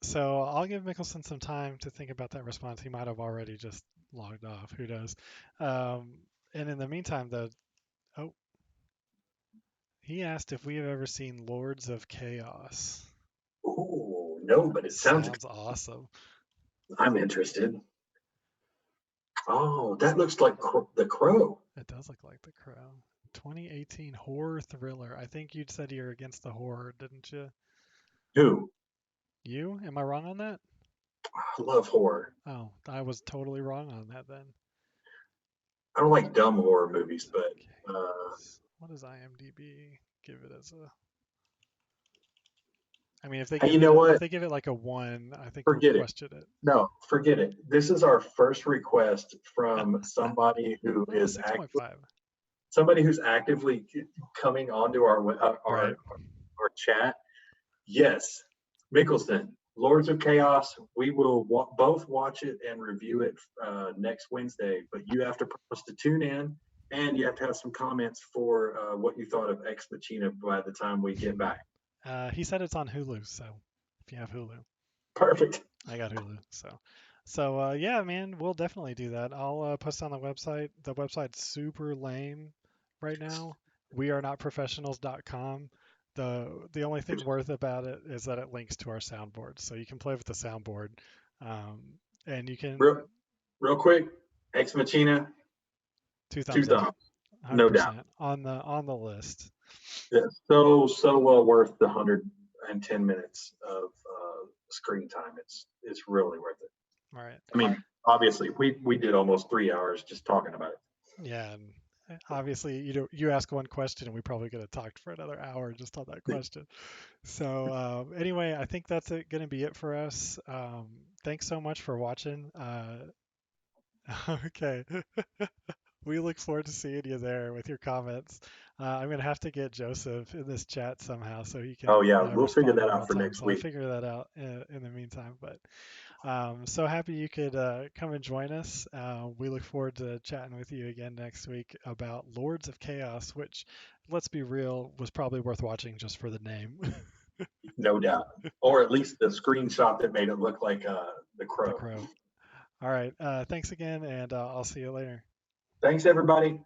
So I'll give Mickelson some time to think about that response. He might have already just logged off. Who knows? And in the meantime, he asked if we have ever seen Lords of Chaos. Ooh, no, but it sounds awesome. I'm interested. Oh, that looks like The Crow. It does look like The Crow. 2018 horror thriller. I think you said you're against the horror, didn't you? Who? You? Am I wrong on that? I love horror. Oh, I was totally wrong on that then. I don't like dumb horror movies, but what does IMDb give it as a? I mean, if they give it like a 1, I think we'll question it. No, forget it. This is our first request from somebody who is somebody who's actively coming onto our chat. Yes, Mickelson, Lords of Chaos. We will both watch it and review it next Wednesday. But you have to promise to tune in, and you have to have some comments for what you thought of Ex Machina by the time we get back. He said it's on Hulu, so if you have Hulu. Perfect. I got Hulu, so yeah, man, we'll definitely do that. I'll post on the website. The website's super lame right now. wearenotprofessionals.com. The only thing worth about it is that it links to our soundboard, so you can play with the soundboard, and you can real quick. Ex Machina. 2 thumbs up. No doubt on the list. Yeah, so well worth the 110 minutes of screen time. It's really worth it. All right. I mean, obviously, we did almost 3 hours just talking about it. Yeah, and obviously, you ask one question, and we probably could have talked for another hour just on that question. So anyway, I think that's going to be it for us. Thanks so much for watching. Okay. We look forward to seeing you there with your comments. I'm going to have to get Joseph in this chat somehow so he can Oh yeah, we'll figure respond that in real out for time. next So I'll week. figure that out in the meantime. But so happy you could come and join us. We look forward to chatting with you again next week about Lords of Chaos, which, let's be real, was probably worth watching just for the name. No doubt. Or at least the screenshot that made it look like the Crow. The Crow. All right. Thanks again, and I'll see you later. Thanks, everybody.